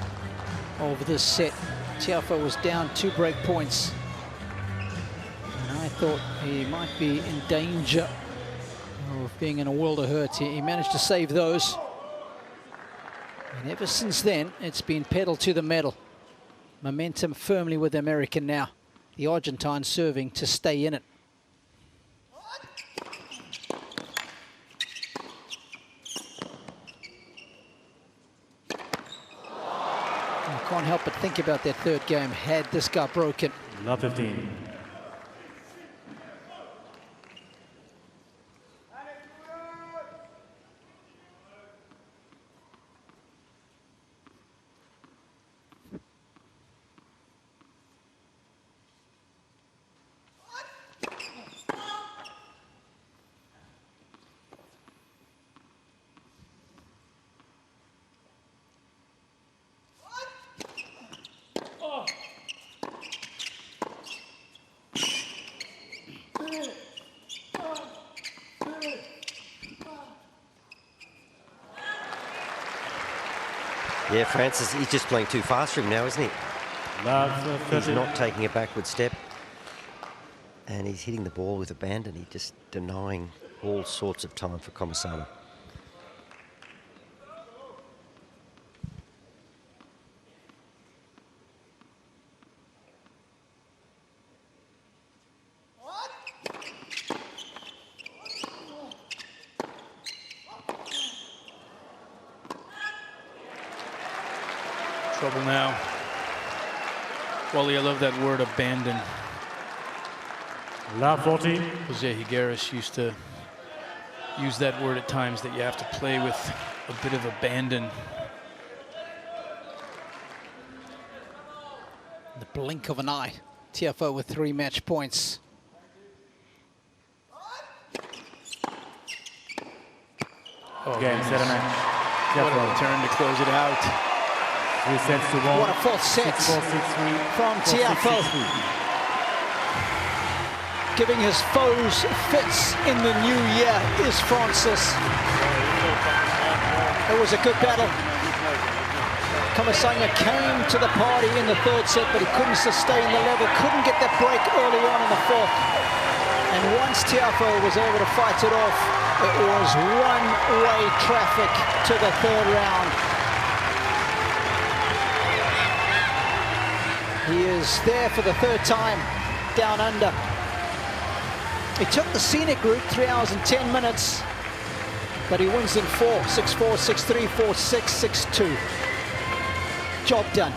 of this set, Tiafoe was down 2 break points. And I thought he might be in danger of being in a world of hurt. He managed to save those. And ever since then, it's been pedal to the metal. Momentum firmly with the American now. The Argentine serving to stay in it. I can't help but think about that third game had this guy broken. Love 15. Yeah, Francis, he's just playing too fast for him now, isn't he? He's not taking a backward step. And he's hitting the ball with abandon. He's just denying all sorts of time for Comesana. Trouble now. Wally, I love that word, abandon. Love 40. Jose Higueras used to use that word at times, that you have to play with a bit of abandon. The blink of an eye. Tiafoe with 3 match points. Oh, Game, set, and what a turn to close it out. 3 sets to 1. What a fourth set from Tiafoe. Giving his foes fits in the new year is Francis. It was a good battle. Comesana came to the party in the third set, but he couldn't sustain the level, couldn't get that break early on in the fourth. And once Tiafoe was able to fight it off, it was one-way traffic to the third round. He is there for the third time, down under. He took the scenic route, 3 hours and 10 minutes, but he wins in 4, 6-4, 6-3, 4-6, 6-2. Job done.